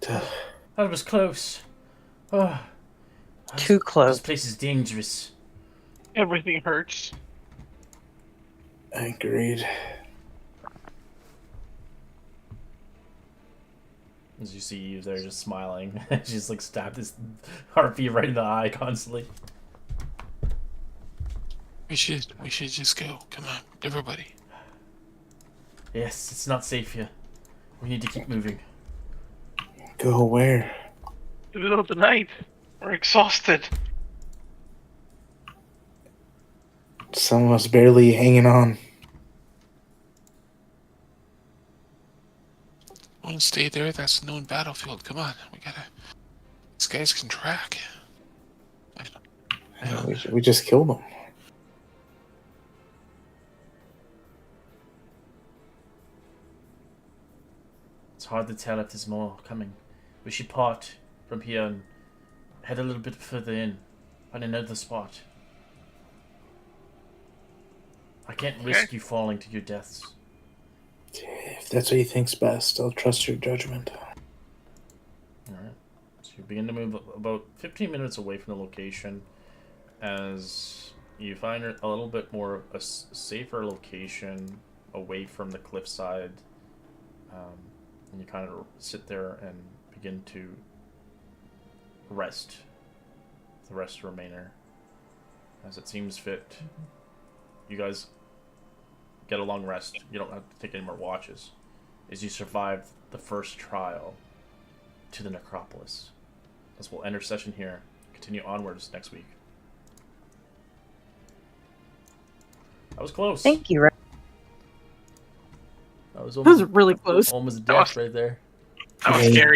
That was close. Oh. Too close. This place is dangerous. Everything hurts. Agreed. As you see Eve there just smiling. She's like stabbed this harpy right in the eye constantly. We should just go. Come on, everybody. Yes, it's not safe here. We need to keep moving. Go where? In the middle of the night. We're exhausted. Some of us barely hanging on. Don't stay there. That's a known battlefield. Come on, we gotta. These guys can track. We just killed them. It's hard to tell if there's more coming. We should part from here and head a little bit further in. Find another spot. I can't risk you falling to your deaths. If that's what you think's best, I'll trust your judgment. Alright. So you begin to move about 15 minutes away from the location as you find a little bit more a safer location away from the cliffside. And you kind of sit there and begin to rest. The rest remainder as it seems fit. You guys get a long rest. You don't have to take any more watches. As you survive the first trial to the necropolis. As we'll end our session here. Continue onwards next week. That was close. Thank you. That was That was really close. almost death right there. That was scary.